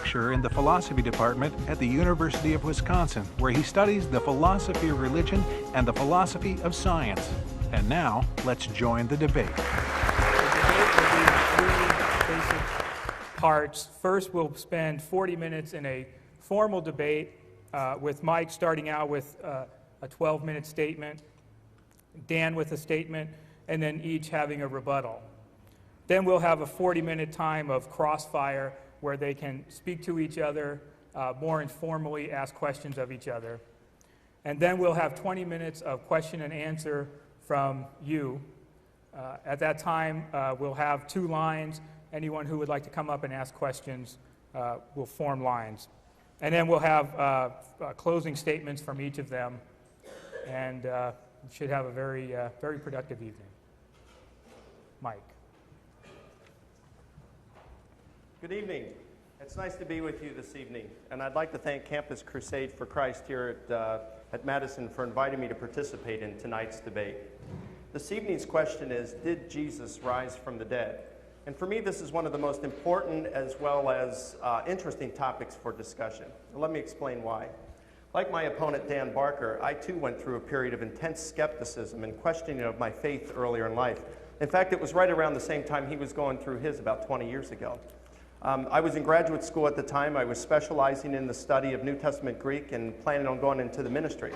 lecturer in the philosophy department at the University of Wisconsin, where he studies the philosophy of religion and the philosophy of science. And now, let's join the debate. The debate will be in three basic parts. First, we'll spend 40 minutes in a formal debate with Mike starting out with a 12-minute statement, Dan with a statement, and then each having a rebuttal. Then we'll have a 40-minute time of crossfire where they can speak to each other, more informally ask questions of each other. And then we'll have 20 minutes of question and answer from you. At that time, we'll have 2 lines. Anyone who would like to come up and ask questions will form lines. And then we'll have closing statements from each of them, and we should have a very productive evening. Mike. Good evening. It's nice to be with you this evening, and I'd like to thank Campus Crusade for Christ here at Madison for inviting me to participate in tonight's debate. This evening's question is, did Jesus rise from the dead? And for me, this is one of the most important as well as interesting topics for discussion. And let me explain why. Like my opponent, Dan Barker, I too went through a period of intense skepticism and questioning of my faith earlier in life. In fact, it was right around the same time he was going through his about 20 years ago. I was in graduate school at the time. I was specializing in the study of New Testament Greek and planning on going into the ministry.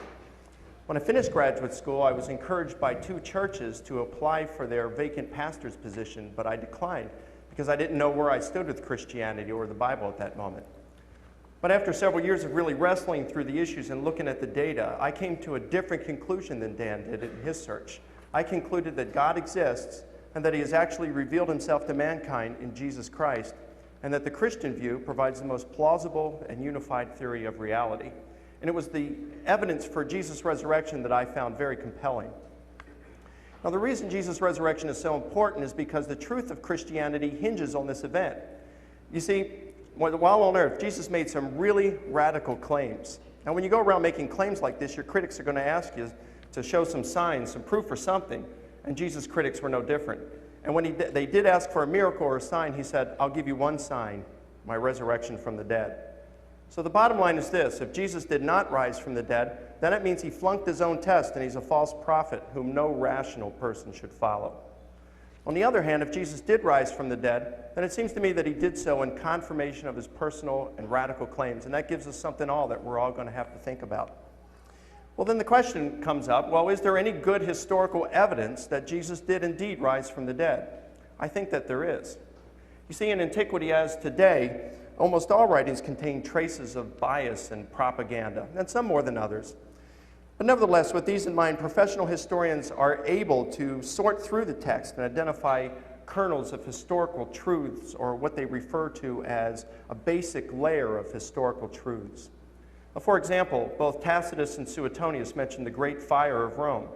When I finished graduate school, I was encouraged by 2 churches to apply for their vacant pastor's position, but I declined because I didn't know where I stood with Christianity or the Bible at that moment. But after several years of really wrestling through the issues and looking at the data, I came to a different conclusion than Dan did in his search. I concluded that God exists and that he has actually revealed himself to mankind in Jesus Christ, and that the Christian view provides the most plausible and unified theory of reality. And it was the evidence for Jesus' resurrection that I found very compelling. Now, the reason Jesus' resurrection is so important is because the truth of Christianity hinges on this event. You see, while on earth, Jesus made some really radical claims. Now, when you go around making claims like this, your critics are going to ask you to show some signs, some proof or something, and Jesus' critics were no different. And when they did ask for a miracle or a sign, he said, I'll give you one sign, my resurrection from the dead. So the bottom line is this: if Jesus did not rise from the dead, then it means he flunked his own test and he's a false prophet whom no rational person should follow. On the other hand, if Jesus did rise from the dead, then it seems to me that he did so in confirmation of his personal and radical claims, and that gives us something that we're all going to have to think about. Well, then the question comes up, well, is there any good historical evidence that Jesus did indeed rise from the dead? I think that there is. You see, in antiquity as today, almost all writings contain traces of bias and propaganda, and some more than others. But nevertheless, with these in mind, professional historians are able to sort through the text and identify kernels of historical truths, or what they refer to as a basic layer of historical truths. For example, both Tacitus and Suetonius mention the Great Fire of Rome.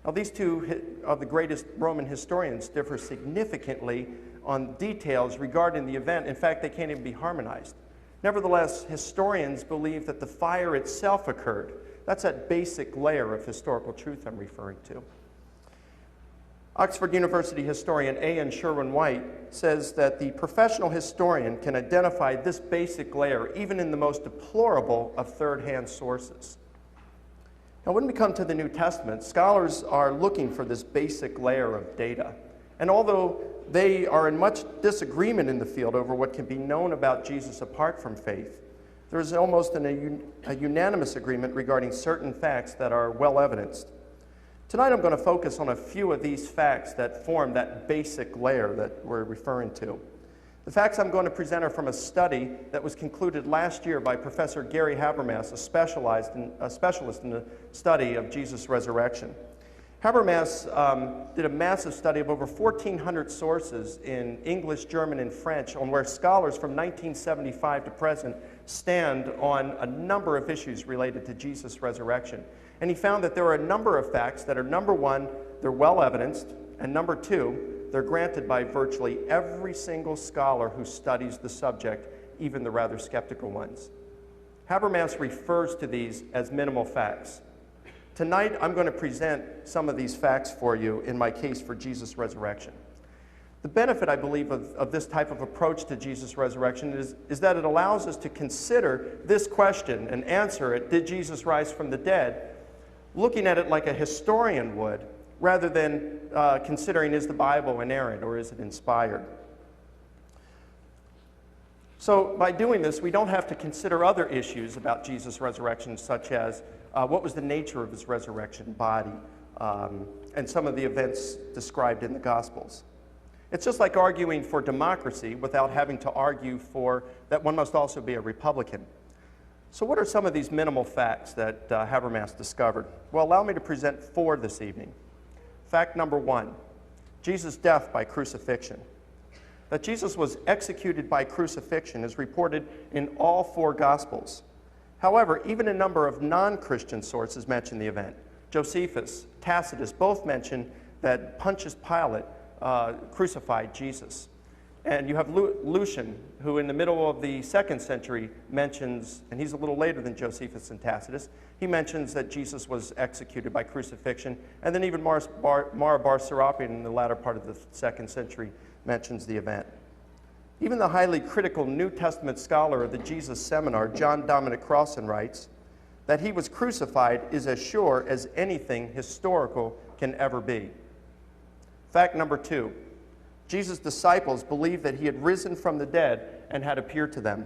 Now, these 2 of the greatest Roman historians differ significantly on details regarding the event. In fact, they can't even be harmonized. Nevertheless, historians believe that the fire itself occurred. That's that basic layer of historical truth I'm referring to. Oxford University historian A.N. Sherwin-White says that the professional historian can identify this basic layer even in the most deplorable of third-hand sources. Now, when we come to the New Testament, scholars are looking for this basic layer of data. And although they are in much disagreement in the field over what can be known about Jesus apart from faith, there is almost a unanimous agreement regarding certain facts that are well evidenced. Tonight I'm going to focus on a few of these facts that form that basic layer that we're referring to. The facts I'm going to present are from a study that was concluded last year by Professor Gary Habermas, a specialist in the study of Jesus' resurrection. Habermas did a massive study of over 1,400 sources in English, German, and French on where scholars from 1975 to present stand on a number of issues related to Jesus' resurrection. And he found that there are a number of facts that are, number one, they're well evidenced, and number two, they're granted by virtually every single scholar who studies the subject, even the rather skeptical ones. Habermas refers to these as minimal facts. Tonight, I'm going to present some of these facts for you in my case for Jesus' resurrection. The benefit, I believe, of this type of approach to Jesus' resurrection is that it allows us to consider this question and answer it, did Jesus rise from the dead, looking at it like a historian would, rather than considering, is the Bible inerrant or is it inspired? So by doing this, we don't have to consider other issues about Jesus' resurrection, such as what was the nature of his resurrection body, and some of the events described in the Gospels. It's just like arguing for democracy without having to argue for that one must also be a Republican. So what are some of these minimal facts that Habermas discovered? Well, allow me to present 4 this evening. Fact number 1, Jesus' death by crucifixion. That Jesus was executed by crucifixion is reported in all 4 Gospels. However, even a number of non-Christian sources mention the event. Josephus, Tacitus both mention that Pontius Pilate crucified Jesus. And you have Lucian, who in the middle of the 2nd century mentions, and he's a little later than Josephus and Tacitus, he mentions that Jesus was executed by crucifixion. And then even Mara bar Serapion in the latter part of the 2nd century mentions the event. Even the highly critical New Testament scholar of the Jesus Seminar, John Dominic Crossan, writes that he was crucified is as sure as anything historical can ever be. Fact number 2, Jesus' disciples believed that he had risen from the dead and had appeared to them.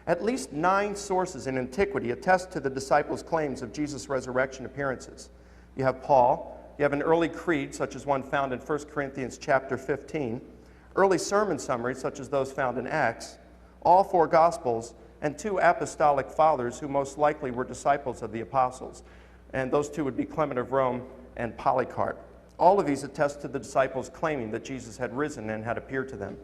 At least 9 sources in antiquity attest to the disciples' claims of Jesus' resurrection appearances. You have Paul, you have an early creed, such as one found in 1 Corinthians chapter 15, early sermon summaries, such as those found in Acts, all 4 Gospels, and 2 apostolic fathers who most likely were disciples of the apostles. And those 2 would be Clement of Rome and Polycarp. All of these attest to the disciples claiming that Jesus had risen and had appeared to them.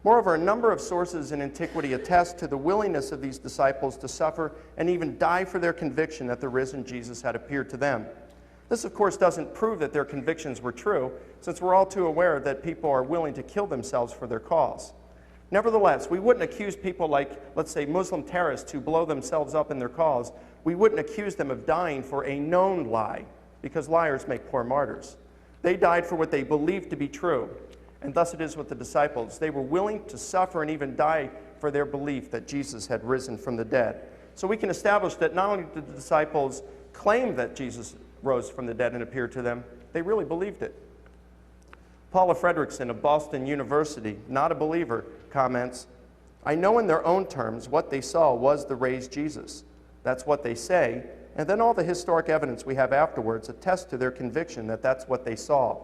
Moreover, a number of sources in antiquity attest to the willingness of these disciples to suffer and even die for their conviction that the risen Jesus had appeared to them. This, of course, doesn't prove that their convictions were true, since we're all too aware that people are willing to kill themselves for their cause. Nevertheless, we wouldn't accuse people like, let's say, Muslim terrorists who blow themselves up in their cause. We wouldn't accuse them of dying for a known lie, because liars make poor martyrs. They died for what they believed to be true, and thus it is with the disciples. They were willing to suffer and even die for their belief that Jesus had risen from the dead. So we can establish that not only did the disciples claim that Jesus rose from the dead and appeared to them, they really believed it. Paula Fredrickson of Boston University, not a believer, comments, "I know in their own terms what they saw was the raised Jesus. That's what they say, and then all the historic evidence we have afterwards attests to their conviction that that's what they saw.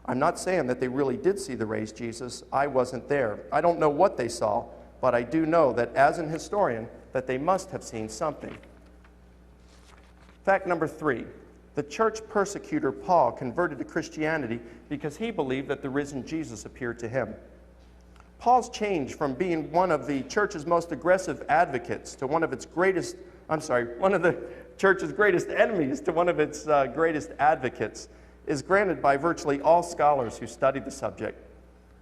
I'm not saying that they really did see the raised Jesus. I wasn't there. I don't know what they saw, but I do know that as an historian, that they must have seen something." Fact number 3, the church persecutor Paul converted to Christianity because he believed that the risen Jesus appeared to him. Paul's change from being one of the church's most aggressive advocates to one of the church's greatest enemies to one of its greatest advocates is granted by virtually all scholars who studied the subject.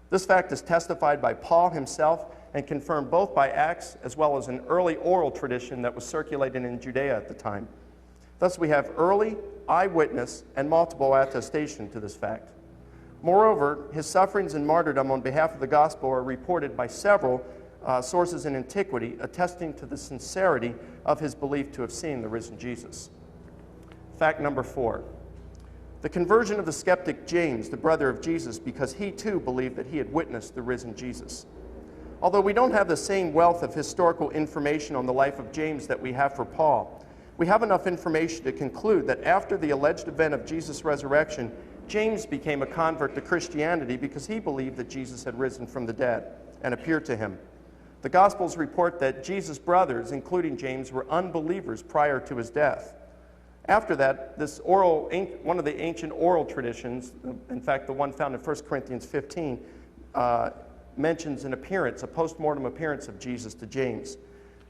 This fact is testified by Paul himself and confirmed both by Acts as well as an early oral tradition that was circulated in Judea at the time. Thus we have early eyewitness and multiple attestation to this fact. Moreover, his sufferings and martyrdom on behalf of the gospel are reported by several sources in antiquity attesting to the sincerity of his belief to have seen the risen Jesus. Fact number 4, the conversion of the skeptic James, the brother of Jesus, because he too believed that he had witnessed the risen Jesus. Although we don't have the same wealth of historical information on the life of James that we have for Paul, we have enough information to conclude that after the alleged event of Jesus' resurrection, James became a convert to Christianity because he believed that Jesus had risen from the dead and appeared to him. The Gospels report that Jesus' brothers, including James, were unbelievers prior to his death. After that, one of the ancient oral traditions, in fact, the one found in 1 Corinthians 15, mentions an appearance, a post-mortem appearance of Jesus to James.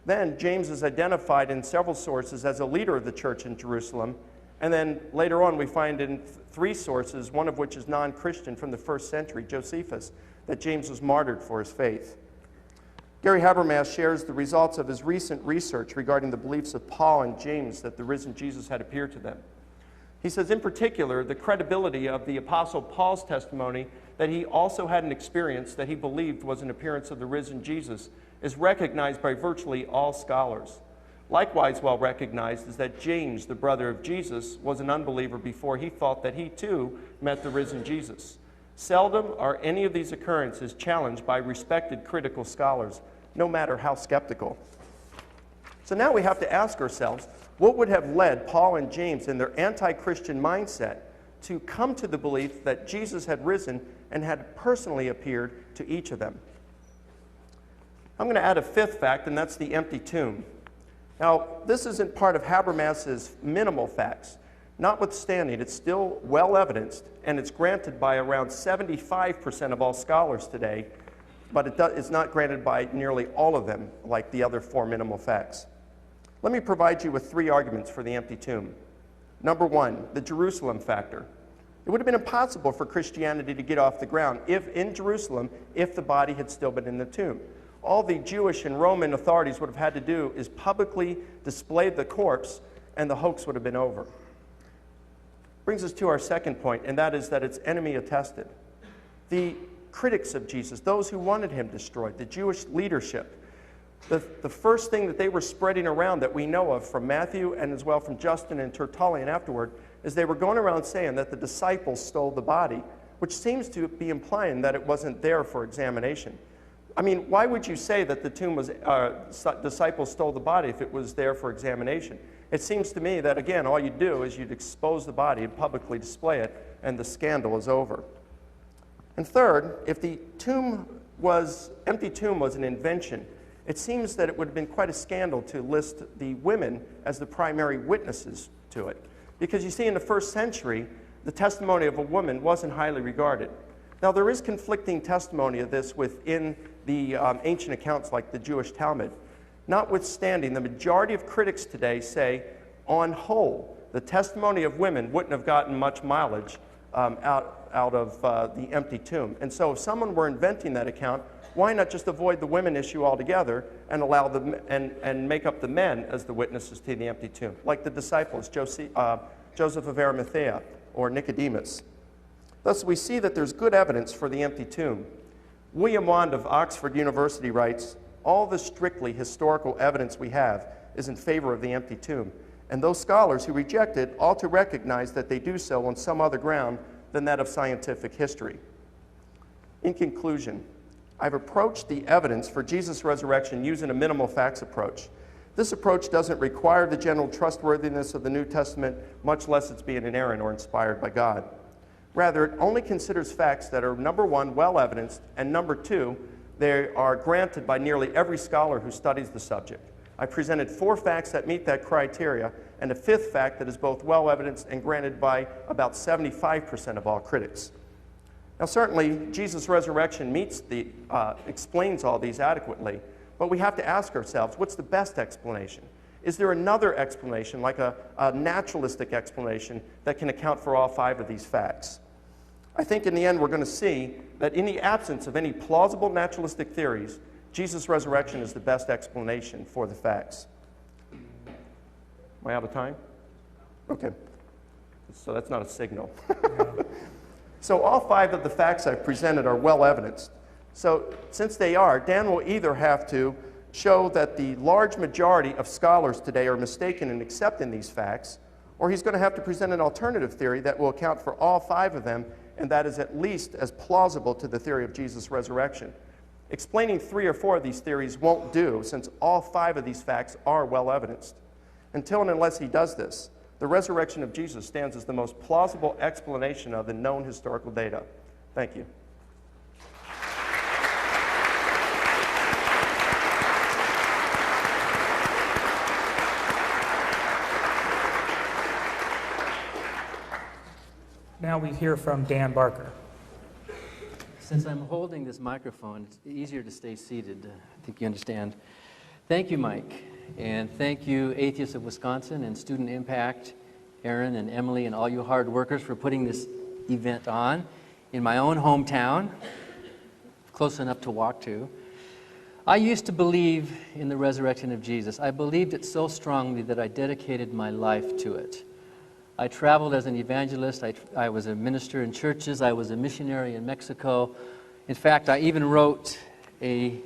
Then James is identified in several sources as a leader of the church in Jerusalem, and then later on we find in 3 sources, one of which is non-Christian from the 1st century, Josephus, that James was martyred for his faith. Gary Habermas shares the results of his recent research regarding the beliefs of Paul and James that the risen Jesus had appeared to them. He says, in particular, the credibility of the Apostle Paul's testimony that he also had an experience that he believed was an appearance of the risen Jesus is recognized by virtually all scholars. Likewise well recognized is that James, the brother of Jesus, was an unbeliever before he thought that he too met the risen Jesus. Seldom are any of these occurrences challenged by respected critical scholars, no matter how skeptical. So now we have to ask ourselves, what would have led Paul and James in their anti-Christian mindset to come to the belief that Jesus had risen and had personally appeared to each of them? I'm going to add a fifth fact, and that's the empty tomb. Now, this isn't part of Habermas's minimal facts. Notwithstanding, it's still well evidenced, and it's granted by around 75% of all scholars today, but it's not granted by nearly all of them, like the other four minimal facts. Let me provide you with three arguments for the empty tomb. Number one, the Jerusalem factor. It would have been impossible for Christianity to get off the ground in Jerusalem if the body had still been in the tomb. All the Jewish and Roman authorities would have had to do is publicly display the corpse, and the hoax would have been over. Brings us to our second point, and that is that it's enemy attested. The critics of Jesus, those who wanted him destroyed, the Jewish leadership, the first thing that they were spreading around that we know of from Matthew and as well from Justin and Tertullian afterward is they were going around saying that the disciples stole the body, which seems to be implying that it wasn't there for examination. I mean, why would you say that the tomb was, disciples stole the body if it was there for examination? It seems to me that, again, all you'd do is you'd expose the body and publicly display it, and the scandal is over. And third, if the empty tomb was an invention, it seems that it would have been quite a scandal to list the women as the primary witnesses to it. Because you see, in the first century, the testimony of a woman wasn't highly regarded. Now, there is conflicting testimony of this within the ancient accounts like the Jewish Talmud. Notwithstanding, the majority of critics today say, on whole, the testimony of women wouldn't have gotten much mileage out of the empty tomb. And so if someone were inventing that account, why not just avoid the women issue altogether and allow and make up the men as the witnesses to the empty tomb, like the disciples, Joseph of Arimathea or Nicodemus. Thus, we see that there's good evidence for the empty tomb. William Wand of Oxford University writes, all the strictly historical evidence we have is in favor of the empty tomb, and those scholars who reject it ought to recognize that they do so on some other ground than that of scientific history. In conclusion, I've approached the evidence for Jesus' resurrection using a minimal facts approach. This approach doesn't require the general trustworthiness of the New Testament, much less it's being inerrant or inspired by God. Rather, it only considers facts that are, number one, well evidenced, and number two, they are granted by nearly every scholar who studies the subject. I presented 4 facts that meet that criteria, and a 5th fact that is both well evidenced and granted by about 75% of all critics. Now, certainly, Jesus' resurrection explains all these adequately, but we have to ask ourselves, what's the best explanation? Is there another explanation, like a naturalistic explanation, that can account for all 5 of these facts? I think in the end we're going to see that in the absence of any plausible naturalistic theories, Jesus' resurrection is the best explanation for the facts. Am I out of time? Okay. So that's not a signal. So all 5 of the facts I've presented are well evidenced. So since they are, Dan will either have to show that the large majority of scholars today are mistaken in accepting these facts, or he's going to have to present an alternative theory that will account for all 5 of them, and that is at least as plausible to the theory of Jesus' resurrection. Explaining 3 or 4 of these theories won't do, since all 5 of these facts are well evidenced. Until and unless he does this, the resurrection of Jesus stands as the most plausible explanation of the known historical data. Thank you. Now we hear from Dan Barker. Since I'm holding this microphone, it's easier to stay seated. I think you understand. Thank you, Mike. And thank you, Atheists of Wisconsin and Student Impact, Aaron and Emily and all you hard workers for putting this event on in my own hometown, close enough to walk to. I used to believe in the resurrection of Jesus. I believed it so strongly that I dedicated my life to it. I traveled as an evangelist. I was a minister in churches. I was a missionary in Mexico. In fact, I even wrote a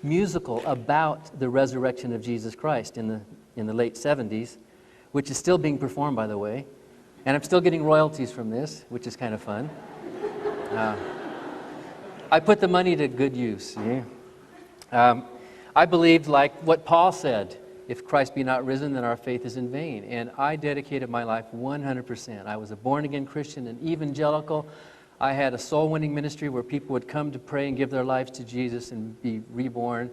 musical about the resurrection of Jesus Christ in the late 70s, which is still being performed, by the way. And I'm still getting royalties from this, which is kind of fun. I put the money to good use. I believed, like what Paul said, if Christ be not risen, then our faith is in vain. And I dedicated my life 100%. I was a born-again Christian, an evangelical. I had a soul-winning ministry where people would come to pray and give their lives to Jesus and be reborn.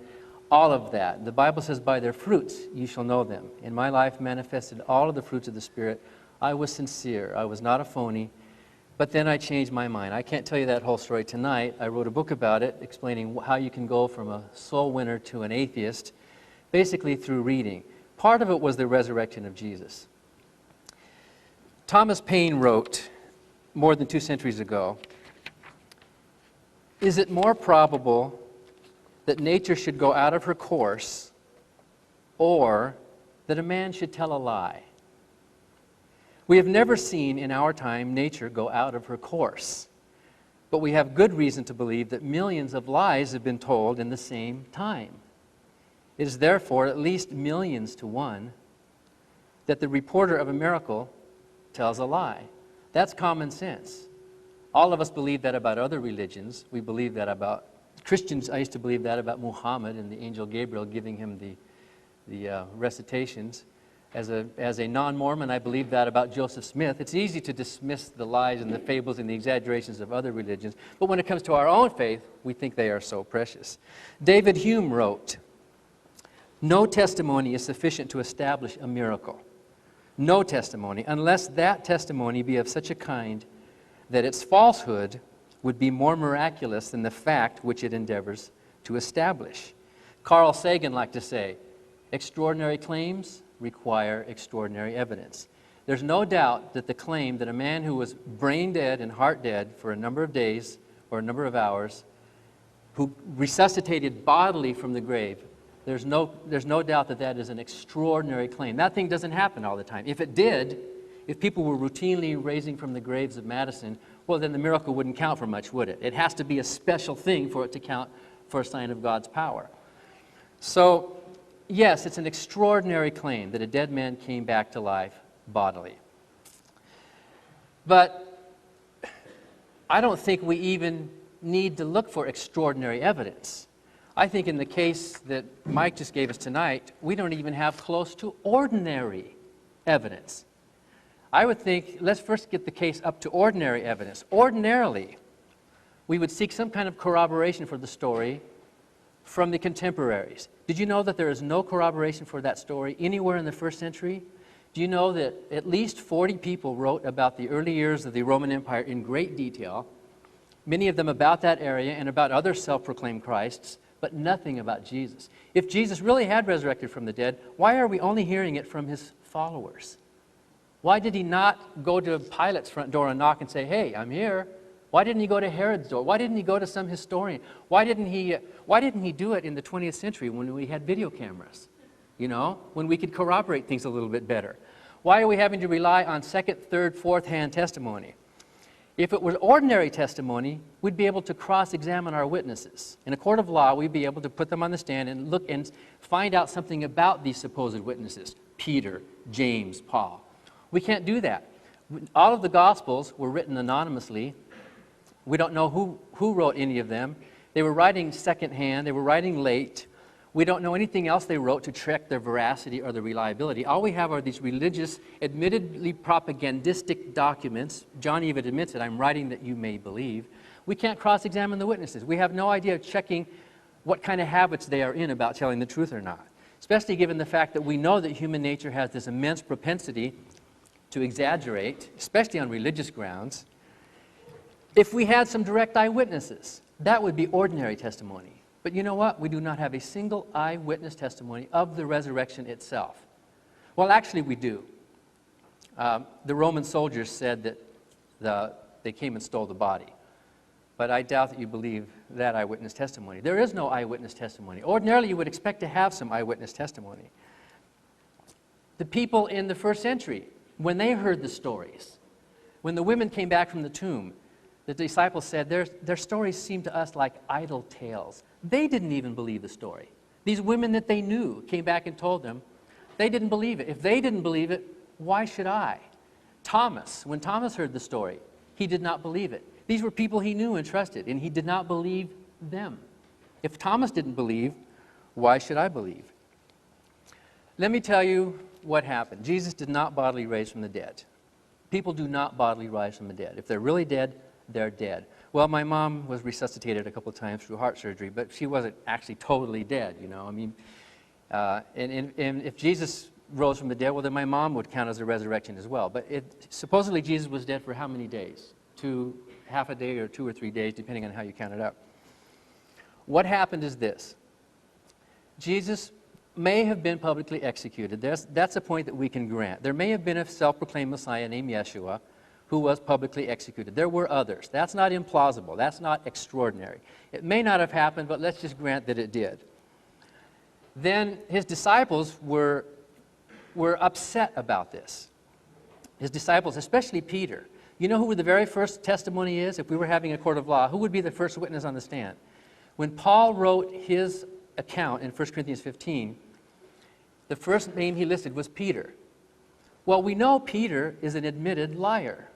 All of that. The Bible says, by their fruits you shall know them. And my life manifested all of the fruits of the Spirit. I was sincere. I was not a phony. But then I changed my mind. I can't tell you that whole story tonight. I wrote a book about it, explaining how you can go from a soul winner to an atheist, basically through reading. Part of it was the resurrection of Jesus. Thomas Paine wrote, more than 2 centuries ago, "Is it more probable that nature should go out of her course, or that a man should tell a lie? We have never seen in our time nature go out of her course, but we have good reason to believe that millions of lies have been told in the same time. It is therefore at least millions to one that the reporter of a miracle tells a lie." That's common sense. All of us believe that about other religions. We believe that about Christians. I used to believe that about Muhammad and the angel Gabriel giving him the recitations. As a non-Mormon, I believe that about Joseph Smith. It's easy to dismiss the lies and the fables and the exaggerations of other religions, but when it comes to our own faith, we think they are so precious. David Hume wrote, "No testimony is sufficient to establish a miracle. No testimony, unless that testimony be of such a kind that its falsehood would be more miraculous than the fact which it endeavors to establish." Carl Sagan liked to say, "Extraordinary claims require extraordinary evidence." There's no doubt that the claim that a man who was brain dead and heart dead for a number of days or a number of hours, who resuscitated bodily from the grave, there's no doubt that that is an extraordinary claim. That thing doesn't happen all the time. If it did, if people were routinely raising from the graves of Madison, well, then the miracle wouldn't count for much, would it? It has to be a special thing for it to count for a sign of God's power. So, yes, it's an extraordinary claim that a dead man came back to life bodily. But I don't think we even need to look for extraordinary evidence. I think in the case that Mike just gave us tonight, we don't even have close to ordinary evidence. I would think, let's first get the case up to ordinary evidence. Ordinarily, we would seek some kind of corroboration for the story from the contemporaries. Did you know that there is no corroboration for that story anywhere in the 1st century? Do you know that at least 40 people wrote about the early years of the Roman Empire in great detail, many of them about that area and about other self-proclaimed Christs, but nothing about Jesus? If Jesus really had resurrected from the dead, why are we only hearing it from his followers? Why did he not go to Pilate's front door and knock and say, "Hey, I'm here"? Why didn't he go to Herod's door? Why didn't he go to some historian? Why didn't he do it in the 20th century when we had video cameras? You know, when we could corroborate things a little bit better. Why are we having to rely on second, third, fourth-hand testimony? If it was ordinary testimony, we'd be able to cross-examine our witnesses. In a court of law, we'd be able to put them on the stand and look and find out something about these supposed witnesses, Peter, James, Paul. We can't do that. All of the Gospels were written anonymously. We don't know who wrote any of them. They were writing secondhand. They were writing late. We don't know anything else they wrote to check their veracity or their reliability. All we have are these religious, admittedly propagandistic documents. John even admits it, "I'm writing that you may believe." We can't cross-examine the witnesses. We have no idea of checking what kind of habits they are in about telling the truth or not, especially given the fact that we know that human nature has this immense propensity to exaggerate, especially on religious grounds. If we had some direct eyewitnesses, that would be ordinary testimony. But you know what? We do not have a single eyewitness testimony of the resurrection itself. Well, actually, we do. The Roman soldiers said that they came and stole the body. But I doubt that you believe that eyewitness testimony. There is no eyewitness testimony. Ordinarily, you would expect to have some eyewitness testimony. The people in the 1st century, when they heard the stories, when the women came back from the tomb, the disciples said, their stories seem to us like idle tales. They didn't even believe the story. These women that they knew came back and told them, they didn't believe it. If they didn't believe it, why should I? Thomas, when Thomas heard the story, he did not believe it. These were people he knew and trusted, and he did not believe them. If Thomas didn't believe, why should I believe? Let me tell you what happened. Jesus did not bodily raise from the dead. People do not bodily rise from the dead. If they're really dead, they're dead. Well, my mom was resuscitated a couple of times through heart surgery, but she wasn't actually totally dead, you know. I mean, and if Jesus rose from the dead, well, then my mom would count as a resurrection as well. But supposedly Jesus was dead for how many days? Half a day or 2 or 3 days, depending on how you count it up. What happened is this. Jesus may have been publicly executed. That's a point that we can grant. There may have been a self-proclaimed Messiah named Yeshua who was publicly executed. There were others. That's not implausible. That's not extraordinary. It may not have happened, but let's just grant that it did. Then his disciples were upset about this. His disciples, especially Peter. You know who the very first testimony is? If we were having a court of law, who would be the first witness on the stand? When Paul wrote his account in 1 Corinthians 15, the first name he listed was Peter. Well, we know Peter is an admitted liar.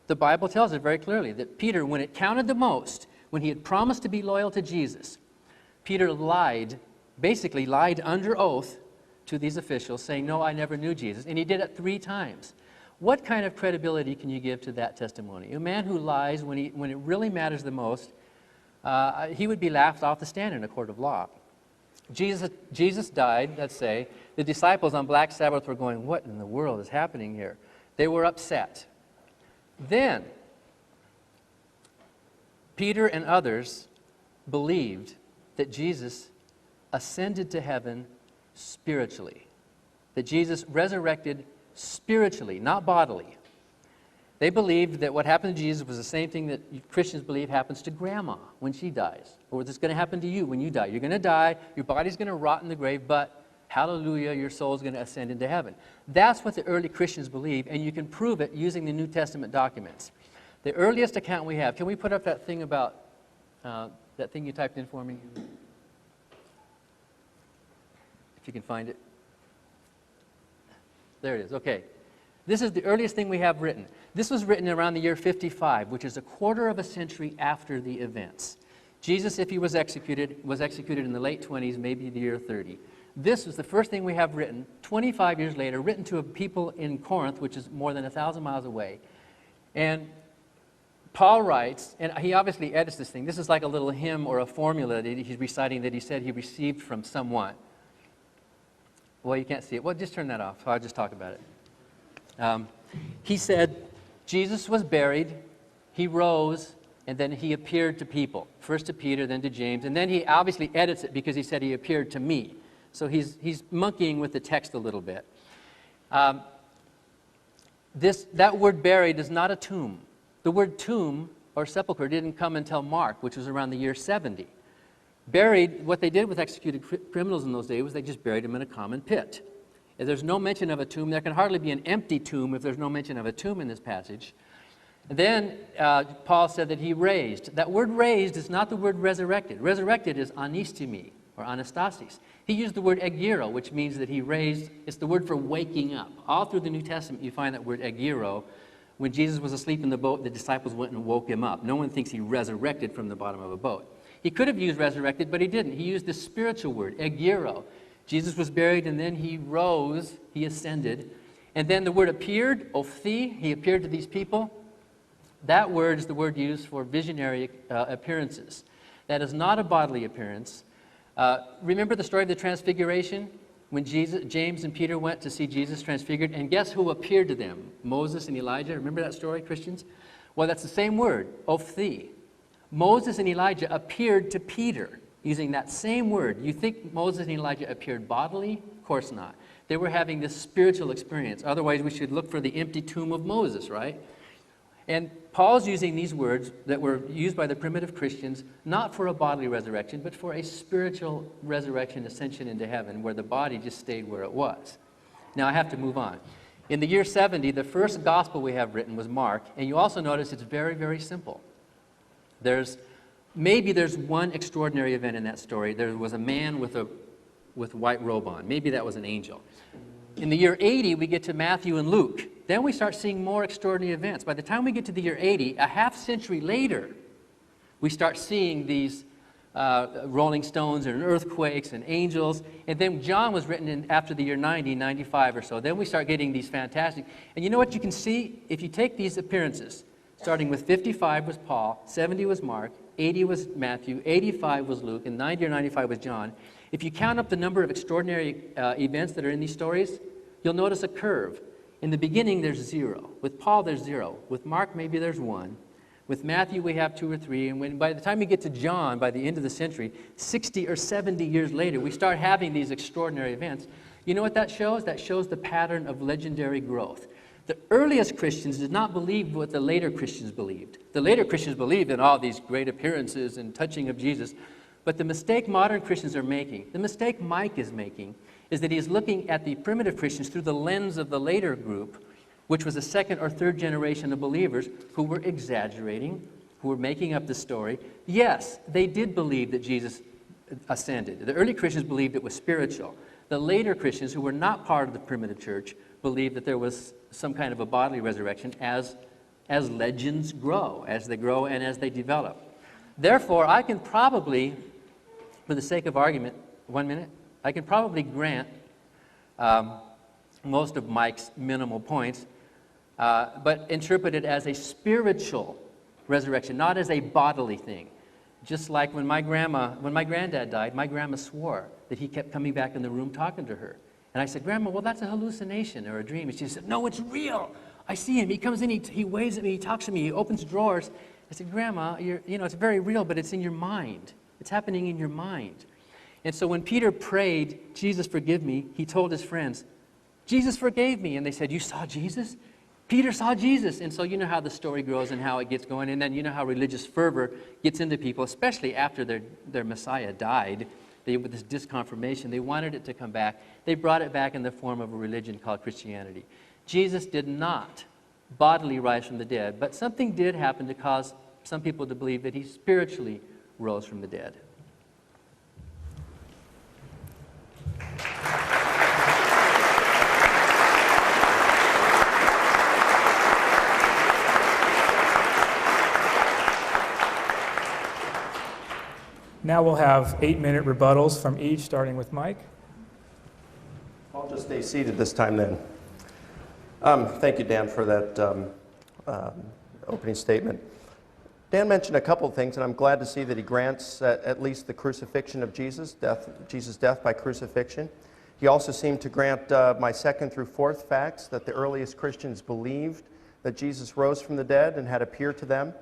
The Bible tells it very clearly that Peter, when it counted the most, when he had promised to be loyal to Jesus, Peter lied, basically lied under oath to these officials, saying, no, I never knew Jesus. And he did it 3 times. What kind of credibility can you give to that testimony? A man who lies when it really matters the most, he would be laughed off the stand in a court of law. Jesus died, let's say. The disciples on Black Sabbath were going, what in the world is happening here? They were upset. Then, Peter and others believed that Jesus ascended to heaven spiritually, that Jesus resurrected spiritually, not bodily. They believed that what happened to Jesus was the same thing that Christians believe happens to grandma when she dies, or that's going to happen to you when you die. You're going to die, your body's going to rot in the grave, but hallelujah, your soul's going to ascend into heaven. That's what the early Christians believed, and you can prove it using the New Testament documents. The earliest account we have, can we put up that thing about, that thing you typed in for me? If you can find it. There it is, okay. This is the earliest thing we have written. This was written around the year 55, which is a quarter of a century after the events. Jesus, if he was executed in the late 20s, maybe the year 30. This was the first thing we have written, 25 years later, written to a people in Corinth, which is more than 1,000 miles away. And Paul writes, and he obviously edits this thing. This is like a little hymn or a formula that he's reciting that he said he received from someone. Well, you can't see it. Well, just turn that off. I'll just talk about it. He said, Jesus was buried, he rose, and then he appeared to people. First to Peter, then to James, and then he obviously edits it because he said he appeared to me. So he's monkeying with the text a little bit. That word buried is not a tomb. The word tomb or sepulcher didn't come until Mark, which was around the year 70. Buried, what they did with executed criminals in those days was they just buried them in a common pit. If there's no mention of a tomb, there can hardly be an empty tomb if there's no mention of a tomb in this passage. And then Paul said that he raised. That word raised is not the word resurrected. Resurrected is anistemi or anastasis. He used the word egiro, which means that he raised. It's the word for waking up. All through the New Testament you find that word egiro. When Jesus was asleep in the boat, the disciples went and woke him up. No one thinks he resurrected from the bottom of a boat. He could have used resurrected, but he didn't. He used the spiritual word, egiro. Jesus was buried, and then he rose, he ascended. And then the word appeared, ophthi, he appeared to these people. That word is the word used for visionary appearances. That is not a bodily appearance. Remember the story of the Transfiguration? When James and Peter went to see Jesus transfigured, and guess who appeared to them? Moses and Elijah. Remember that story, Christians? Well, that's the same word, ophthi. Moses and Elijah appeared to Peter using that same word. You think Moses and Elijah appeared bodily? Of course not. They were having this spiritual experience. Otherwise, we should look for the empty tomb of Moses, right? And Paul's using these words that were used by the primitive Christians, not for a bodily resurrection, but for a spiritual resurrection, ascension into heaven, where the body just stayed where it was. Now, I have to move on. In the year 70, the first gospel we have written was Mark, and you also notice it's very, very simple. Maybe there's one extraordinary event in that story. There was a man with a white robe on. Maybe that was an angel. In the year 80, we get to Matthew and Luke. Then we start seeing more extraordinary events. By the time we get to the year 80, a half century later, we start seeing these rolling stones and earthquakes and angels. And then John was written after the year 90, 95 or so. Then we start getting these fantastic. And you know what you can see? If you take these appearances, starting with 55 was Paul, 70 was Mark, 80 was Matthew, 85 was Luke, and 90 or 95 was John. If you count up the number of extraordinary events that are in these stories, you'll notice a curve. In the beginning, there's 0. With Paul, there's 0. With Mark, maybe there's 1. With Matthew, we have 2 or 3. And by the time we get to John, by the end of the century, 60 or 70 years later, we start having these extraordinary events. You know what that shows? That shows the pattern of legendary growth. The earliest Christians did not believe what the later Christians believed. The later Christians believed in all these great appearances and touching of Jesus. But the mistake modern Christians are making, the mistake Mike is making, is that he's looking at the primitive Christians through the lens of the later group, which was a second or third generation of believers who were exaggerating, who were making up the story. Yes, they did believe that Jesus ascended. The early Christians believed it was spiritual. The later Christians, who were not part of the primitive church, believed that there was some kind of a bodily resurrection as legends grow, as they grow and as they develop. Therefore, I can probably, for the sake of argument, 1 minute, I can probably grant most of Mike's minimal points, but interpret it as a spiritual resurrection, not as a bodily thing. Just like when my granddad died, my grandma swore that he kept coming back in the room talking to her. And I said, Grandma, well, that's a hallucination or a dream. And she said, no, it's real. I see him. He comes in, he waves at me, he talks to me, he opens drawers. I said, Grandma, it's very real, but it's in your mind. It's happening in your mind. And so when Peter prayed, Jesus, forgive me, he told his friends, Jesus forgave me. And they said, you saw Jesus? Peter saw Jesus. And so you know how the story grows and how it gets going. And then you know how religious fervor gets into people, especially after their Messiah died. With this disconfirmation, they wanted it to come back. They brought it back in the form of a religion called Christianity. Jesus did not bodily rise from the dead, but something did happen to cause some people to believe that he spiritually rose from the dead. Now we'll have 8-minute rebuttals from each, starting with Mike. I'll just stay seated this time then. Thank you, Dan, for that opening statement. Dan mentioned a couple of things, and I'm glad to see that he grants at least the crucifixion of Jesus' death by crucifixion. He also seemed to grant my second through fourth facts, that the earliest Christians believed that Jesus rose from the dead and had appeared to them.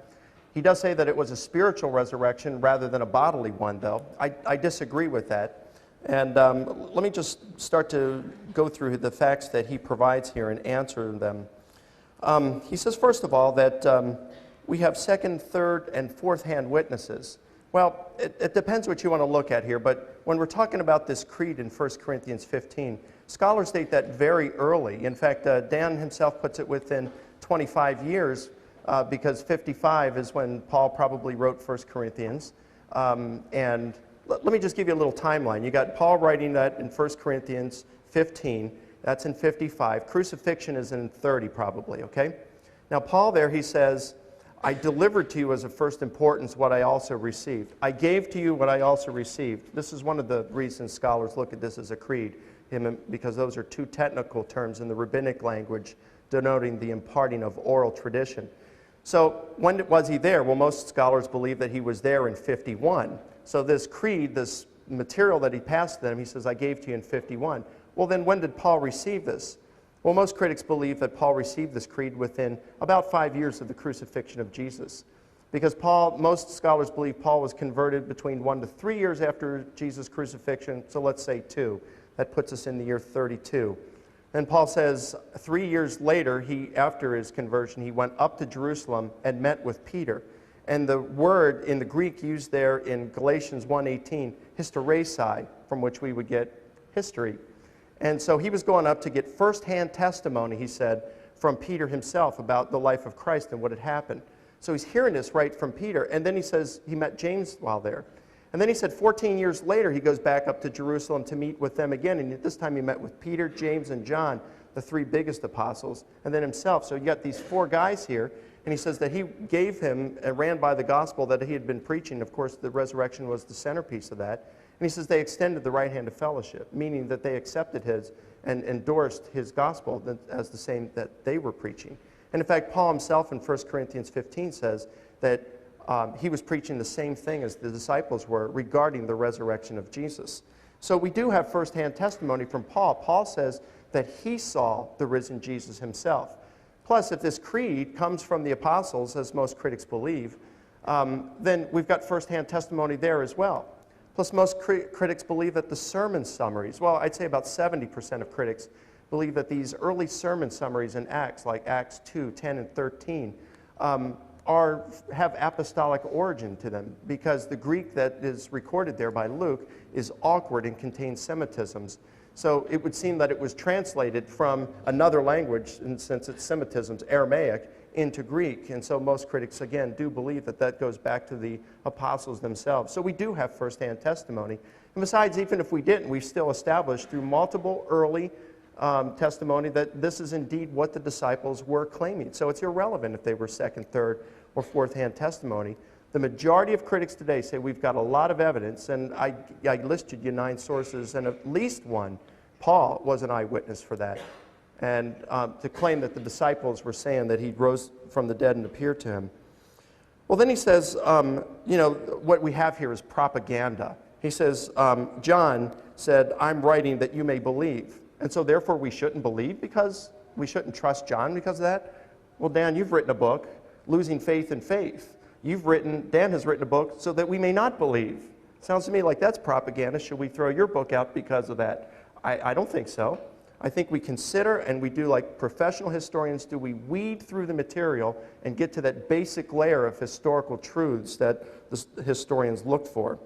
He does say that it was a spiritual resurrection rather than a bodily one, though. I disagree with that. And let me just start to go through the facts that he provides here and answer them. He says, first of all, that we have second, third, and fourth-hand witnesses. Well, it depends what you want to look at here, but when we're talking about this creed in 1 Corinthians 15, scholars date that very early. In fact, Dan himself puts it within 25 years, because 55 is when Paul probably wrote 1 Corinthians. And let me just give you a little timeline. You got Paul writing that in 1 Corinthians 15. That's in 55. Crucifixion is in 30 probably, okay? Now Paul there, he says, I delivered to you as of first importance what I also received. I gave to you what I also received. This is one of the reasons scholars look at this as a creed, because those are two technical terms in the rabbinic language denoting the imparting of oral tradition. So when was he there? Well, most scholars believe that he was there in 51. So this creed, this material that he passed to them, he says, I gave to you in 51. Well, then when did Paul receive this? Well, most critics believe that Paul received this creed within about 5 years of the crucifixion of Jesus. Because most scholars believe Paul was converted between 1 to 3 years after Jesus' crucifixion, so let's say 2. That puts us in the year 32. And Paul says 3 years later, after his conversion, he went up to Jerusalem and met with Peter. And the word in the Greek used there in Galatians 1:18, hysteresai, from which we would get history. And so he was going up to get firsthand testimony, he said, from Peter himself about the life of Christ and what had happened. So he's hearing this right from Peter. And then he says he met James while there. And then he said 14 years later, he goes back up to Jerusalem to meet with them again. And this time he met with Peter, James, and John, the three biggest apostles, and then himself. So you got these four guys here. And he says that he gave him and ran by the gospel that he had been preaching. Of course, the resurrection was the centerpiece of that. And he says they extended the right hand of fellowship, meaning that they accepted his and endorsed his gospel as the same that they were preaching. And in fact, Paul himself in 1 Corinthians 15 says that he was preaching the same thing as the disciples were regarding the resurrection of Jesus. So we do have firsthand testimony from Paul. Paul says that he saw the risen Jesus himself. Plus, if this creed comes from the apostles, as most critics believe, then we've got firsthand testimony there as well. Plus, most critics believe that the sermon summaries, well, I'd say about 70% of critics believe that these early sermon summaries in Acts, like Acts 2, 10, and 13, have apostolic origin to them, because the Greek that is recorded there by Luke is awkward and contains Semitisms. So it would seem that it was translated from another language, and since it's Semitisms, Aramaic, into Greek. And so most critics, again, do believe that that goes back to the apostles themselves. So we do have firsthand testimony. And besides, even if we didn't, we've still established through multiple early testimony that this is indeed what the disciples were claiming. So it's irrelevant if they were second, third, or fourth-hand testimony. The majority of critics today say we've got a lot of evidence, and I listed you 9 sources, and at least one, Paul, was an eyewitness for that. And to claim that the disciples were saying that he rose from the dead and appeared to him. Well, then he says, what we have here is propaganda. He says, John said, I'm writing that you may believe. And so therefore we shouldn't believe because we shouldn't trust John because of that? Well, Dan, you've written a book, Losing Faith in Faith. Dan has written a book so that we may not believe. Sounds to me like that's propaganda. Should we throw your book out because of that? I don't think so. I think we consider, and we do like professional historians do, we weed through the material and get to that basic layer of historical truths that the historians look for.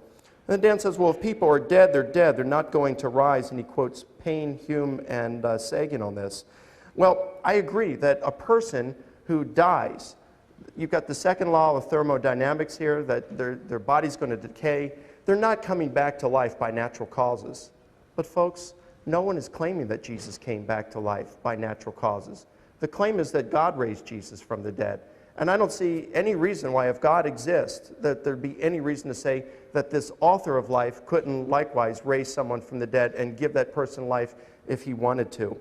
And then Dan says, well, if people are dead, they're dead. They're not going to rise. And he quotes Payne, Hume, and Sagan on this. Well, I agree that a person who dies, you've got the second law of thermodynamics here, that their body's going to decay. They're not coming back to life by natural causes. But folks, no one is claiming that Jesus came back to life by natural causes. The claim is that God raised Jesus from the dead. And I don't see any reason why, if God exists, that there'd be any reason to say that this author of life couldn't likewise raise someone from the dead and give that person life if he wanted to.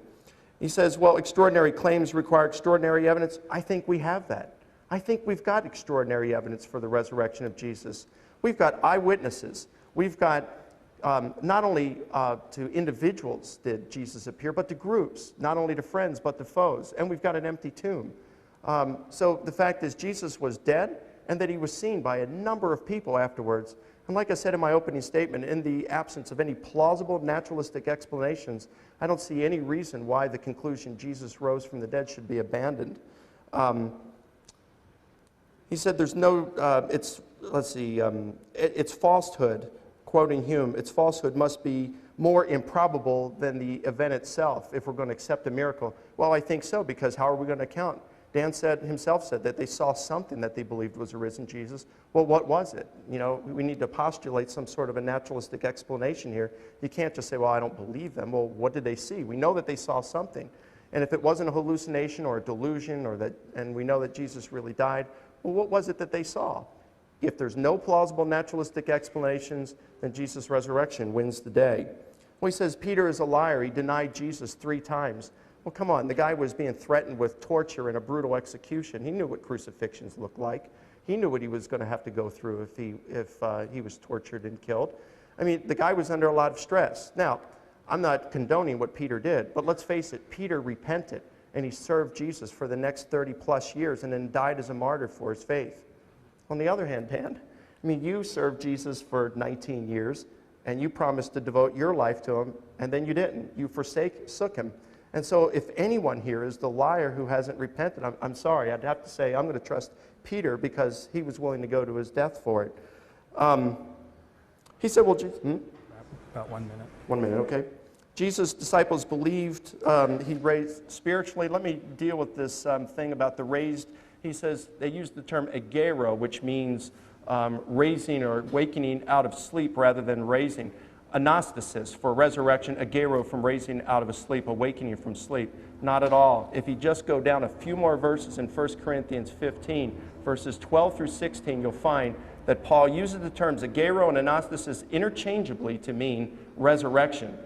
He says, well, extraordinary claims require extraordinary evidence. I think we have that. I think we've got extraordinary evidence for the resurrection of Jesus. We've got eyewitnesses. We've got not only to individuals did Jesus appear, but to groups, not only to friends, but to foes. And we've got an empty tomb. So the fact is Jesus was dead and that he was seen by a number of people afterwards. And like I said in my opening statement, in the absence of any plausible naturalistic explanations, I don't see any reason why the conclusion Jesus rose from the dead should be abandoned. He said there's no, it's falsehood. Quoting Hume, its falsehood must be more improbable than the event itself if we're going to accept a miracle. Well, I think so, because how are we going to account? Dan himself said that they saw something that they believed was a risen Jesus. Well, what was it? You know, we need to postulate some sort of a naturalistic explanation here. You can't just say, well, I don't believe them. Well, what did they see? We know that they saw something. And if it wasn't a hallucination or a delusion, and we know that Jesus really died, well, what was it that they saw? If there's no plausible naturalistic explanations, then Jesus' resurrection wins the day. Well, he says Peter is a liar. He denied Jesus 3 times. Well, come on. The guy was being threatened with torture and a brutal execution. He knew what crucifixions looked like. He knew what he was going to have to go through if he was tortured and killed. I mean, the guy was under a lot of stress. Now, I'm not condoning what Peter did, but let's face it, Peter repented, and he served Jesus for the next 30-plus years and then died as a martyr for his faith. On the other hand, Dan, I mean, you served Jesus for 19 years, and you promised to devote your life to him, and then you didn't. You forsook him. And so if anyone here is the liar who hasn't repented, I'm sorry. I'd have to say I'm going to trust Peter because he was willing to go to his death for it. He said, well, Jesus... About 1 minute. 1 minute, okay. Jesus' disciples believed he raised spiritually. Let me deal with this thing about the raised. He says they use the term agero, which means raising or wakening out of sleep rather than raising. Anastasis for resurrection, agero from raising out of a sleep, awakening from sleep. Not at all. If you just go down a few more verses in 1 Corinthians 15, verses 12 through 16, you'll find that Paul uses the terms agero and anastasis interchangeably to mean resurrection.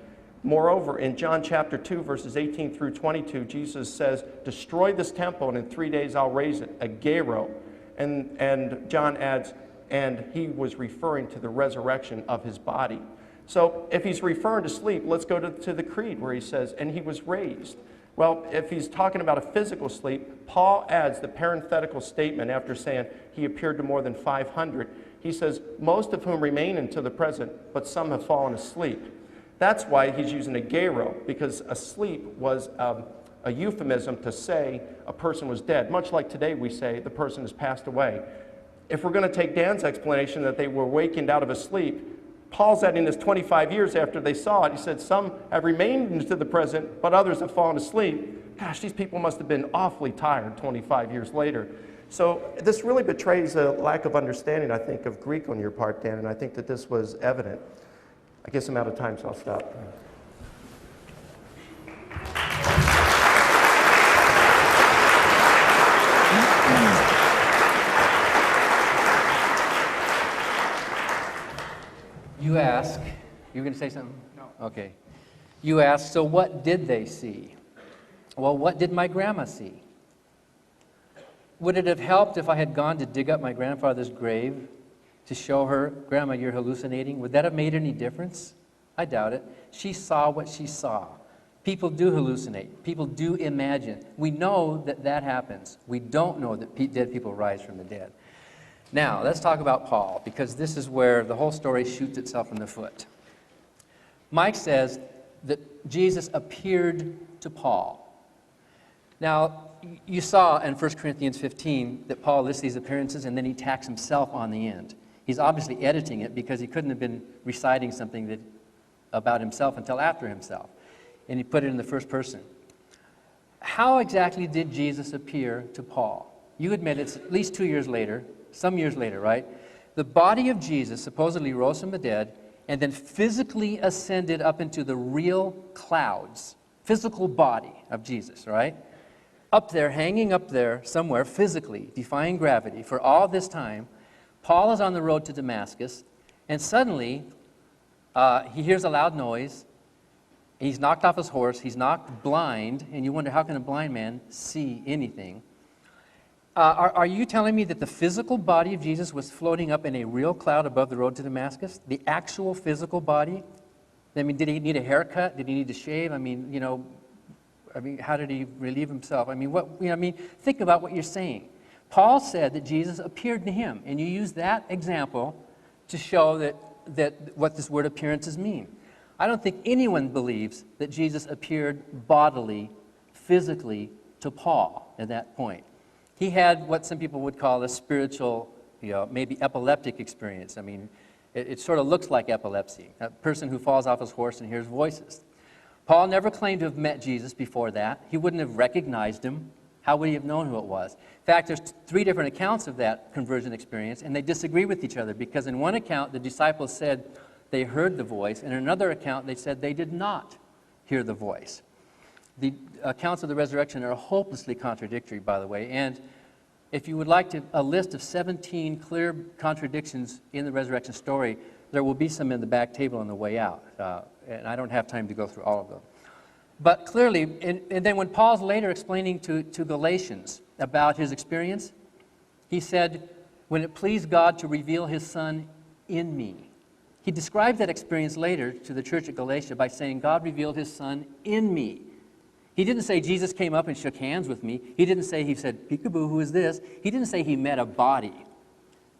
Moreover, in John chapter 2, verses 18 through 22, Jesus says, destroy this temple and in 3 days I'll raise it, agero. And John adds, and he was referring to the resurrection of his body. So if he's referring to sleep, let's go to the creed where he says, and he was raised. Well, if he's talking about a physical sleep, Paul adds the parenthetical statement after saying he appeared to more than 500. He says, most of whom remain until the present, but some have fallen asleep. That's why he's using agero, because asleep was a euphemism to say a person was dead. Much like today we say the person has passed away. If we're going to take Dan's explanation that they were wakened out of a sleep, Paul's adding this 25 years after they saw it. He said, some have remained into the present, but others have fallen asleep. Gosh, these people must have been awfully tired 25 years later. So this really betrays a lack of understanding, I think, of Greek on your part, Dan, and I think that this was evident. I guess I'm out of time, so I'll stop. You ask, you were going to say something? No. Okay. You ask, so what did they see? Well, what did my grandma see? Would it have helped if I had gone to dig up my grandfather's grave to show her, Grandma, you're hallucinating? Would that have made any difference? I doubt it. She saw what she saw. People do hallucinate. People do imagine. We know that that happens. We don't know that dead people rise from the dead. Now, let's talk about Paul, because this is where the whole story shoots itself in the foot. Mike says that Jesus appeared to Paul. Now, you saw in 1 Corinthians 15 that Paul lists these appearances and then he tacks himself on the end. He's obviously editing it because he couldn't have been reciting something about himself until after himself. And he put it in the first person. How exactly did Jesus appear to Paul? You admit it's at least 2 years later, some years later, right? The body of Jesus supposedly rose from the dead and then physically ascended up into the real clouds. Physical body of Jesus, right? Up there, hanging up there somewhere physically, defying gravity for all this time. Paul is on the road to Damascus, and suddenly he hears a loud noise. He's knocked off his horse. He's knocked blind, and you wonder, how can a blind man see anything? Are you telling me that the physical body of Jesus was floating up in a real cloud above the road to Damascus? The actual physical body? I mean, did he need a haircut? Did he need to shave? I mean, how did he relieve himself? Think about what you're saying. Paul said that Jesus appeared to him, and you use that example to show that what this word appearances mean. I don't think anyone believes that Jesus appeared bodily, physically to Paul at that point. He had what some people would call a spiritual, maybe epileptic experience. I mean, it sort of looks like epilepsy, a person who falls off his horse and hears voices. Paul never claimed to have met Jesus before that. He wouldn't have recognized him. How would he have known who it was? In fact, there's 3 different accounts of that conversion experience, and they disagree with each other, because in one account, the disciples said they heard the voice, and in another account, they said they did not hear the voice. The accounts of the resurrection are hopelessly contradictory, by the way, and if you would like a list of 17 clear contradictions in the resurrection story, there will be some in the back table on the way out, and I don't have time to go through all of them. But clearly, and then when Paul's later explaining to Galatians about his experience, he said, when it pleased God to reveal his Son in me. He described that experience later to the church at Galatia by saying, God revealed his Son in me. He didn't say Jesus came up and shook hands with me. He didn't say, he said, peekaboo, who is this? He didn't say he met a body.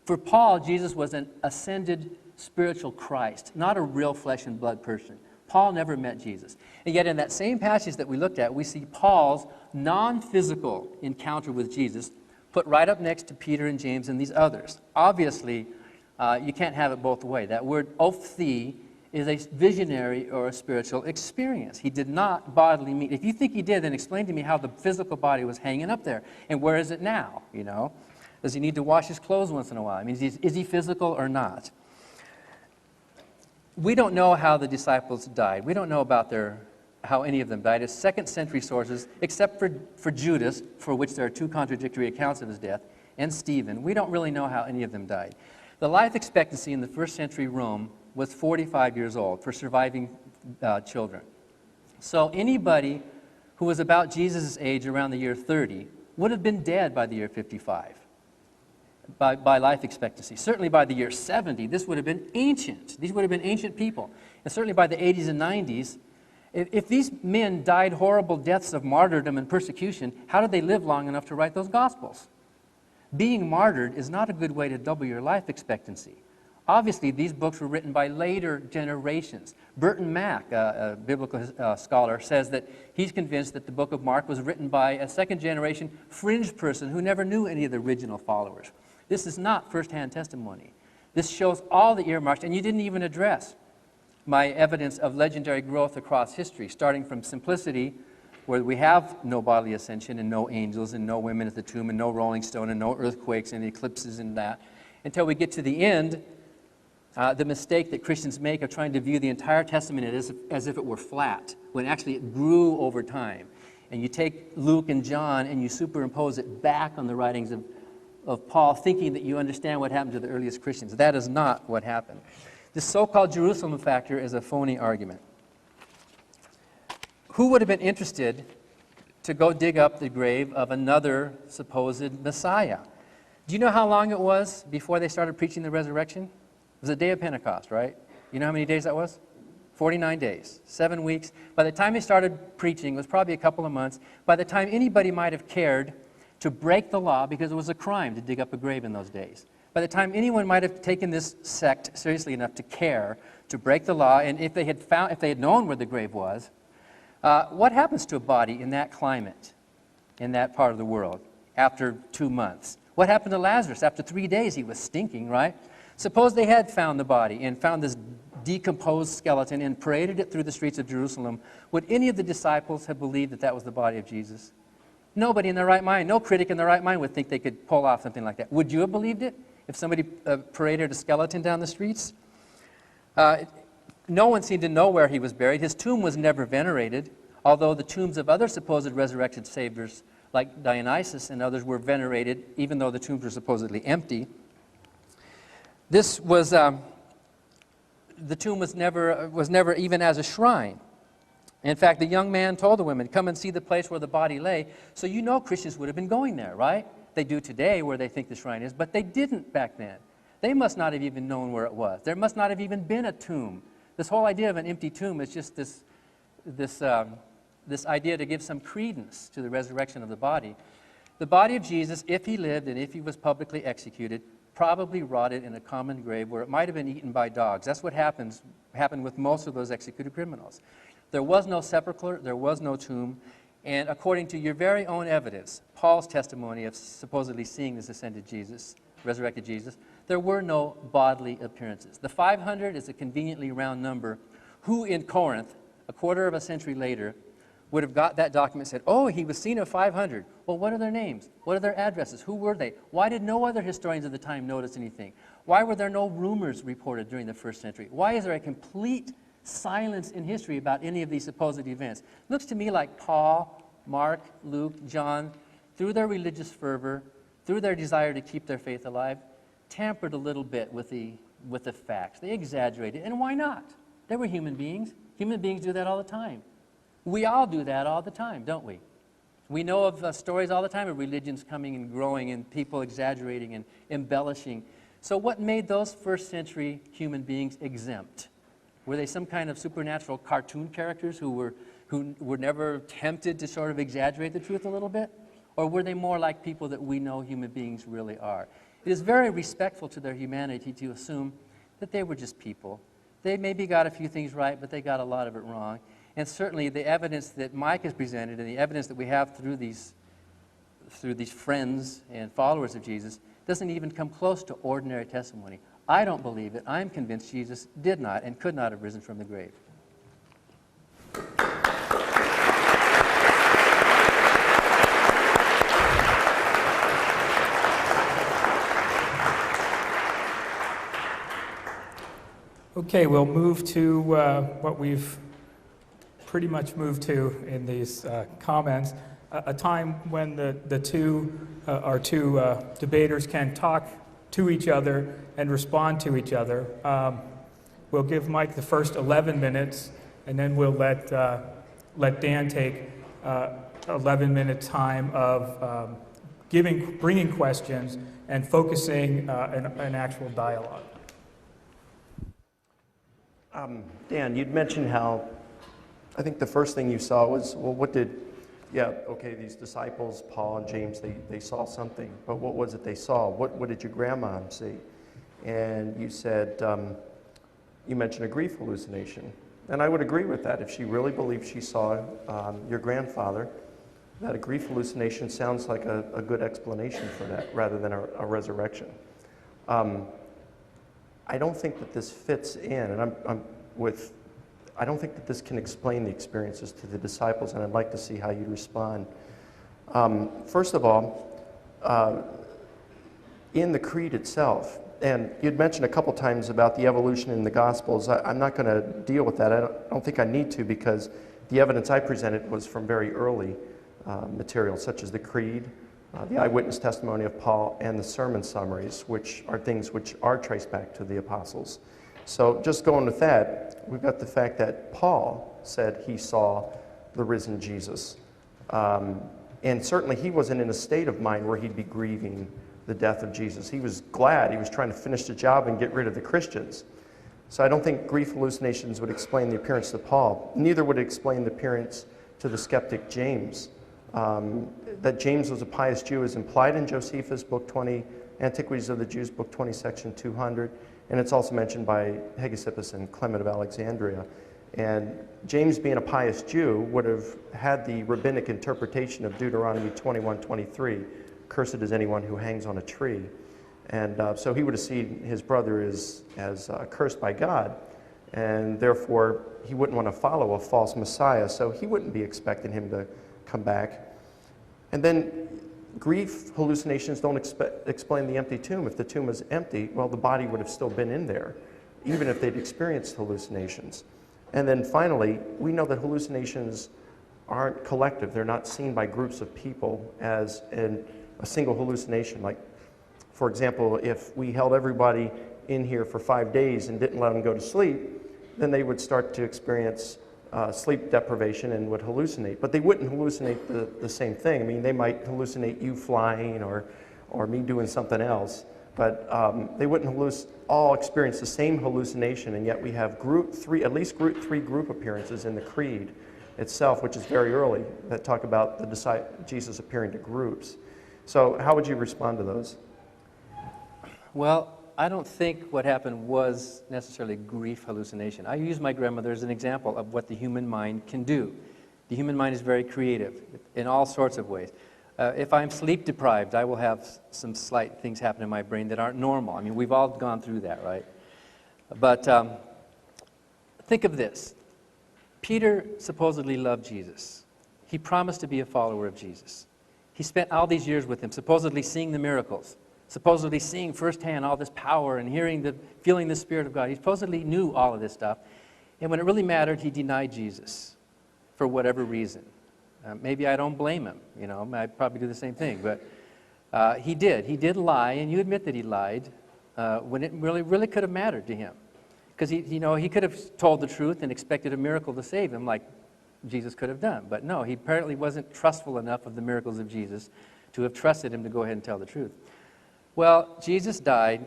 For Paul, Jesus was an ascended spiritual Christ, not a real flesh and blood person. Paul never met Jesus. And yet in that same passage that we looked at, we see Paul's non-physical encounter with Jesus put right up next to Peter and James and these others. Obviously, you can't have it both ways. That word ophthi is a visionary or a spiritual experience. He did not bodily meet. If you think he did, then explain to me how the physical body was hanging up there. And where is it now, you know? Does he need to wash his clothes once in a while? I mean, is he physical or not? We don't know how the disciples died. We don't know about how any of them died. It's second-century sources, except for Judas, for which there are two contradictory accounts of his death, and Stephen. We don't really know how any of them died. The life expectancy in the first-century Rome was 45 years old for surviving children. So anybody who was about Jesus' age around the year 30 would have been dead by the year 55 by life expectancy. Certainly by the year 70, this would have been ancient. These would have been ancient people. And certainly by the 80s and 90s, if these men died horrible deaths of martyrdom and persecution, how did they live long enough to write those Gospels? Being martyred is not a good way to double your life expectancy. Obviously, these books were written by later generations. Burton Mack, a biblical scholar, says that he's convinced that the book of Mark was written by a second-generation fringe person who never knew any of the original followers. This is not first-hand testimony. This shows all the earmarks, and you didn't even address my evidence of legendary growth across history, starting from simplicity, where we have no bodily ascension and no angels and no women at the tomb and no rolling stone and no earthquakes and eclipses and that, until we get to the end, the mistake that Christians make of trying to view the entire Testament as if it were flat, when actually it grew over time. And you take Luke and John and you superimpose it back on the writings of Paul, thinking that you understand what happened to the earliest Christians. That is not what happened. This so-called Jerusalem factor is a phony argument. Who would have been interested to go dig up the grave of another supposed Messiah? Do you know how long it was before they started preaching the resurrection? It was the day of Pentecost, right? You know how many days that was? 49 days, 7 weeks. By the time they started preaching, it was probably a couple of months. By the time anybody might have cared to break the law, because it was a crime to dig up a grave in those days. By the time anyone might have taken this sect seriously enough to care to break the law, and if they had known where the grave was, what happens to a body in that climate, in that part of the world, after 2 months? What happened to Lazarus? After 3 days, he was stinking, right? Suppose they had found the body and found this decomposed skeleton and paraded it through the streets of Jerusalem. Would any of the disciples have believed that that was the body of Jesus? Nobody in their right mind, no critic in their right mind would think they could pull off something like that. Would you have believed it if somebody paraded a skeleton down the streets? No one seemed to know where he was buried. His tomb was never venerated, although the tombs of other supposed resurrected saviors, like Dionysus and others, were venerated, even though the tombs were supposedly empty. This was, the tomb was never even as a shrine. In fact, the young man told the women, "Come and see the place where the body lay." So you know Christians would have been going there, right? They do today where they think the shrine is, but they didn't back then. They must not have even known where it was. There must not have even been a tomb. This whole idea of an empty tomb is just this idea to give some credence to the resurrection of the body. The body of Jesus, if he lived and if he was publicly executed, probably rotted in a common grave where it might have been eaten by dogs. That's what happened with most of those executed criminals. There was no sepulcher, there was no tomb, and according to your very own evidence, Paul's testimony of supposedly seeing this ascended Jesus, resurrected Jesus, there were no bodily appearances. The 500 is a conveniently round number. Who in Corinth, a quarter of a century later, would have got that document and said, "Oh, he was seen of 500. Well, what are their names? What are their addresses? Who were they? Why did no other historians of the time notice anything? Why were there no rumors reported during the first century? Why is there a complete silence in history about any of these supposed events?" Looks to me like Paul, Mark, Luke, John, through their religious fervor, through their desire to keep their faith alive, tampered a little bit with the facts. They exaggerated, and why not? They were human beings. Human beings do that all the time. We all do that all the time, don't we? We know of stories all the time of religions coming and growing and people exaggerating and embellishing. So what made those first century human beings exempt? Were they some kind of supernatural cartoon characters who were never tempted to sort of exaggerate the truth a little bit? Or were they more like people that we know human beings really are? It is very respectful to their humanity to assume that they were just people. They maybe got a few things right, but they got a lot of it wrong. And certainly the evidence that Mike has presented and the evidence that we have through these friends and followers of Jesus doesn't even come close to ordinary testimony. I don't believe it. I'm convinced Jesus did not and could not have risen from the grave. Okay, we'll move to what we've pretty much moved to in these comments, a time when our two debaters can talk to each other and respond to each other. We'll give Mike the first 11 minutes, and then we'll let Dan take 11-minute time of bringing questions and focusing an actual dialogue. Dan, you'd mentioned how, I think the first thing you saw was, well, these disciples, Paul and James, they saw something, but what was it they saw? What did your grandma see? And you said, you mentioned a grief hallucination. And I would agree with that. If she really believed she saw your grandfather, that a grief hallucination sounds like a good explanation for that, rather than a resurrection. I don't think that this fits in, and I don't think that this can explain the experiences to the disciples, and I'd like to see how you respond. First of all, in the creed itself, and you'd mentioned a couple times about the evolution in the Gospels. I'm not going to deal with that. I don't think I need to, because the evidence I presented was from very early material, such as the creed, the eyewitness testimony of Paul, and the sermon summaries, which are things which are traced back to the apostles. So just going with that, we've got the fact that Paul said he saw the risen Jesus. And certainly he wasn't in a state of mind where he'd be grieving the death of Jesus. He was glad. He was trying to finish the job and get rid of the Christians. So I don't think grief hallucinations would explain the appearance to Paul. Neither would it explain the appearance to the skeptic James. That James was a pious Jew is implied in Josephus, Book 20, Antiquities of the Jews, Book 20, Section 200, and it's also mentioned by Hegesippus and Clement of Alexandria. And James, being a pious Jew, would have had the rabbinic interpretation of Deuteronomy 21:23, "Cursed is anyone who hangs on a tree." And so he would have seen his brother as cursed by God, and therefore he wouldn't want to follow a false Messiah, so he wouldn't be expecting him to come back. And then grief hallucinations don't explain the empty tomb. If the tomb was empty, well, the body would have still been in there, even if they'd experienced hallucinations. And then finally, we know that hallucinations aren't collective. They're not seen by groups of people as in a single hallucination. Like, for example, if we held everybody in here for 5 days and didn't let them go to sleep, then they would start to experience sleep deprivation and would hallucinate. But they wouldn't hallucinate the same thing. I mean, they might hallucinate you flying or me doing something else, but they wouldn't all experience the same hallucination, and yet we have at least group three group appearances in the creed itself, which is very early, that talk about Jesus appearing to groups. So how would you respond to those? Well, I don't think what happened was necessarily grief hallucination. I use my grandmother as an example of what the human mind can do. The human mind is very creative in all sorts of ways. If I'm sleep deprived, I will have some slight things happen in my brain that aren't normal. I mean, we've all gone through that, right? But think of this. Peter supposedly loved Jesus. He promised to be a follower of Jesus. He spent all these years with him, supposedly seeing the miracles, supposedly seeing firsthand all this power and feeling the Spirit of God. He supposedly knew all of this stuff. And when it really mattered, he denied Jesus for whatever reason. Maybe I don't blame him. You know, I'd probably do the same thing. But he did. He did lie, and you admit that he lied when it really could have mattered to him. Because he could have told the truth and expected a miracle to save him, like Jesus could have done. But no, he apparently wasn't trustful enough of the miracles of Jesus to have trusted him to go ahead and tell the truth. Well, Jesus died.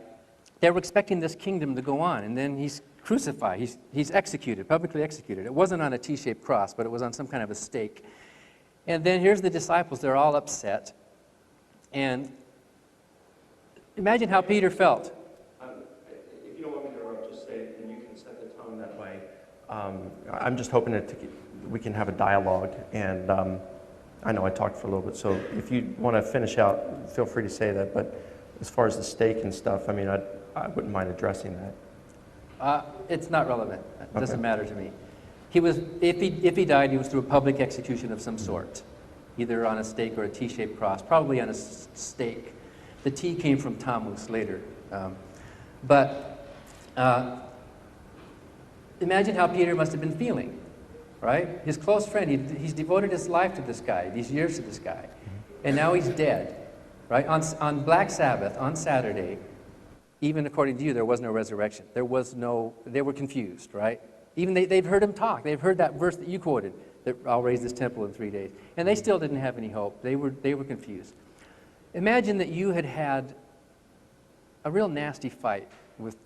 They were expecting this kingdom to go on, and then he's crucified. He's executed, publicly executed. It wasn't on a T-shaped cross, but it was on some kind of a stake. And then here's the disciples. They're all upset. And imagine how Peter felt. If you don't want me to interrupt, just say it, and you can set the tone that way. I'm just hoping that we can have a dialogue, and I know I talked for a little bit, so if you want to finish out, feel free to say that. But as far as the stake and stuff, I mean, I wouldn't mind addressing that. It's not relevant. It doesn't Okay. matter to me. He was, if he died, he was through a public execution of some sort, either on a stake or a T-shaped cross, probably on a stake. The T came from Tammuz later. Imagine how Peter must have been feeling, right? His close friend, he's devoted his life to this guy, these years to this guy, and now he's dead, right? On Black Sabbath, on Saturday, even according to you, there was no resurrection. They were confused, right? Even they've heard him talk. They've heard that verse that you quoted, that I'll raise this temple in 3 days. And they still didn't have any hope. They were confused. Imagine that you had had a real nasty fight with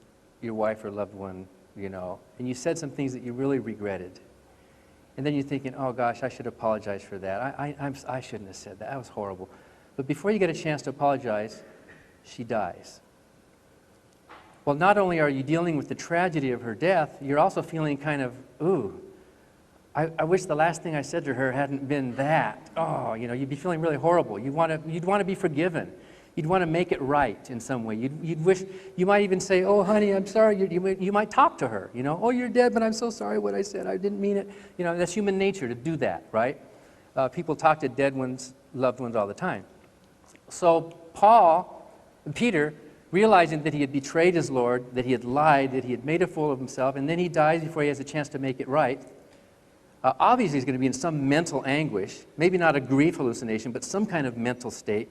your wife or loved one, you know, and you said some things that you really regretted. And then you're thinking, oh gosh, I should apologize for that. I shouldn't have said that. That was horrible. But before you get a chance to apologize, she dies. Well, not only are you dealing with the tragedy of her death, you're also feeling kind of, ooh, I wish the last thing I said to her hadn't been that. Oh, you know, you'd be feeling really horrible. You'd want to be forgiven. You'd want to make it right in some way. You'd wish, you might even say, oh, honey, I'm sorry. You might talk to her, you know. Oh, you're dead, but I'm so sorry what I said. I didn't mean it. You know, that's human nature to do that, right? People talk to dead ones, loved ones all the time. So Peter, realizing that he had betrayed his Lord, that he had lied, that he had made a fool of himself, and then he dies before he has a chance to make it right, obviously he's going to be in some mental anguish, maybe not a grief hallucination, but some kind of mental state.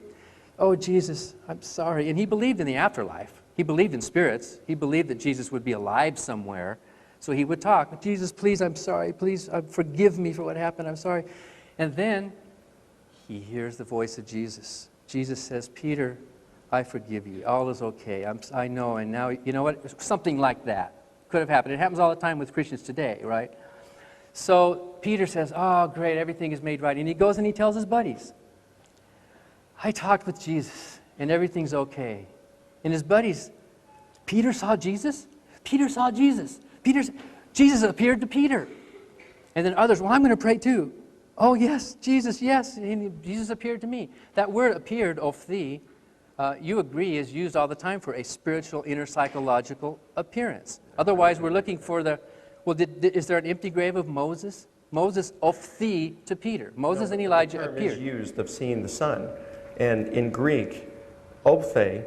Oh, Jesus, I'm sorry. And he believed in the afterlife. He believed in spirits. He believed that Jesus would be alive somewhere. So he would talk, Jesus, please, I'm sorry. Please forgive me for what happened. I'm sorry. And then he hears the voice of Jesus. Jesus says, Peter, I forgive you. All is okay. I know. And now, you know what? Something like that could have happened. It happens all the time with Christians today, right? So Peter says, oh, great. Everything is made right. And he goes and he tells his buddies, I talked with Jesus, and everything's okay. And his buddies, Peter saw Jesus? Peter saw Jesus. Jesus appeared to Peter. And then others, well, I'm going to pray too. Oh, yes, Jesus, yes. And Jesus appeared to me. That word appeared, ophthi, you agree, is used all the time for a spiritual, inner psychological appearance. Otherwise, we're looking for is there an empty grave of Moses? Moses ophthi to Peter. Moses and Elijah appeared. The term is used of seeing the sun. And in Greek, ophthe,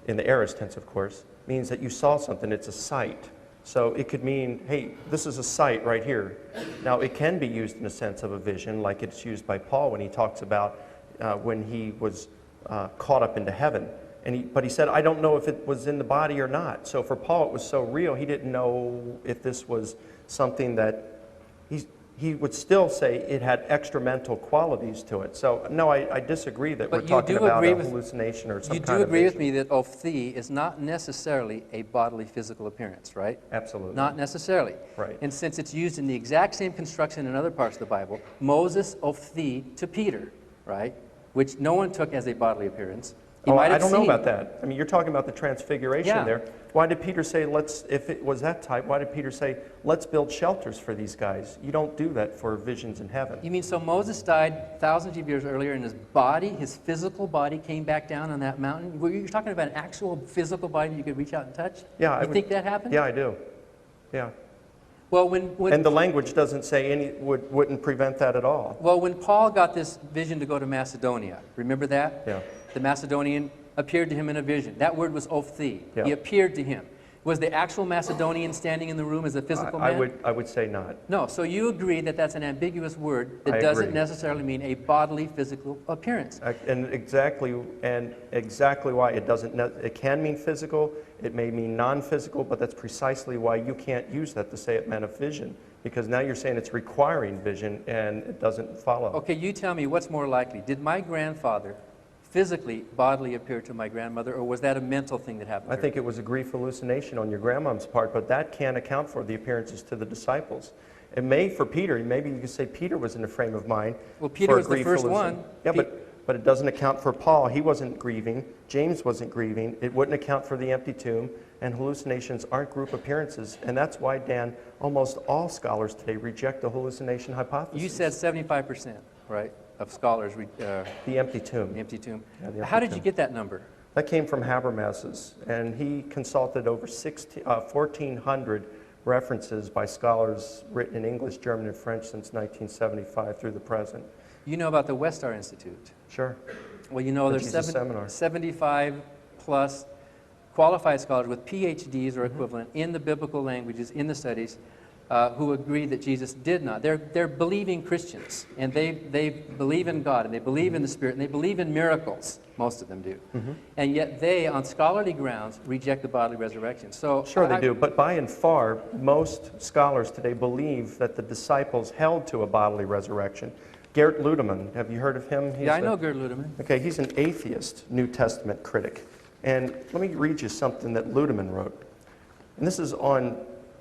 in the aorist tense, of course, means that you saw something. It's a sight. So it could mean, hey, this is a sight right here. Now, it can be used in a sense of a vision, like it's used by Paul when he talks about when he was caught up into heaven. But he said, I don't know if it was in the body or not. So for Paul, it was so real, he didn't know if this was something that he would still say it had extra mental qualities to it. So, no, I disagree that we're talking about a hallucination or some kind of vision. You do agree with me that ophthi is not necessarily a bodily physical appearance, right? Absolutely. Not necessarily. Right. And since it's used in the exact same construction in other parts of the Bible, Moses ophthi to Peter, right? Which no one took as a bodily appearance. I don't know about that. I mean, you're talking about the transfiguration there. Why did Peter say, if it was that type, why did Peter say, let's build shelters for these guys? You don't do that for visions in heaven. You mean, so Moses died thousands of years earlier and his body, his physical body came back down on that mountain? You're talking about an actual physical body that you could reach out and touch? Yeah. You think that happened? Yeah, I do. Yeah. Well, and the language doesn't say wouldn't prevent that at all. Well, when Paul got this vision to go to Macedonia, remember that? Yeah. The Macedonian appeared to him in a vision. That word was ophthi. Yeah. He appeared to him. Was the actual Macedonian standing in the room as a physical man? I would say not. No, so you agree that that's an ambiguous word that I doesn't agree. necessarily mean a bodily physical appearance. And exactly why it doesn't. It can mean physical. It may mean non-physical, but that's precisely why you can't use that to say it meant a vision, because now you're saying it's requiring vision, and it doesn't follow. Okay, you tell me what's more likely. Did my grandfather physically, bodily appear to my grandmother, or was that a mental thing that happened? I think it was a grief hallucination on your grandmom's part, but that can't account for the appearances to the disciples. It may for Peter. Maybe you could say Peter was in a frame of mind. Well, Peter was the first one. Yeah, but it doesn't account for Paul. He wasn't grieving. James wasn't grieving. It wouldn't account for the empty tomb. And hallucinations aren't group appearances. And that's why, Dan, almost all scholars today reject the hallucination hypothesis. You said 75%, right, of scholars. The empty tomb. The empty tomb. Yeah, the empty How did tomb. you get that number? That came from Habermas's, and he consulted over 1,400 references by scholars written in English, German, and French since 1975 through the present. You know about the Westar Institute? Sure. Well, you know there's Jesus seminar. 75 plus qualified scholars with PhDs or equivalent in the biblical languages, in the studies, who agree that Jesus did not. They're believing Christians, and they believe in God, and they believe in the Spirit, and they believe in miracles. Most of them do. And yet they, on scholarly grounds, reject the bodily resurrection. So Sure they do, but by and far, most scholars today believe that the disciples held to a bodily resurrection. Gert Ludemann, have you heard of him? I know Gert Ludemann. Okay, he's an atheist New Testament critic. And let me read you something that Ludemann wrote. And this is on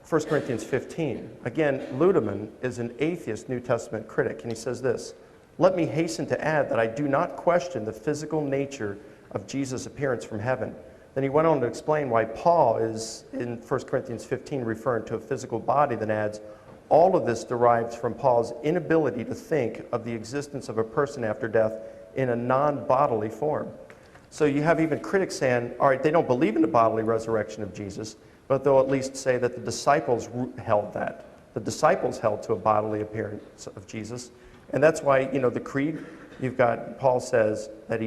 1 Corinthians 15. Again, Ludemann is an atheist New Testament critic, and he says this: "Let me hasten to add that I do not question the physical nature of Jesus' appearance from heaven." Then he went on to explain why Paul is, in 1 Corinthians 15, referring to a physical body, then adds, "All of this derives from Paul's inability to think of the existence of a person after death in a non-bodily form." So you have even critics saying, all right, they don't believe in the bodily resurrection of Jesus, but they'll at least say that the disciples held that. The disciples held to a bodily appearance of Jesus. And that's why, you know, the creed, you've got, Paul says that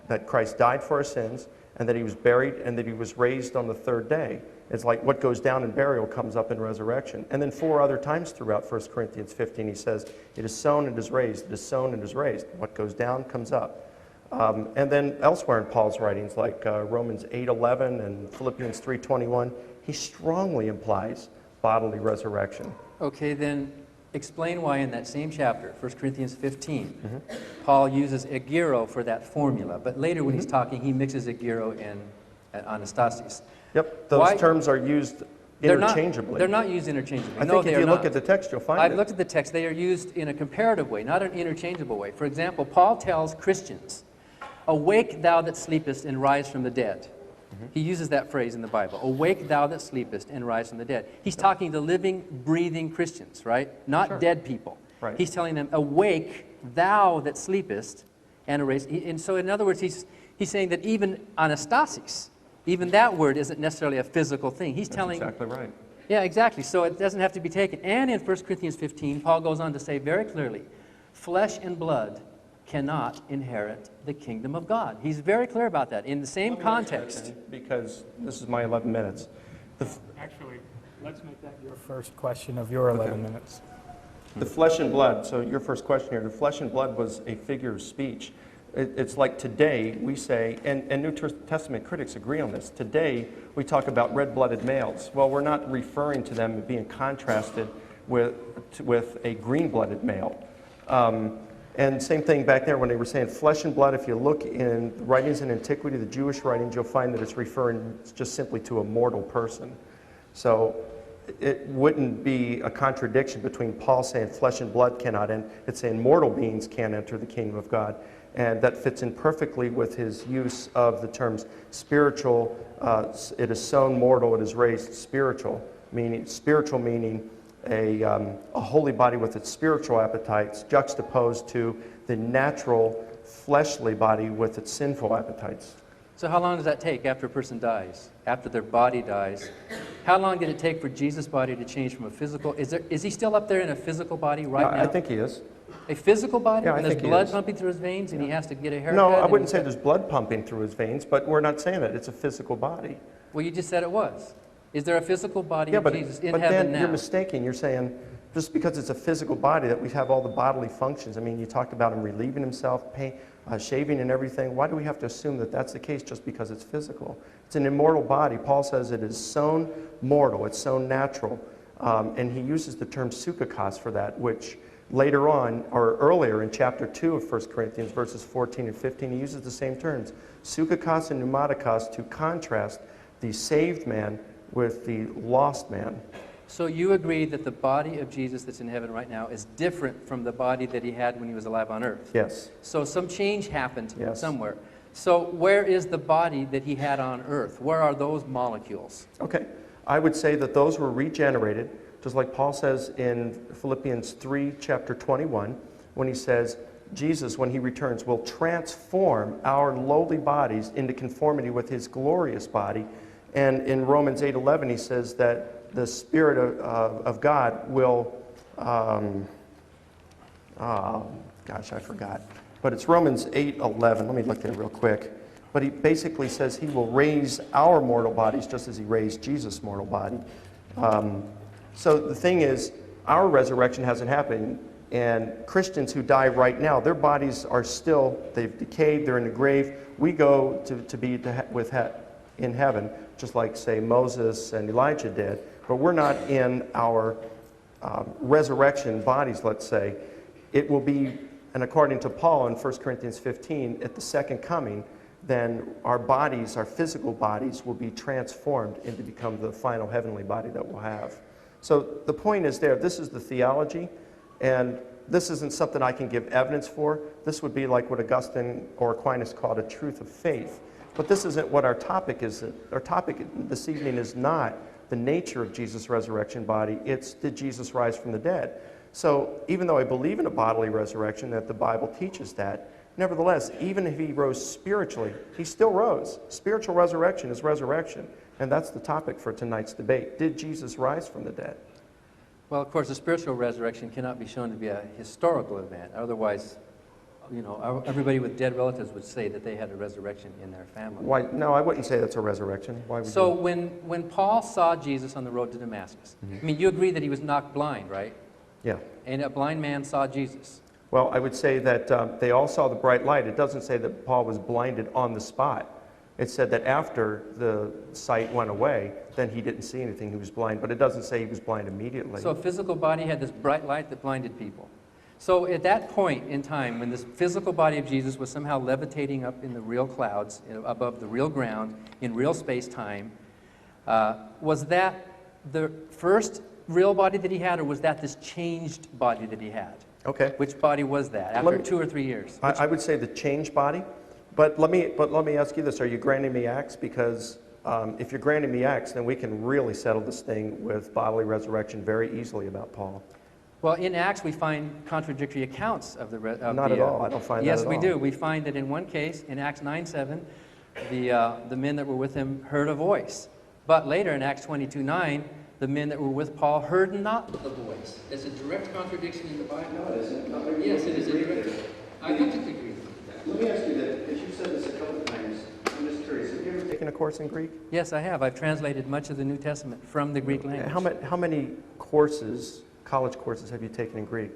that Christ died for our sins, and that he was buried, and that he was raised on the third day. It's like what goes down in burial comes up in resurrection. And then 4 other times throughout 1 Corinthians 15, he says, it is sown and is raised, it is sown and is raised. What goes down comes up. And then elsewhere in Paul's writings, like Romans 8:11 and Philippians 3:21, he strongly implies bodily resurrection. Okay, then explain why in that same chapter, 1 Corinthians 15, Paul uses egero for that formula, but later when he's talking, he mixes egero and anastasis. Yep, those terms are used interchangeably. They're not used interchangeably. I think if you look at the text, you'll find it. I've looked at the text. They are used in a comparative way, not an interchangeable way. For example, Paul tells Christians, "Awake, thou that sleepest, and rise from the dead." He uses that phrase in the Bible. "Awake, thou that sleepest, and rise from the dead." He's talking to living, breathing Christians, right? Not dead people. Right. He's telling them, "Awake, thou that sleepest, and arise." And so, in other words, he's saying that even anastasis, even that word isn't necessarily a physical thing. He's telling... Exactly right. Yeah, exactly. So it doesn't have to be taken. And in 1 Corinthians 15, Paul goes on to say very clearly, flesh and blood cannot inherit the kingdom of God. He's very clear about that in the same context. Because this is my 11 minutes. Actually, let's make that your first question of your 11 minutes. The flesh and blood, so your first question here, the flesh and blood was a figure of speech. It's like today we say, and New Testament critics agree on this, today we talk about red-blooded males. Well, we're not referring to them being contrasted with a green-blooded male. And same thing back there when they were saying flesh and blood. If you look in the writings in antiquity, the Jewish writings, you'll find that it's referring just simply to a mortal person. So it wouldn't be a contradiction between Paul saying flesh and blood cannot, and it's saying mortal beings can't enter the kingdom of God. And that fits in perfectly with his use of the terms spiritual. It is sown mortal, it is raised spiritual, meaning a holy body with its spiritual appetites juxtaposed to the natural fleshly body with its sinful appetites. So how long does that take after a person dies, after their body dies? How long did it take for Jesus' body to change from a physical... Is he still up there in a physical body right now? I think he is. A physical body? Yeah, and there's blood pumping through his veins and he has to get a haircut? No, I wouldn't say there's blood pumping through his veins, but we're not saying that. It's a physical body. Well, you just said it was. Is there a physical body of Jesus in but heaven then now? You're mistaken. You're saying just because it's a physical body that we have all the bodily functions. I mean, you talked about him relieving himself, shaving and everything. Why do we have to assume that that's the case just because it's physical? It's an immortal body. Paul says it is sown mortal. It's sown natural. And he uses the term psychikos for that, which later on, or earlier in chapter 2 of 1 Corinthians, verses 14 and 15, he uses the same terms, psychikos and pneumatikos, to contrast the saved man with the lost man. So you agree that the body of Jesus that's in heaven right now is different from the body that he had when he was alive on earth? Yes. So some change happened somewhere. So where is the body that he had on earth? Where are those molecules? Okay. I would say that those were regenerated, just like Paul says in Philippians 3, chapter 21, when he says, Jesus, when he returns, will transform our lowly bodies into conformity with his glorious body. And in Romans 8:11, he says that the Spirit of God will, gosh, I forgot. But it's Romans 8:11. Let me look there real quick. But he basically says he will raise our mortal bodies just as he raised Jesus' mortal body. So the thing is, our resurrection hasn't happened. And Christians who die right now, their bodies are still, they've decayed, they're in the grave. We go to be in heaven, just like, say, Moses and Elijah did. But we're not in our resurrection bodies, let's say. It will be, and according to Paul in 1 Corinthians 15, at the second coming, then our bodies, our physical bodies, will be transformed into become the final heavenly body that we'll have. So the point is there, this is the theology. And this isn't something I can give evidence for. This would be like what Augustine or Aquinas called a truth of faith. But this isn't what our topic is. Our topic this evening is not the nature of Jesus' resurrection body. It's, did Jesus rise from the dead? So even though I believe in a bodily resurrection, that the Bible teaches that, nevertheless, even if he rose spiritually, he still rose. Spiritual resurrection is resurrection. And that's the topic for tonight's debate. Did Jesus rise from the dead? Well, of course, the spiritual resurrection cannot be shown to be a historical event. Otherwise, you know, everybody with dead relatives would say that they had a resurrection in their family. Why? No, I wouldn't say that's a resurrection. Why would So you? when Paul saw Jesus on the road to Damascus, I mean, you agree that he was knocked blind, right? Yeah. And a blind man saw Jesus. Well, I would say that they all saw the bright light. It doesn't say that Paul was blinded on the spot. It said that after the sight went away, then he didn't see anything. He was blind. But it doesn't say he was blind immediately. So a physical body had this bright light that blinded people. So at that point in time, when this physical body of Jesus was somehow levitating up in the real clouds, above the real ground, in real space-time, was that the first real body that he had, or was that this changed body that he had? Okay. Which body was that, after 2 or 3 years? I would say the changed body. But let me ask you this. Are you granting me Acts? Because if you're granting me Acts, then we can really settle this thing with bodily resurrection very easily about Paul. Well, in Acts, we find contradictory accounts of the Not at all. I don't find that at all. Yes, we do. We find that in one case, in Acts 9:7, the men that were with him heard a voice. But later in Acts 22:9, the men that were with Paul heard not the voice. There's a direct contradiction in the Bible. No, it isn't. Yes, it is a direct. I completely agree with that. Let me ask you that, because you've said this a couple of times. I'm just curious. Have you ever taken a course in Greek? Yes, I have. I've translated much of the New Testament from the Greek language. How many courses, college courses, have you taken in Greek?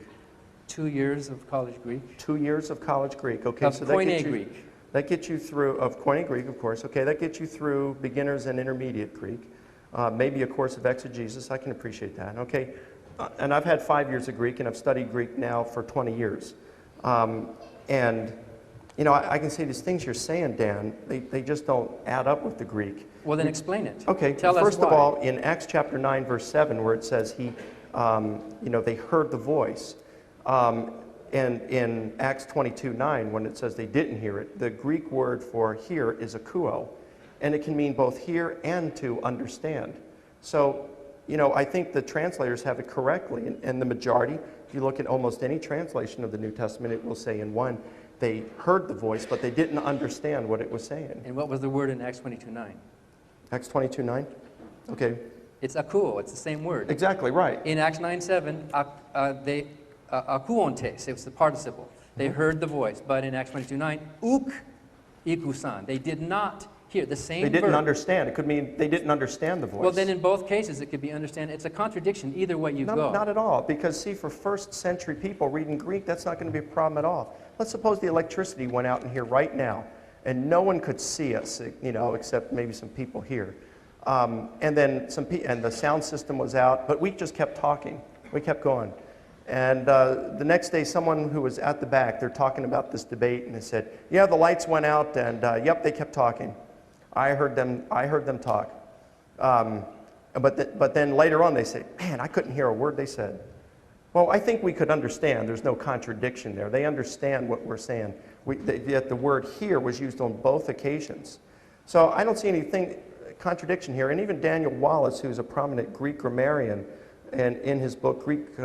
2 years of college Greek. 2 years of college Greek. Okay, Of so Koine Greek. That gets you through, of Koine Greek, of course. Okay, that gets you through beginners and intermediate Greek. Maybe a course of exegesis. I can appreciate that. Okay, and I've had 5 years of Greek, and I've studied Greek now for 20 years. And, you know, I can say these things you're saying, Dan, they just don't add up with the Greek. Well, then explain it. Okay, Tell us first of why. all, in Acts chapter 9, verse 7, where it says you know, they heard the voice. And in Acts 22:9, when it says they didn't hear it, the Greek word for hear is akouo. And it can mean both hear and to understand. So, you know, I think the translators have it correctly. And the majority, if you look at almost any translation of the New Testament, it will say in one, they heard the voice, but they didn't understand what it was saying. And what was the word in Acts 22:9? Acts 22:9? Okay. It's akuo. It's the same word. Exactly, right. In Acts 9:7, akuontes, it was the participle. They heard the voice. But in Acts 22:9, uk ikusan. They did not hear the same They didn't verb. understand. It could mean they didn't understand the voice. Well, then in both cases, it could be understand. It's a contradiction either way you go. Not at all, because see, for first century people reading Greek, that's not going to be a problem at all. Let's suppose the electricity went out in here right now, and no one could see us, you know, except maybe some people here. And then and the sound system was out, but we just kept talking. We kept going. And the next day, someone who was at the back, they're talking about this debate, and they said, yeah, the lights went out, and yep, they kept talking. I heard them talk. But then later on, they say, man, I couldn't hear a word they said. Well, I think we could understand. There's no contradiction there. They understand what we're saying. Yet the word here was used on both occasions. So I don't see anything contradiction here. And even Daniel Wallace, who's a prominent Greek grammarian, and in his book Greek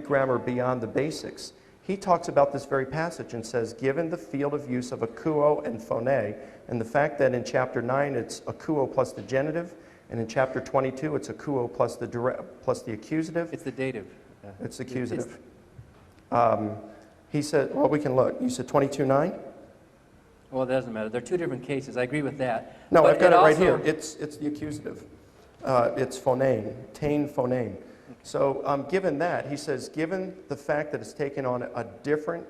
Grammar Beyond the Basics, he talks about this very passage and says, given the field of use of akuo and phone, and the fact that in chapter 9 it's akuo plus the genitive, and in chapter 22 it's akuo plus the accusative. It's the dative. It's accusative. He said, well, we can look. You said 22:9? Well, it doesn't matter. They're two different cases. I agree with that. No, But I've got it right also- here. It's the accusative. It's phoneme, tain phoneme. So given that, he says, given the fact that it's taken on a different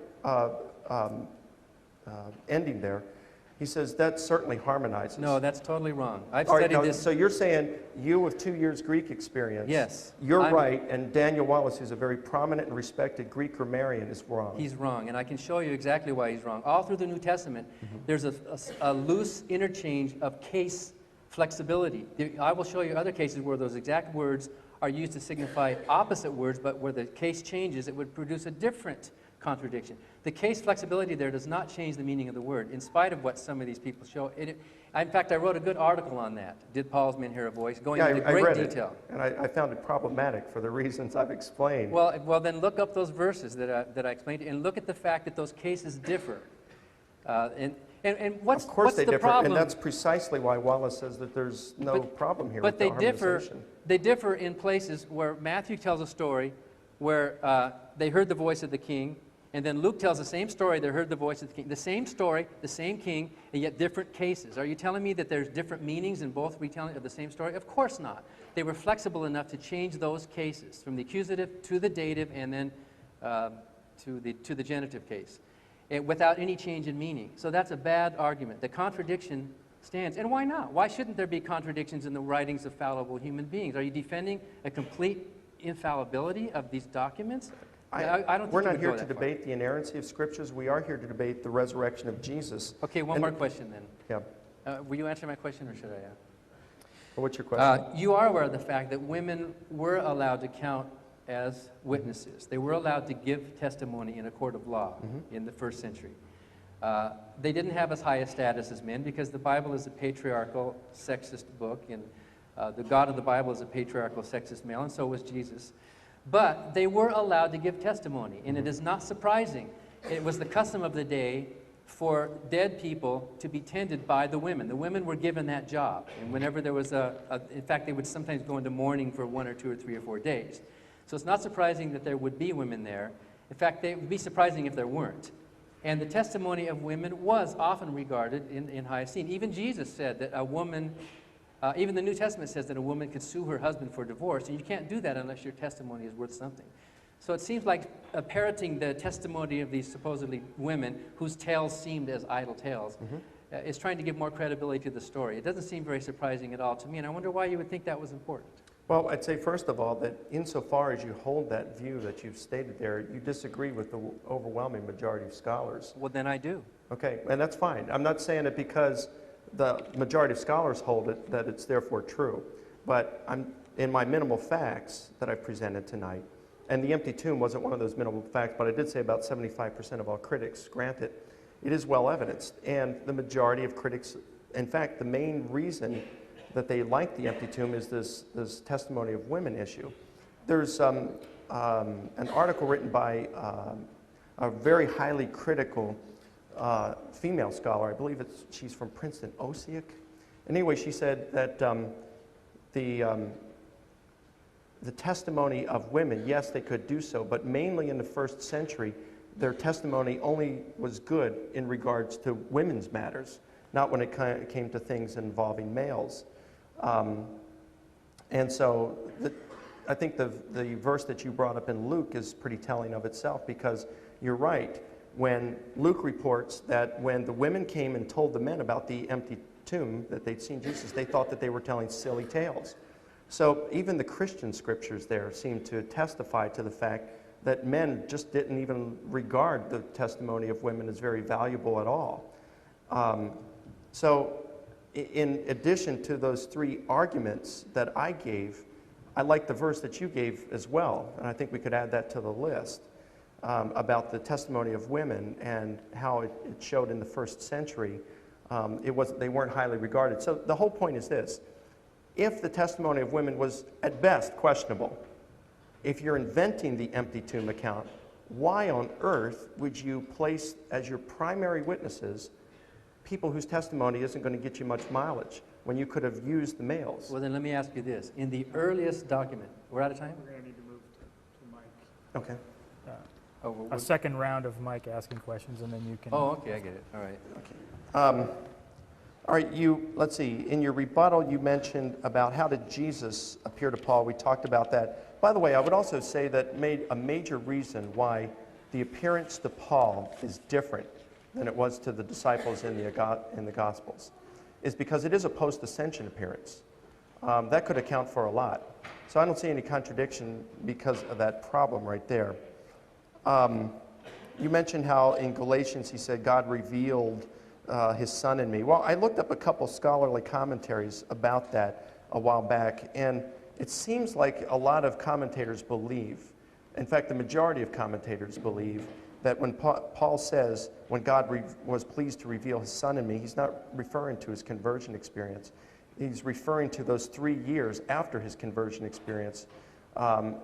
ending there, he says that certainly harmonizes. No, that's totally wrong. I've All right, studied now, this. so you're saying you with 2 years Greek experience, Yes, you're I'm- right, and Daniel Wallace, who's a very prominent and respected Greek grammarian, is wrong. He's wrong, and I can show you exactly why he's wrong. All through the New Testament, there's a loose interchange of case flexibility. I will show you other cases where those exact words are used to signify opposite words, but where the case changes, it would produce a different contradiction. The case flexibility there does not change the meaning of the word, in spite of what some of these people show. In fact, I wrote a good article on that, Did Paul's Men Hear a Voice, going into I great read detail. it, and I found it problematic for the reasons I've explained. Well, then look up those verses that I explained, and look at the fact that those cases differ. And what's Of course what's they the differ, problem? and that's precisely why Wallace says that there's no problem here But with they the differ. harmonization. They differ in places where Matthew tells a story where they heard the voice of the king, and then Luke tells the same story. They heard the voice of the king. The same story, the same king, and yet different cases. Are you telling me that there's different meanings in both retelling of the same story? Of course not. They were flexible enough to change those cases from the accusative to the dative, and then to the genitive case, without any change in meaning. So that's a bad argument. The contradiction stands. And why not? Why shouldn't there be contradictions in the writings of fallible human beings? Are you defending a complete infallibility of these documents? I don't think We're you not would here go to that far. debate the inerrancy of scriptures. We are here to debate the resurrection of Jesus. Okay, one And- more question then. Yeah. Will you answer my question, or should I? What's your question? You are aware of the fact that women were allowed to count as witnesses. They were allowed to give testimony in a court of law in the first century. They didn't have as high a status as men because the Bible is a patriarchal, sexist book, and the God of the Bible is a patriarchal, sexist male, and so was Jesus. But they were allowed to give testimony, and it is not surprising. It was the custom of the day for dead people to be tended by the women. The women were given that job, and whenever there was in fact, they would sometimes go into mourning for 1 or 2 or 3 or 4 days. So it's not surprising that there would be women there. In fact, it would be surprising if there weren't. And the testimony of women was often regarded in high esteem. Even Jesus said that a woman, even the New Testament says that a woman could sue her husband for divorce, and you can't do that unless your testimony is worth something. So it seems like parroting the testimony of these supposedly women whose tales seemed as idle tales is trying to give more credibility to the story. It doesn't seem very surprising at all to me, and I wonder why you would think that was important. Well, I'd say, first of all, that insofar as you hold that view that you've stated there, you disagree with the overwhelming majority of scholars. Well, then I do. Okay, and that's fine. I'm not saying it because the majority of scholars hold it, that it's therefore true. But in my minimal facts that I presented tonight, and the empty tomb wasn't one of those minimal facts, but I did say about 75% of all critics grant it. It is well evidenced, and the majority of critics, in fact, the main reason that they like the empty tomb is this testimony of women issue. There's an article written by a very highly critical female scholar. I believe she's from Princeton, Osiek. Anyway, she said that the testimony of women, yes, they could do so, but mainly in the first century, their testimony only was good in regards to women's matters, not when it came to things involving males. And so I think the verse that you brought up in Luke is pretty telling of itself, because you're right. When Luke reports that when the women came and told the men about the empty tomb, that they'd seen Jesus, they thought that they were telling silly tales. So even the Christian scriptures there seem to testify to the fact that men just didn't even regard the testimony of women as very valuable at all. So in addition to those 3 arguments that I gave, I like the verse that you gave as well, and I think we could add that to the list, about the testimony of women and how it showed in the first century they weren't highly regarded. So the whole point is this: if the testimony of women was at best questionable, if you're inventing the empty tomb account, why on earth would you place as your primary witnesses people whose testimony isn't going to get you much mileage when you could have used the males? Well, then let me ask you this. In the earliest document, we're out of time? We're going to need to move to Mike. Okay. A second round of Mike asking questions, and then you can... Oh, okay, I get it. All right. Okay. All right, let's see, in your rebuttal you mentioned about how did Jesus appear to Paul. We talked about that. By the way, I would also say that a major reason why the appearance to Paul is different than it was to the disciples in the Gospels is because it is a post-ascension appearance. That could account for a lot. So I don't see any contradiction because of that problem right there. You mentioned how in Galatians he said God revealed his Son in me. Well, I looked up a couple scholarly commentaries about that a while back, and it seems like a lot of commentators believe, in fact, the majority of commentators believe, that when Paul says, when God was pleased to reveal his Son in me, he's not referring to his conversion experience. He's referring to those 3 years after his conversion experience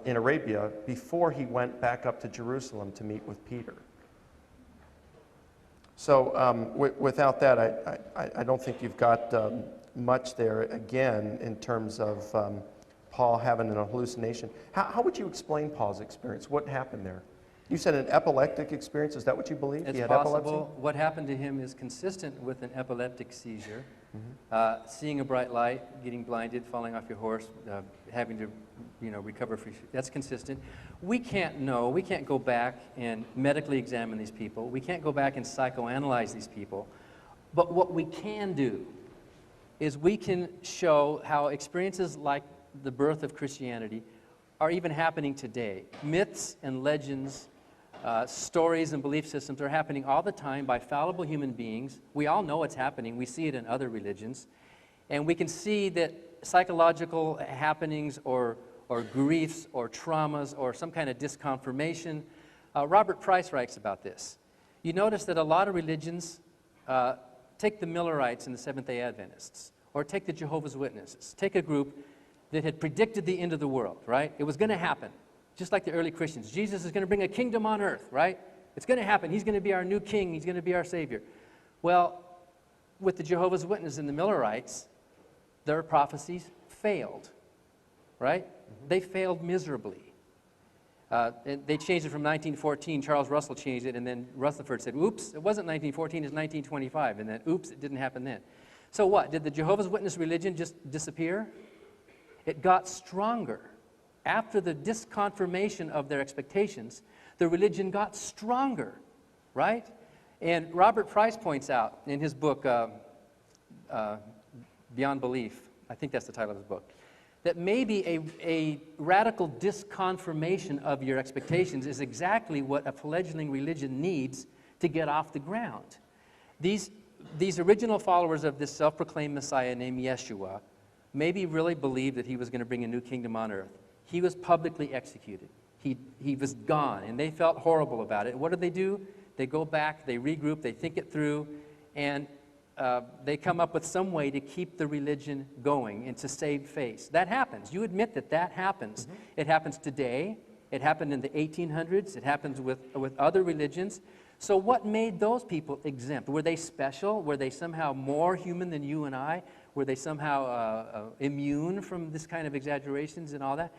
in Arabia before he went back up to Jerusalem to meet with Peter. So without that, I don't think you've got much there, again, in terms of Paul having an hallucination. How would you explain Paul's experience? What happened there? You said an epileptic experience. Is that what you believe? It's he had possible. epilepsy? What happened to him is consistent with an epileptic seizure. Seeing a bright light, getting blinded, falling off your horse, having to, recover from. That's consistent. We can't know. We can't go back and medically examine these people. We can't go back and psychoanalyze these people. But what we can do is we can show how experiences like the birth of Christianity are even happening today. Myths and legends, stories and belief systems are happening all the time by fallible human beings. We all know it's happening. We see it in other religions. And we can see that psychological happenings or griefs or traumas or some kind of disconfirmation. Robert Price writes about this. You notice that a lot of religions, take the Millerites and the Seventh-day Adventists, or take the Jehovah's Witnesses, take a group that had predicted the end of the world, right? It was going to happen. Just like the early Christians. Jesus is going to bring a kingdom on earth, right? It's going to happen. He's going to be our new king. He's going to be our savior. Well, with the Jehovah's Witnesses and the Millerites, their prophecies failed, right? They failed miserably. They changed it from 1914. Charles Russell changed it, and then Rutherford said, oops, it wasn't 1914, it's 1925. And then, oops, it didn't happen then. So what? Did the Jehovah's Witness religion just disappear? It got stronger. After the disconfirmation of their expectations, the religion got stronger, right? And Robert Price points out in his book, Beyond Belief, I think that's the title of his book, that maybe a radical disconfirmation of your expectations is exactly what a fledgling religion needs to get off the ground. These original followers of this self-proclaimed Messiah named Yeshua maybe really believed that he was going to bring a new kingdom on earth. He was publicly executed. He was gone, and they felt horrible about it. What do? They go back, they regroup, they think it through, and they come up with some way to keep the religion going and to save face. That happens. You admit that that happens. Mm-hmm. It happens today. It happened in the 1800s. It happens with other religions. So what made those people exempt? Were they special? Were they somehow more human than you and I? Were they somehow immune from this kind of exaggerations and all that?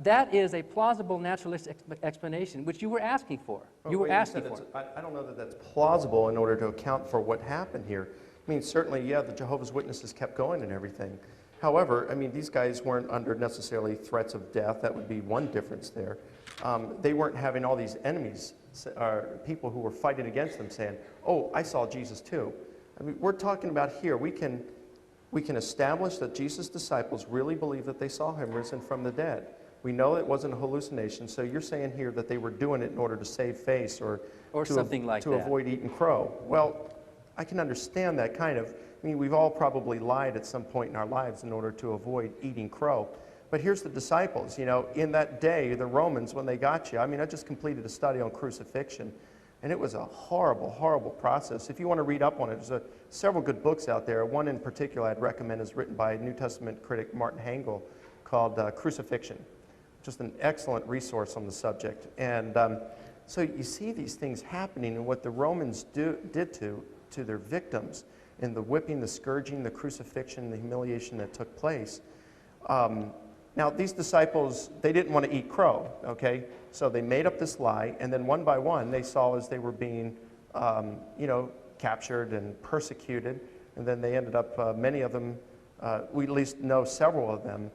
That is a plausible naturalistic explanation, which you were asking for. You were asking for. I don't know that that's plausible in order to account for what happened here. I mean, certainly, yeah, the Jehovah's Witnesses kept going and everything. However, I mean, these guys weren't under necessarily threats of death. That would be one difference there. They weren't having all these enemies, people who were fighting against them saying, oh, I saw Jesus too. I mean, we're talking about here, we can establish that Jesus' disciples really believed that they saw him risen from the dead. We know it wasn't a hallucination, so you're saying here that they were doing it in order to save face or to something like to that. Avoid eating crow. Well, I can understand that kind of. I mean, we've all probably lied at some point in our lives in order to avoid eating crow. But here's the disciples, in that day, the Romans, when they got you, I mean, I just completed a study on crucifixion, and it was a horrible, horrible process. If you want to read up on it, there's several good books out there. One in particular I'd recommend is written by New Testament critic Martin Hengel called Crucifixion. Just an excellent resource on the subject. And So you see these things happening, and what the Romans did to their victims in the whipping, the scourging, the crucifixion, the humiliation that took place. Now, these disciples, they didn't want to eat crow, okay? So they made up this lie, and then one by one, they saw as they were being, captured and persecuted, and then they ended up, many of them, we at least know several of them,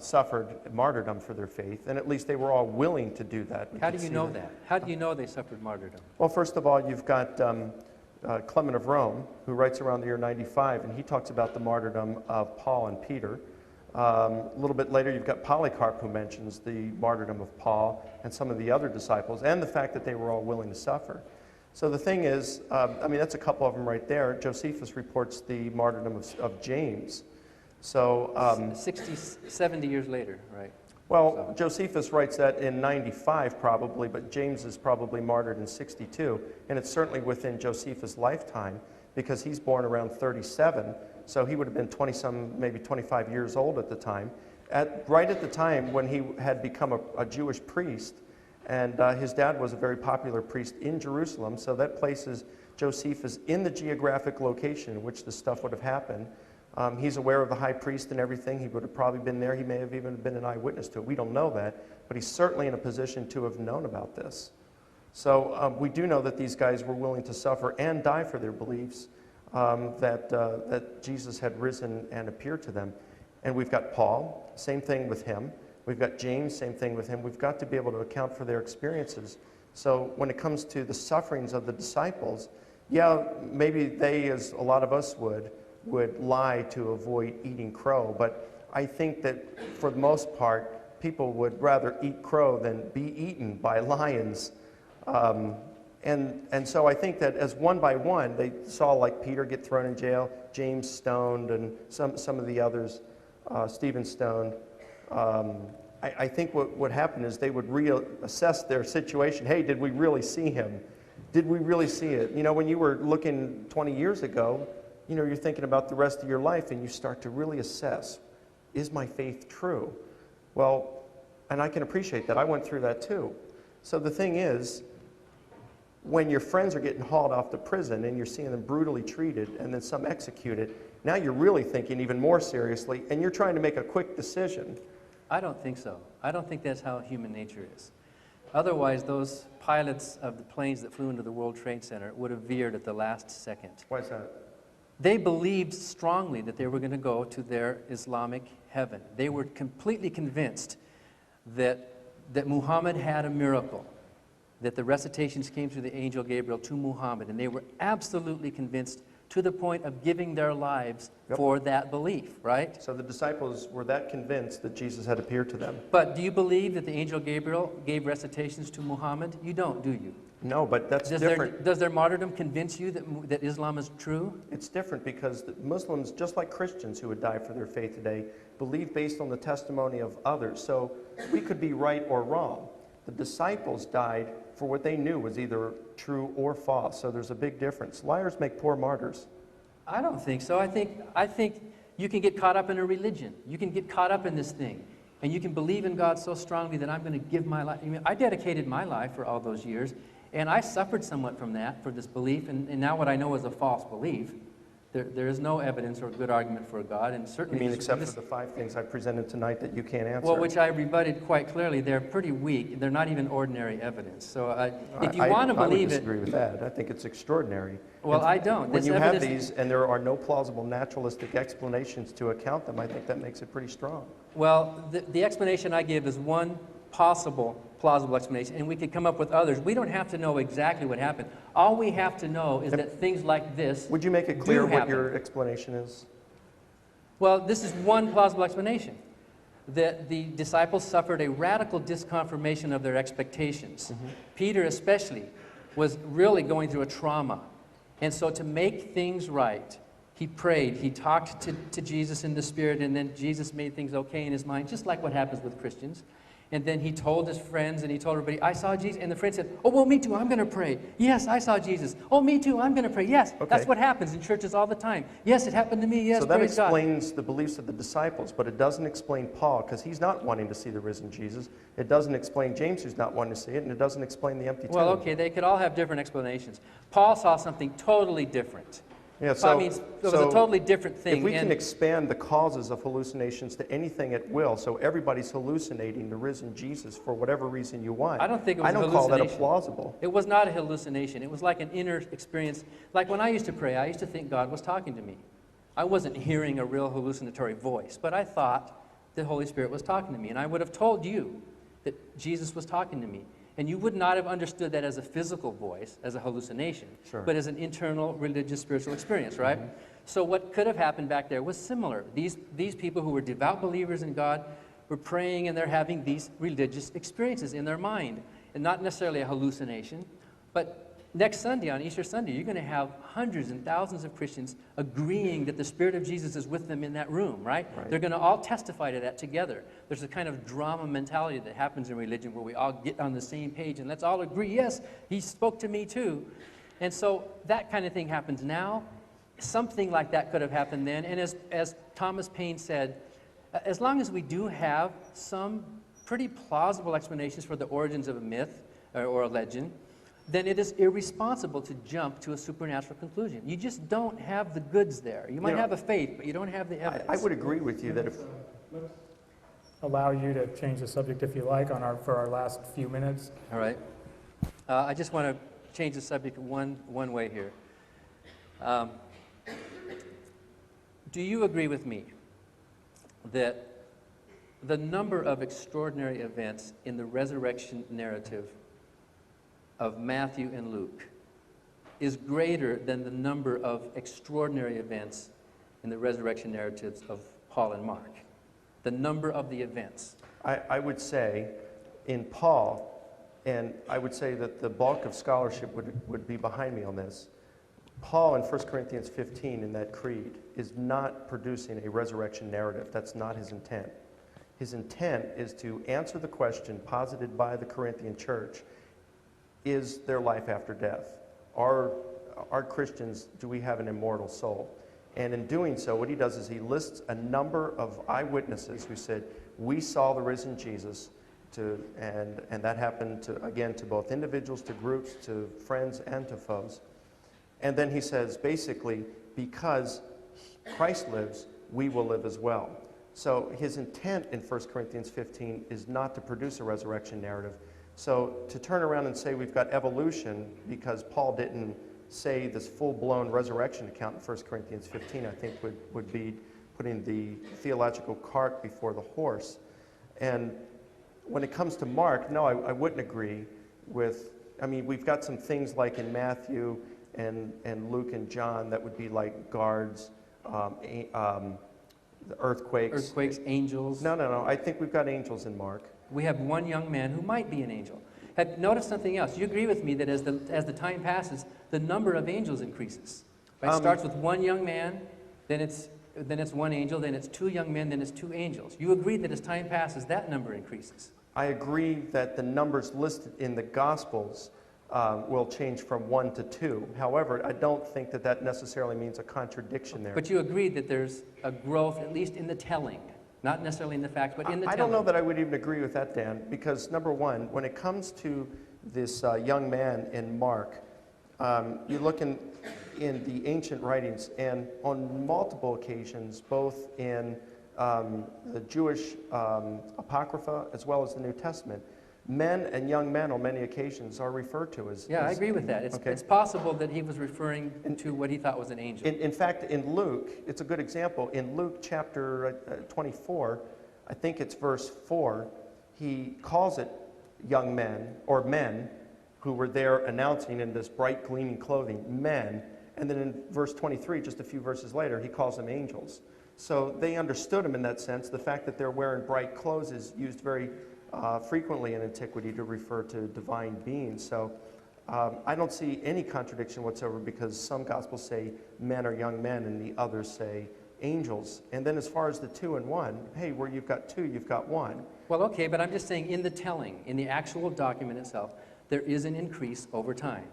suffered martyrdom for their faith, and at least they were all willing to do that. How do you know that? How do you know they suffered martyrdom? Well, first of all, you've got Clement of Rome, who writes around the year 95, and he talks about the martyrdom of Paul and Peter. A little bit later, you've got Polycarp, who mentions the martyrdom of Paul and some of the other disciples, and the fact that they were all willing to suffer. So the thing is, that's a couple of them right there. Josephus reports the martyrdom of James. So 60, 70 years later, right? Well, So. Josephus writes that in 95 probably, but James is probably martyred in 62, and it's certainly within Josephus' lifetime because he's born around 37, so he would have been 20-some, maybe 25 years old at the time. Right at the time when he had become a Jewish priest, and his dad was a very popular priest in Jerusalem, so that places Josephus in the geographic location in which this stuff would have happened. He's aware of the high priest and everything. He would have probably been there. He may have even been an eyewitness to it. We don't know that, but he's certainly in a position to have known about this. So we do know that these guys were willing to suffer and die for their beliefs, that Jesus had risen and appeared to them. And we've got Paul, same thing with him. We've got James, same thing with him. We've got to be able to account for their experiences. So when it comes to the sufferings of the disciples, yeah, maybe they, as a lot of us would lie to avoid eating crow, but I think that for the most part, people would rather eat crow than be eaten by lions. And so I think that as one by one, they saw like Peter get thrown in jail, James stoned, and some of the others, Stephen stoned. I think what happened is they would reassess their situation. Hey, did we really see him? Did we really see it? You know, when you were looking 20 years ago, you know, you're thinking about the rest of your life, and you start to really assess, is my faith true? Well, and I can appreciate that. I went through that too. So the thing is, when your friends are getting hauled off to prison and you're seeing them brutally treated and then some executed, now you're really thinking even more seriously, and you're trying to make a quick decision. I don't think so. I don't think that's how human nature is. Otherwise, those pilots of the planes that flew into the World Trade Center would have veered at the last second. Why is that? They believed strongly that they were going to go to their Islamic heaven. They were completely convinced that Muhammad had a miracle, that the recitations came through the angel Gabriel to Muhammad, and they were absolutely convinced to the point of giving their lives for that belief, right? So the disciples were that convinced that Jesus had appeared to them. But do you believe that the angel Gabriel gave recitations to Muhammad? You don't, do you? No, but that's different. Does their martyrdom convince you that Islam is true? It's different because the Muslims, just like Christians who would die for their faith today, believe based on the testimony of others. So we could be right or wrong. The disciples died for what they knew was either true or false. So there's a big difference. Liars make poor martyrs. I don't think so. I think you can get caught up in a religion. You can get caught up in this thing. And you can believe in God so strongly that I'm going to give my life. I mean, I dedicated my life for all those years. And I suffered somewhat from that, for this belief, and now what I know is a false belief. There is no evidence or good argument for a God, and certainly... You mean except for the 5 things I presented tonight that you can't answer? Well, which I rebutted quite clearly. They're pretty weak. They're not even ordinary evidence. So if you want to believe it... I would disagree with that. I think it's extraordinary. Well, I don't. When you have these, and there are no plausible naturalistic explanations to account them, I think that makes it pretty strong. Well, the explanation I give is one plausible explanation, and we could come up with others. We don't have to know exactly what happened. All we have to know is that things like this Would you make it clear what your explanation is? Well, this is one plausible explanation. That the disciples suffered a radical disconfirmation of their expectations. Mm-hmm. Peter especially was really going through a trauma. And so to make things right, he prayed, he talked to Jesus in the Spirit, and then Jesus made things okay in his mind, just like what happens with Christians. And then he told his friends and he told everybody, I saw Jesus. And the friend said, oh, well, me too, I'm going to pray. Yes, I saw Jesus. Oh, me too, I'm going to pray. Yes, Okay. that's what happens in churches all the time. Yes, it happened to me. Yes, So that praise God. explains the beliefs of the disciples, but it doesn't explain Paul, because he's not wanting to see the risen Jesus. It doesn't explain James, who's not wanting to see it, and it doesn't explain the empty tomb. Well, okay, they could all have different explanations. Paul saw something totally different. Yeah, I mean, it was a totally different thing. If we can and- expand the causes of hallucinations to anything at will, so everybody's hallucinating the risen Jesus for whatever reason you want, I don't think it was I don't a call that a hallucination. plausible. It was not a hallucination. It was like an inner experience. Like when I used to pray, I used to think God was talking to me. I wasn't hearing a real hallucinatory voice, but I thought the Holy Spirit was talking to me. And I would have told you that Jesus was talking to me. And you would not have understood that as a physical voice, as a hallucination, Sure. but as an internal religious spiritual experience, right? Mm-hmm. So what could have happened back there was similar. These people who were devout believers in God were praying and they're having these religious experiences in their mind. And not necessarily a hallucination, but next Sunday, on Easter Sunday, you're going to have hundreds and thousands of Christians agreeing that the Spirit of Jesus is with them in that room, right? Right. They're going to all testify to that together. There's a kind of drama mentality that happens in religion where we all get on the same page and let's all agree, yes, he spoke to me too. And so that kind of thing happens now. Something like that could have happened then. And as Thomas Paine said, as long as we do have some pretty plausible explanations for the origins of a myth or a legend, then it is irresponsible to jump to a supernatural conclusion. You just don't have the goods there. You might have a faith, but you don't have the evidence. I would agree with you that if... Allow you to change the subject if you like for our last few minutes. All right. I just want to change the subject one way here. Do you agree with me that the number of extraordinary events in the resurrection narrative of Matthew and Luke is greater than the number of extraordinary events in the resurrection narratives of Paul and Mark? The number of the events. I would say in Paul, and I would say that the bulk of scholarship would be behind me on this, Paul in 1 Corinthians 15 in that creed is not producing a resurrection narrative. That's not his intent. His intent is to answer the question posited by the Corinthian church, is there life after death? Are Christians, do we have an immortal soul? And in doing so, what he does is he lists a number of eyewitnesses who said, we saw the risen Jesus, and that happened to both individuals, to groups, to friends, and to foes. And then he says, basically, because Christ lives, we will live as well. So his intent in 1 Corinthians 15 is not to produce a resurrection narrative. So to turn around and say we've got evolution because Paul didn't say this full-blown resurrection account in 1 Corinthians 15, I think would be putting the theological cart before the horse. And when it comes to Mark, no, I wouldn't agree with, I mean, we've got some things like in Matthew and Luke and John that would be like guards, the earthquakes. Earthquakes, angels. No. I think we've got angels in Mark. We have one young man who might be an angel. Notice something else. You agree with me that as the time passes, the number of angels increases. Right? It starts with one young man, then it's one angel, then it's two young men, then it's two angels. You agree that as time passes, that number increases. I agree that the numbers listed in the Gospels will change from 1 to 2. However, I don't think that necessarily means a contradiction there. But you agree that there's a growth, at least in the telling. Not necessarily in the facts, but in the telling. I don't know that I would even agree with that, Dan, because number one, when it comes to this young man in Mark, you look in the ancient writings, and on multiple occasions, both in the Jewish Apocrypha as well as the New Testament, men and young men on many occasions are referred to as... Yeah, I agree with that. It's possible that he was referring to what he thought was an angel. In fact, in Luke, it's a good example. In Luke chapter 24, I think it's verse 4, he calls it young men, or men, who were there announcing in this bright gleaming clothing, men. And then in verse 23, just a few verses later, he calls them angels. So they understood him in that sense. The fact that they're wearing bright clothes is used very frequently in antiquity to refer to divine beings. So I don't see any contradiction whatsoever, because some Gospels say men are young men and the others say angels. And then as far as the 2 and 1, hey, where you've got 2, you've got 1. Well, okay, but I'm just saying in the telling, in the actual document itself, there is an increase over time.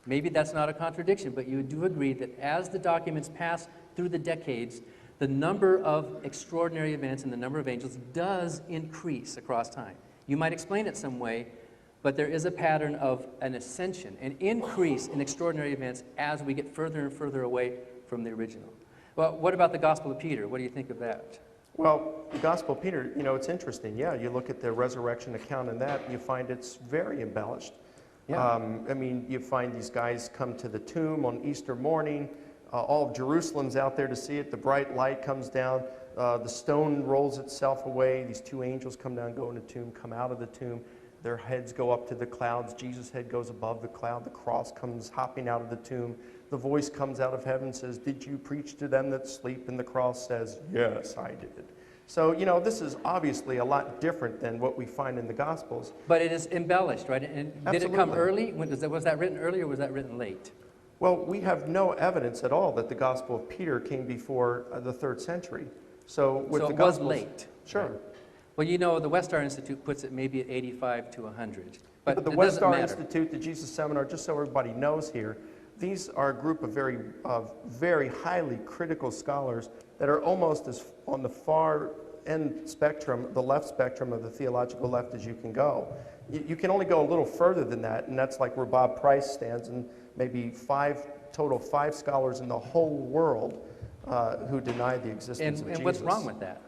Maybe that's not a contradiction, but you do agree that as the documents pass through the decades, the number of extraordinary events and the number of angels does increase across time. You might explain it some way, but there is a pattern of an ascension, an increase in extraordinary events as we get further and further away from the original. Well, what about the Gospel of Peter? What do you think of that? Well, the Gospel of Peter, you know, it's interesting. Yeah, you look at the resurrection account in that, and you find it's very embellished. Yeah. I mean, you find these guys come to the tomb on Easter morning. All of Jerusalem's out there to see it. The bright light comes down. The stone rolls itself away. These 2 angels come down, go in the tomb, come out of the tomb. Their heads go up to the clouds. Jesus' head goes above the cloud. The cross comes hopping out of the tomb. The voice comes out of heaven and says, "Did you preach to them that sleep?" And the cross says, "Yes, I did." So, you know, this is obviously a lot different than what we find in the Gospels. But it is embellished, right? And did it come Absolutely. early? Was that written early or was that written late? Well, we have no evidence at all that the Gospel of Peter came before the 3rd century. So, with So the it was Gospels, late. Sure. Right. Well, you know, the Westar Institute puts it maybe at 85 to 100. But But the it doesn't Westar matter. Institute, the Jesus Seminar, just so everybody knows here, these are a group of very highly critical scholars that are almost as on the far end spectrum, the left spectrum of the theological left as you can go. You can only go a little further than that, and that's like where Bob Price stands, and maybe 5 scholars in the whole world who deny the existence of Jesus. And what's wrong with that?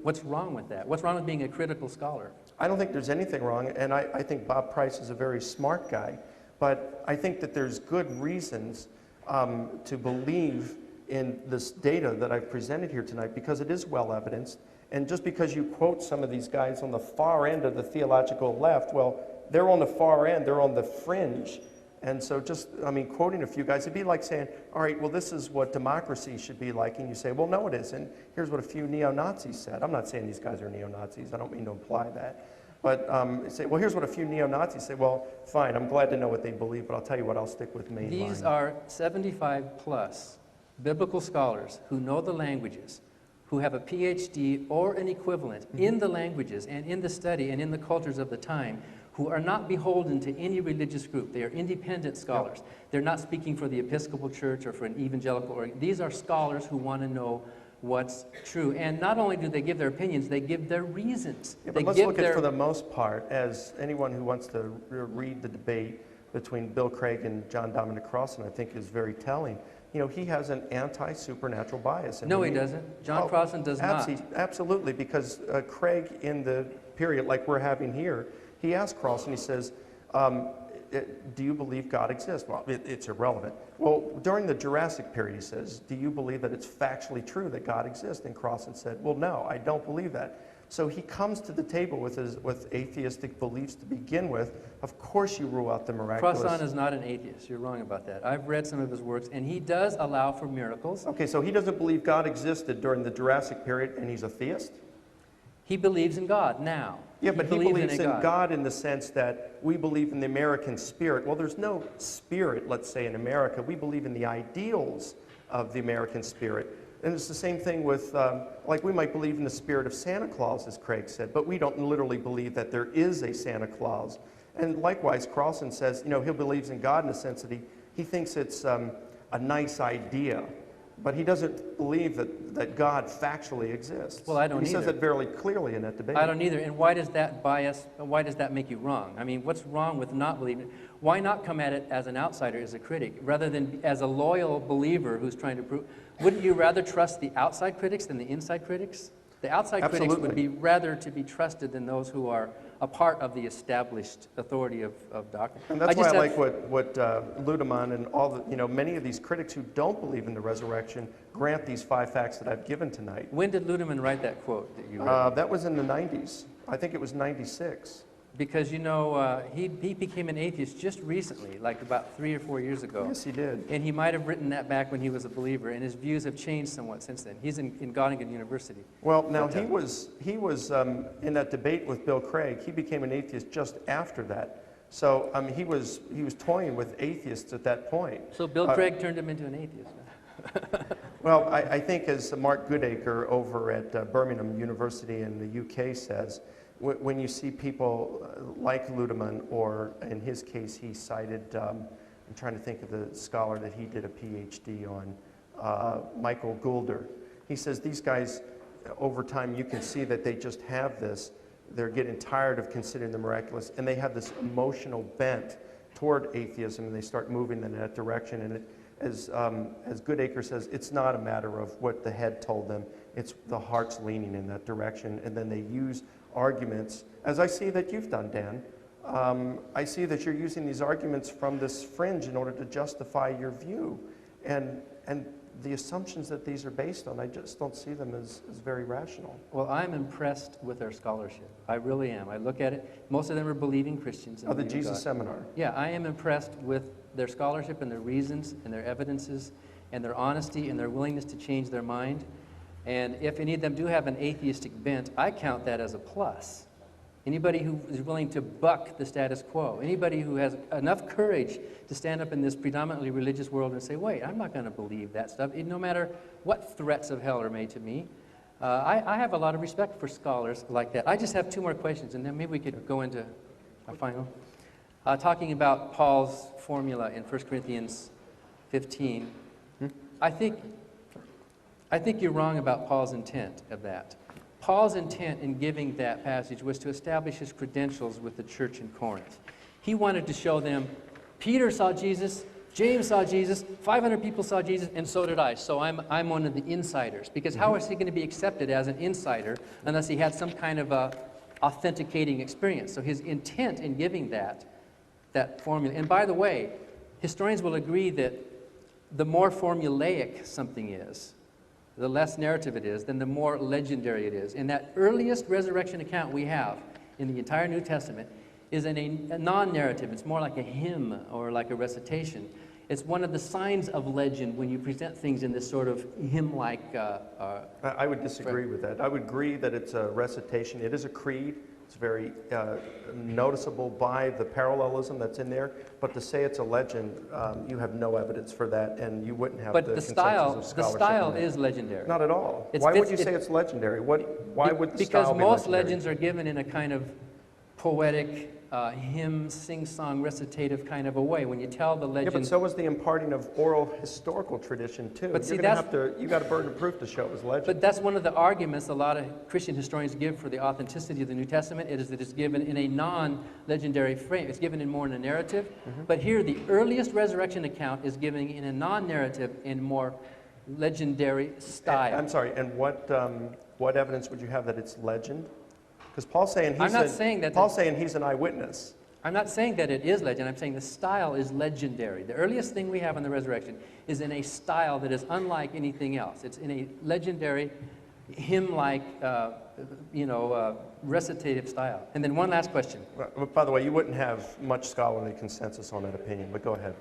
What's wrong with that? What's wrong with being a critical scholar? I don't think there's anything wrong, and I think Bob Price is a very smart guy, but I think that there's good reasons to believe in this data that I've presented here tonight because it is well evidenced. And just because you quote some of these guys on the far end of the theological left, well, they're on the far end, they're on the fringe. And so just, I mean, quoting a few guys, it'd be like saying, all right, well, this is what democracy should be like. And you say, well, no, it isn't. Here's what a few neo-Nazis said. I'm not saying these guys are neo-Nazis. I don't mean to imply that. But say, well, here's what a few neo-Nazis say. Well, fine, I'm glad to know what they believe, but I'll tell you what, I'll stick with mainline. These are 75 plus biblical scholars who know the languages, who have a PhD or an equivalent in the languages and in the study and in the cultures of the time, who are not beholden to any religious group. They are independent scholars. Yep. They're not speaking for the Episcopal Church or for an evangelical. These are scholars who want to know what's true. And not only do they give their opinions, they give their reasons. Yeah, but let's look at, for the most part, as anyone who wants to read the debate between Bill Craig and John Dominic Crossan, I think is very telling. You know, he has an anti-supernatural bias. No, he doesn't. John Crossan does not. Absolutely, because Craig, in the period like we're having here, he asked Crossan, he says, do you believe God exists? Well, it's irrelevant. Well, during the Jurassic period, he says, do you believe that it's factually true that God exists? And Crossan said, well, no, I don't believe that. So he comes to the table with atheistic beliefs to begin with. Of course you rule out the miraculous. Crossan is not an atheist. You're wrong about that. I've read some of his works, and he does allow for miracles. Okay, so he doesn't believe God existed during the Jurassic period, and he's a theist? He believes in God now. Yeah, but he believes in God in the sense that we believe in the American spirit. Well, there's no spirit, let's say, in America. We believe in the ideals of the American spirit. And it's the same thing with, like we might believe in the spirit of Santa Claus, as Craig said, but we don't literally believe that there is a Santa Claus. And likewise, Crossan says, you know, he believes in God in the sense that he thinks it's a nice idea. But he doesn't believe that God factually exists. Well, I don't either. He says that very clearly in that debate. I don't either. And why does that bias, why does that make you wrong? I mean, what's wrong with not believing? Why not come at it as an outsider, as a critic, rather than as a loyal believer who's trying to prove? Wouldn't you rather trust the outside critics than the inside critics? The outside critics would be rather to be trusted than those who are a part of the established authority of doctrine. And that's why I like what Ludemann and all the, you know, many of these critics who don't believe in the resurrection grant these 5 facts that I've given tonight. When did Ludemann write that quote that you read? That was in the 90s. I think it was 96. Because, you know, he became an atheist just recently, like about 3 or 4 years ago. Yes, he did. And he might have written that back when he was a believer, and his views have changed somewhat since then. He's in Göttingen University. Well, now he was in that debate with Bill Craig. He became an atheist just after that. So he was toying with atheists at that point. So Bill Craig turned him into an atheist. Well, I think as Mark Goodacre over at Birmingham University in the UK says, when you see people like Ludemann, or in his case he cited, I'm trying to think of the scholar that he did a PhD on, Michael Goulder. He says these guys, over time, you can see that they just have this, they're getting tired of considering the miraculous, and they have this emotional bent toward atheism, and they start moving in that direction. And as Goodacre says, it's not a matter of what the head told them, it's the heart's leaning in that direction, and then they use arguments, as I see that you've done, Dan. I see that you're using these arguments from this fringe in order to justify your view. And the assumptions that these are based on, I just don't see them as very rational. Well, I'm impressed with their scholarship. I really am. I look at it. Most of them are believing Christians. Oh, the Jesus Seminar. Yeah, I am impressed with their scholarship and their reasons and their evidences and their honesty and their willingness to change their mind. And if any of them do have an atheistic bent, I count that as a plus. Anybody who is willing to buck the status quo, anybody who has enough courage to stand up in this predominantly religious world and say, wait, I'm not going to believe that stuff, no matter what threats of hell are made to me. I have a lot of respect for scholars like that. I just have two more questions, and then maybe we could go into our final. Talking about Paul's formula in 1 Corinthians 15, I think you're wrong about Paul's intent of that. Paul's intent in giving that passage was to establish his credentials with the church in Corinth. He wanted to show them, Peter saw Jesus, James saw Jesus, 500 people saw Jesus, and so did I. So I'm one of the insiders. Because how is he going to be accepted as an insider unless he had some kind of a authenticating experience? So his intent in giving that formula, and by the way, historians will agree that the more formulaic something is, the less narrative it is, then the more legendary it is. And that earliest resurrection account we have in the entire New Testament is in a non-narrative. It's more like a hymn or like a recitation. It's one of the signs of legend when you present things in this sort of hymn-like... I would disagree with that. I would agree that it's a recitation. It is a creed. It's very noticeable by the parallelism that's in there. But to say it's a legend, you have no evidence for that, and you wouldn't have the consensus of scholarship. The style is legendary. Not at all. Why would you say it's legendary? Why would the style be legendary? Because most legends are given in a kind of poetic, hymn, sing-song, recitative kind of a way. When you tell the legend... Yeah, but so was the imparting of oral historical tradition, too. But see, you got a burden of proof to show it was legend. But that's one of the arguments a lot of Christian historians give for the authenticity of the New Testament. It is that it's given in a non-legendary frame. It's given in more in a narrative. But here, the earliest resurrection account is given in a non-narrative in more legendary style. I'm sorry, and what evidence would you have that it's legend? Because Paul's saying he's an eyewitness. I'm not saying that it is legend. I'm saying the style is legendary. The earliest thing we have on the resurrection is in a style that is unlike anything else. It's in a legendary, hymn-like, recitative style. And then one last question. Well, by the way, you wouldn't have much scholarly consensus on that opinion, but go ahead.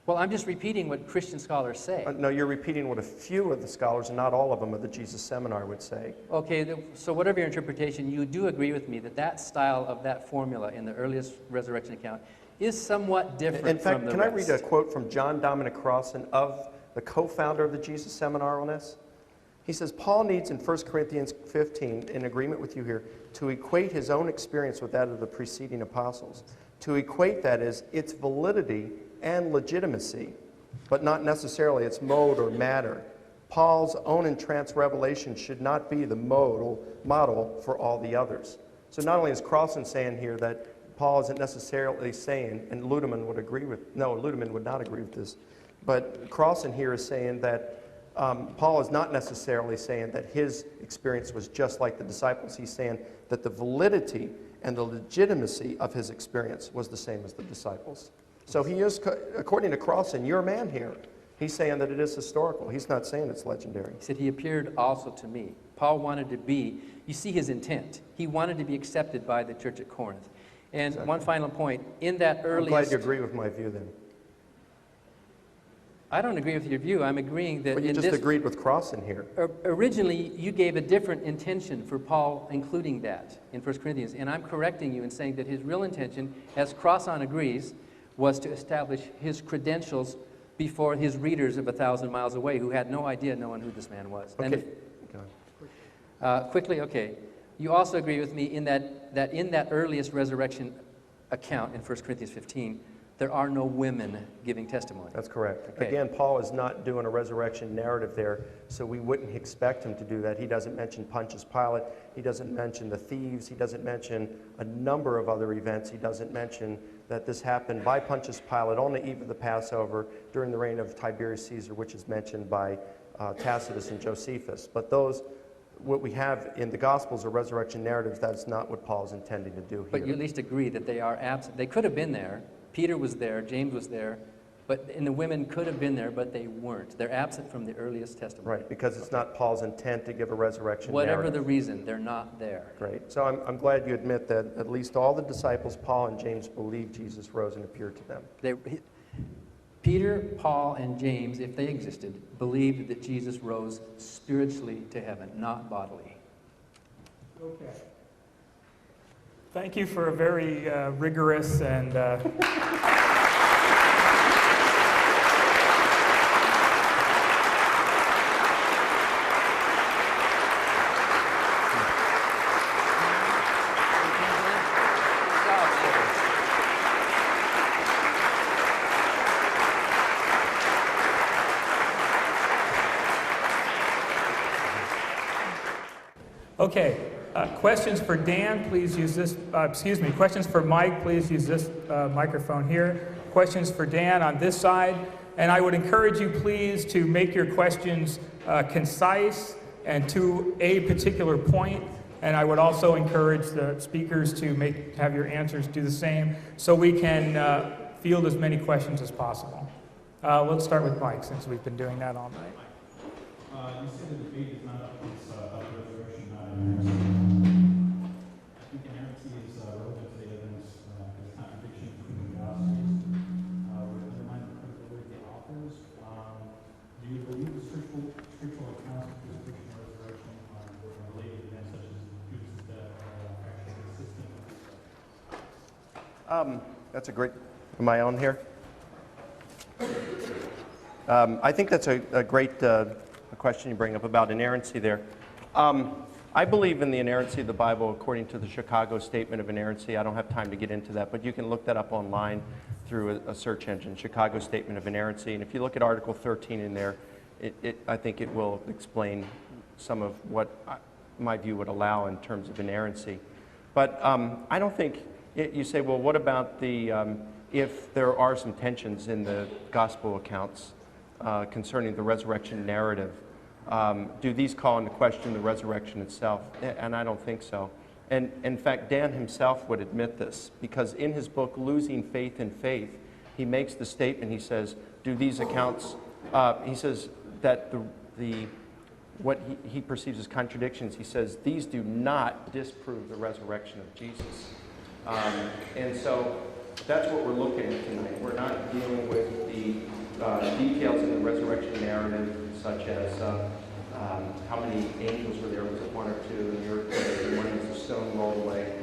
Well, I'm just repeating what Christian scholars say. No, you're repeating what a few of the scholars, and not all of them, of the Jesus Seminar would say. Okay, so whatever your interpretation, you do agree with me that that style of that formula in the earliest resurrection account is somewhat different from the rest. In fact, can I read a quote from John Dominic Crossan, of the co-founder of the Jesus Seminar on this? He says, Paul needs in 1 Corinthians 15, in agreement with you here, to equate his own experience with that of the preceding apostles. To equate, that is, its validity and legitimacy, but not necessarily its mode or matter. Paul's own entranced revelation should not be the model for all the others. So not only is Crossan saying here that Paul isn't necessarily saying, and Ludemann would not agree with this, but Crossan here is saying that Paul is not necessarily saying that his experience was just like the disciples. He's saying that the validity and the legitimacy of his experience was the same as the disciples. So he is, according to Crossan, your man here, he's saying that it is historical. He's not saying it's legendary. He said, he appeared also to me. Paul wanted to be, you see his intent. He wanted to be accepted by the church at Corinth. And exactly. One final point, in that earliest... I'm glad you agree with my view then. I don't agree with your view. I'm agreeing that... But you just agreed with Crossan here. Originally, you gave a different intention for Paul including that in 1 Corinthians. And I'm correcting you and saying that his real intention, as Crossan agrees, was to establish his credentials before his readers of 1,000 miles away who had no idea knowing who this man was. Okay. Quickly, okay. You also agree with me in that in that earliest resurrection account in 1 Corinthians 15, there are no women giving testimony. That's correct. Okay. Again, Paul is not doing a resurrection narrative there, so we wouldn't expect him to do that. He doesn't mention Pontius Pilate. He doesn't mention the thieves. He doesn't mention a number of other events. He doesn't mention that this happened by Pontius Pilate on the eve of the Passover during the reign of Tiberius Caesar, which is mentioned by Tacitus and Josephus. But those, what we have in the Gospels are resurrection narratives. That's not what Paul is intending to do here. But you at least agree that they are absent. They could have been there. Peter was there, James was there, and the women could have been there, but they weren't. They're absent from the earliest testimony. Right, because it's not Paul's intent to give a resurrection Whatever narrative. the reason, they're not there. Great. So I'm glad you admit that at least all the disciples, Paul and James, believed Jesus rose and appeared to them. Peter, Paul, and James, if they existed, believed that Jesus rose spiritually to heaven, not bodily. Okay. Thank you for a very rigorous and okay. Questions for Dan, please use this, questions for Mike, please use this microphone here. Questions for Dan on this side. And I would encourage you, please, to make your questions concise and to a particular point. And I would also encourage the speakers to have your answers do the same so we can field as many questions as possible. Let's start with Mike, since we've been doing that all night. You said the debate is not up, it's up to resurrection, not inerrancy. I think inerrancy is relevant to the evidence, the contradiction between the Gospels. Would undermine the credibility of the authors. Do you believe the scriptural accounts of the crucifixion and resurrection were related events such as Judas' death are actually consistent with this? That's a great... Am I on here? I think that's a great question you bring up about inerrancy there. I believe in the inerrancy of the Bible according to the Chicago Statement of Inerrancy. I don't have time to get into that, but you can look that up online through a search engine, Chicago Statement of Inerrancy. And if you look at Article 13 in there, I think it will explain some of what my view would allow in terms of inerrancy. But I don't think, you say, well, what about the, if there are some tensions in the gospel accounts concerning the resurrection narrative, do these call into question the resurrection itself? And I don't think so. And in fact, Dan himself would admit this, because in his book, Losing Faith in Faith, he makes the statement, he says, do these accounts, he says that what he perceives as contradictions, he says, these do not disprove the resurrection of Jesus. And so that's what we're looking at tonight. We're not dealing with the details in the resurrection narrative, such as how many angels were there, was it one or two, and the earthquake, and when was the stone rolled away.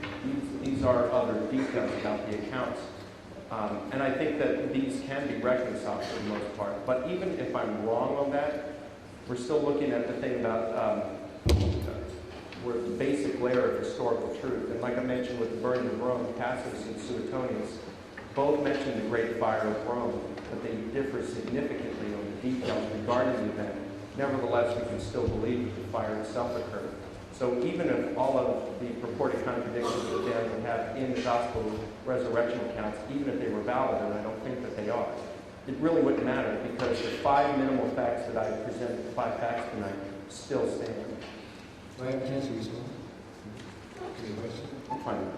These are other details about the accounts. And I think that these can be reconciled for the most part. But even if I'm wrong on that, we're still looking at the thing about where the basic layer of historical truth. And like I mentioned with the burning of Rome, Tacitus and Suetonius both mention the Great Fire of Rome, but they differ significantly on the details regarding the event. Nevertheless, we can still believe that the fire itself occurred. So even if all of the purported contradictions that Dan would have in the gospel resurrection accounts, even if they were valid, and I don't think that they are, it really wouldn't matter, because the 5 minimal facts that I presented, the 5 facts tonight, still stand. Do I have a chance to respond? I'm fine with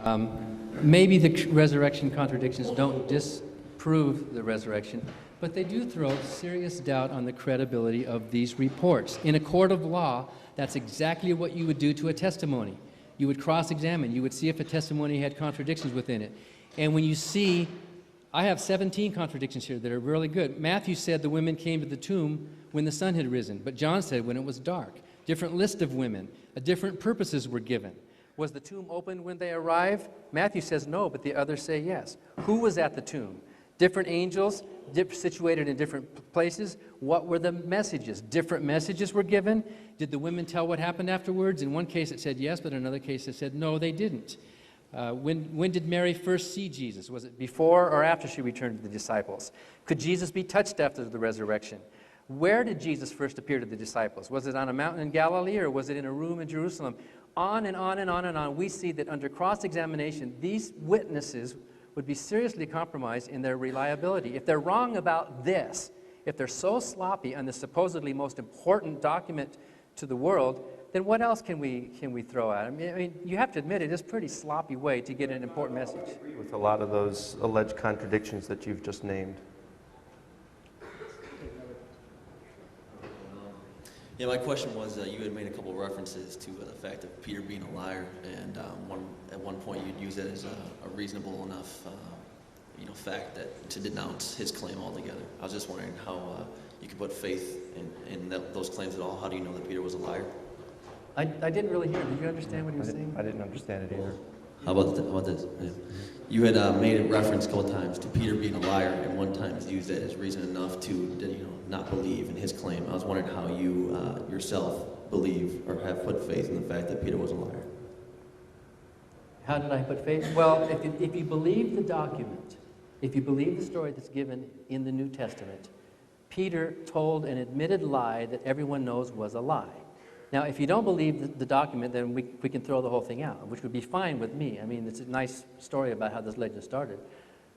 that. Maybe the resurrection contradictions don't disprove the resurrection, but they do throw serious doubt on the credibility of these reports. In a court of law, that's exactly what you would do to a testimony. You would cross-examine. You would see if a testimony had contradictions within it. And when you see, I have 17 contradictions here that are really good. Matthew said the women came to the tomb when the sun had risen, but John said when it was dark. Different list of women. Different purposes were given. Was the tomb open when they arrived? Matthew says no, but the others say yes. Who was at the tomb? Different angels, situated in different places. What were the messages? Different messages were given. Did the women tell what happened afterwards? In one case it said yes, but in another case it said no, they didn't. When did Mary first see Jesus? Was it before or after she returned to the disciples? Could Jesus be touched after the resurrection? Where did Jesus first appear to the disciples? Was it on a mountain in Galilee, or was it in a room in Jerusalem? On and on and on and on. We see that under cross-examination, these witnesses would be seriously compromised in their reliability. If they're wrong about this, if they're so sloppy on the supposedly most important document to the world, then what else can we throw at them? I mean, you have to admit it is a pretty sloppy way to get an important message. I agree with a lot of those alleged contradictions that you've just named. Yeah, my question was, you had made a couple of references to the fact of Peter being a liar, and at one point you'd use that as a reasonable enough, fact that to denounce his claim altogether. I was just wondering how you could put faith in those claims at all. How do you know that Peter was a liar? I didn't really hear. Did you understand what he was saying? I didn't understand it either. How about this? Yeah. You had made a reference a couple times to Peter being a liar, and one time used that as reason enough to not believe in his claim. I was wondering how you yourself believe or have put faith in the fact that Peter was a liar. How did I put faith? Well, if you believe the document, if you believe the story that's given in the New Testament, Peter told an admitted lie that everyone knows was a lie. Now, if you don't believe the document, then we can throw the whole thing out, which would be fine with me. I mean, it's a nice story about how this legend started.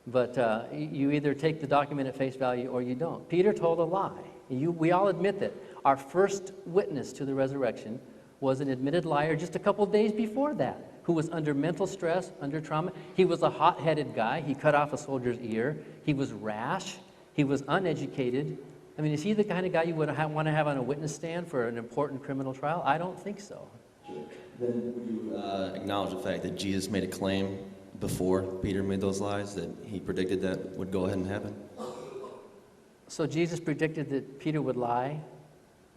But you either take the document at face value or you don't. Peter told a lie. We all admit that. Our first witness to the resurrection was an admitted liar just a couple of days before that, who was under mental stress, under trauma. He was a hot-headed guy. He cut off a soldier's ear. He was rash. He was uneducated. I mean, is he the kind of guy you would want to have on a witness stand for an important criminal trial? I don't think so. Then would you acknowledge the fact that Jesus made a claim before Peter made those lies, that he predicted that would go ahead and happen? So Jesus predicted that Peter would lie?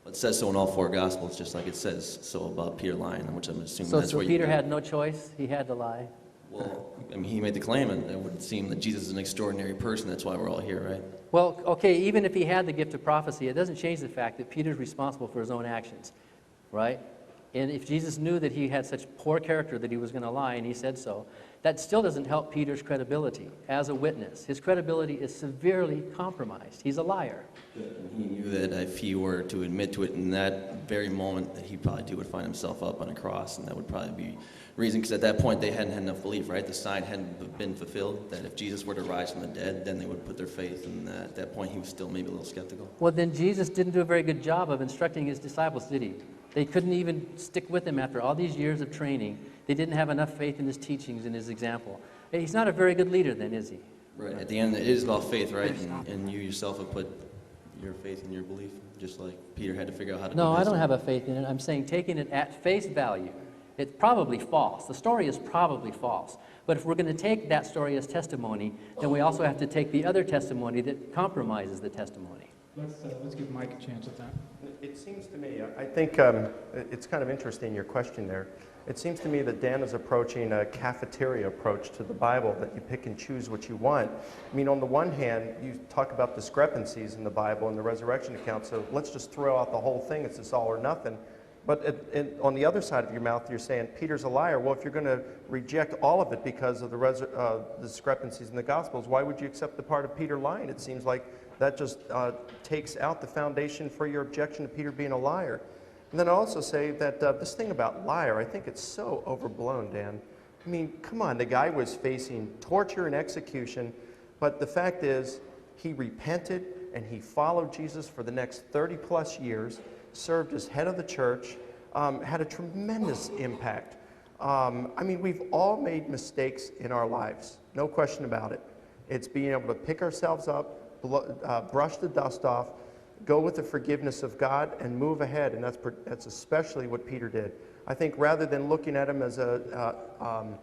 It says so in all four Gospels, just like it says so about Peter lying, which I'm assuming that's So where Peter had no choice? He had to lie? Well, I mean, he made the claim, and it would seem that Jesus is an extraordinary person. That's why we're all here, right? Well, okay, even if he had the gift of prophecy, it doesn't change the fact that Peter's responsible for his own actions, right? And if Jesus knew that he had such poor character that he was going to lie, and he said so, that still doesn't help Peter's credibility as a witness. His credibility is severely compromised. He's a liar. And he knew that if he were to admit to it in that very moment, that he probably too would find himself up on a cross, and that would probably be reason, because at that point they hadn't had enough belief, right? The sign hadn't been fulfilled, that if Jesus were to rise from the dead, then they would put their faith, and at that point he was still maybe a little skeptical. Well, then Jesus didn't do a very good job of instructing his disciples, did he? They couldn't even stick with him after all these years of training. They didn't have enough faith in his teachings and his example. He's not a very good leader then, is he? Right. At the end, it is about faith, right? And you yourself have put your faith in your belief, just like Peter had to figure out how to. No, I don't have a faith in it. I'm saying taking it at face value. It's probably false. The story is probably false. But if we're going to take that story as testimony, then we also have to take the other testimony that compromises the testimony. Let's give Mike a chance at that. It seems to me, I think it's kind of interesting, your question there. It seems to me that Dan is approaching a cafeteria approach to the Bible, that you pick and choose what you want. I mean, on the one hand, you talk about discrepancies in the Bible and the resurrection account, so let's just throw out the whole thing. It's this all or nothing. But on the other side of your mouth, you're saying Peter's a liar. Well, if you're going to reject all of it because of the discrepancies in the Gospels, why would you accept the part of Peter lying? It seems like that just takes out the foundation for your objection to Peter being a liar. And then I also say that this thing about liar, I think it's so overblown, Dan. I mean, come on, the guy was facing torture and execution, but the fact is he repented and he followed Jesus for the next 30 plus years, served as head of the church, had a tremendous impact. I mean, we've all made mistakes in our lives, no question about it. It's being able to pick ourselves up, brush the dust off, go with the forgiveness of God, and move ahead, and that's especially what Peter did. I think rather than looking at him as a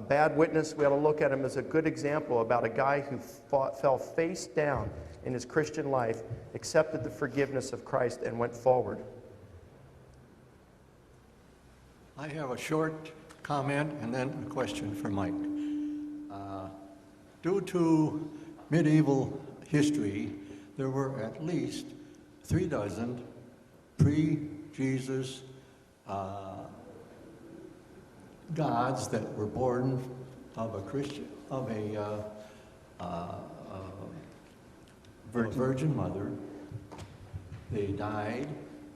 bad witness, we ought to look at him as a good example about a guy who fell face down in his Christian life, accepted the forgiveness of Christ, and went forward. I have a short comment and then a question for Mike. Due to medieval history, there were at least 3 dozen pre-Jesus gods that were born of a virgin mother. They died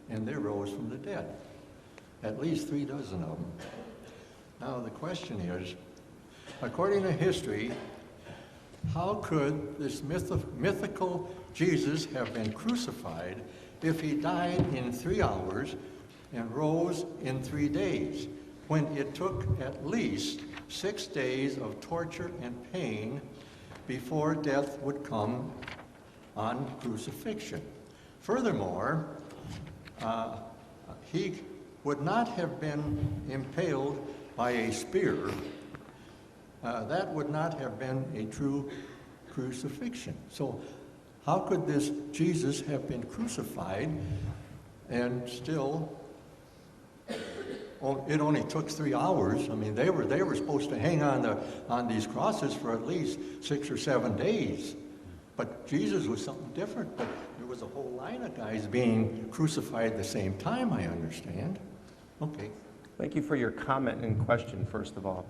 and they rose from the dead. At least 3 dozen of them. Now the question is, according to history, how could this mythical Jesus have been crucified if he died in 3 hours and rose in 3 days, when it took at least 6 days of torture and pain before death would come on crucifixion? Furthermore, he would not have been impaled by a spear. That would not have been a true crucifixion. So how could this Jesus have been crucified and still, it only took 3 hours. I mean, they were supposed to hang on these crosses for at least 6 or 7 days. But Jesus was something different. But there was a whole line of guys being crucified at the same time, I understand. Okay. Thank you for your comment and question, first of all.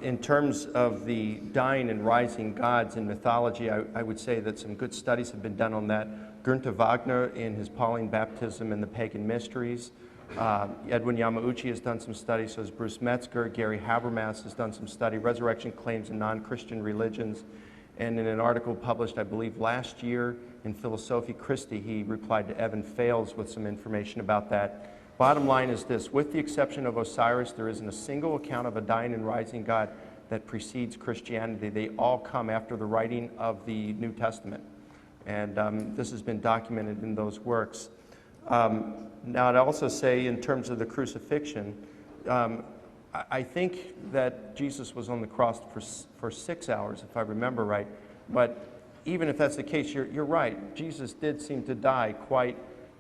In terms of the dying and rising gods in mythology, I would say that some good studies have been done on that. Günther Wagner, in his Pauline Baptism and the Pagan Mysteries. Edwin Yamauchi has done some studies, so has Bruce Metzger. Gary Habermas has done some study, Resurrection Claims in Non-Christian Religions. And in an article published, I believe, last year in Philosophy Christi, he replied to Evan Fales with some information about that. Bottom line is this: with the exception of Osiris, there isn't a single account of a dying and rising God that precedes Christianity. They all come after the writing of the New Testament. And this has been documented in those works. Now, I'd also say, in terms of the crucifixion, I think that Jesus was on the cross for 6 hours, if I remember right. But even if that's the case, you're right. Jesus did seem to die quite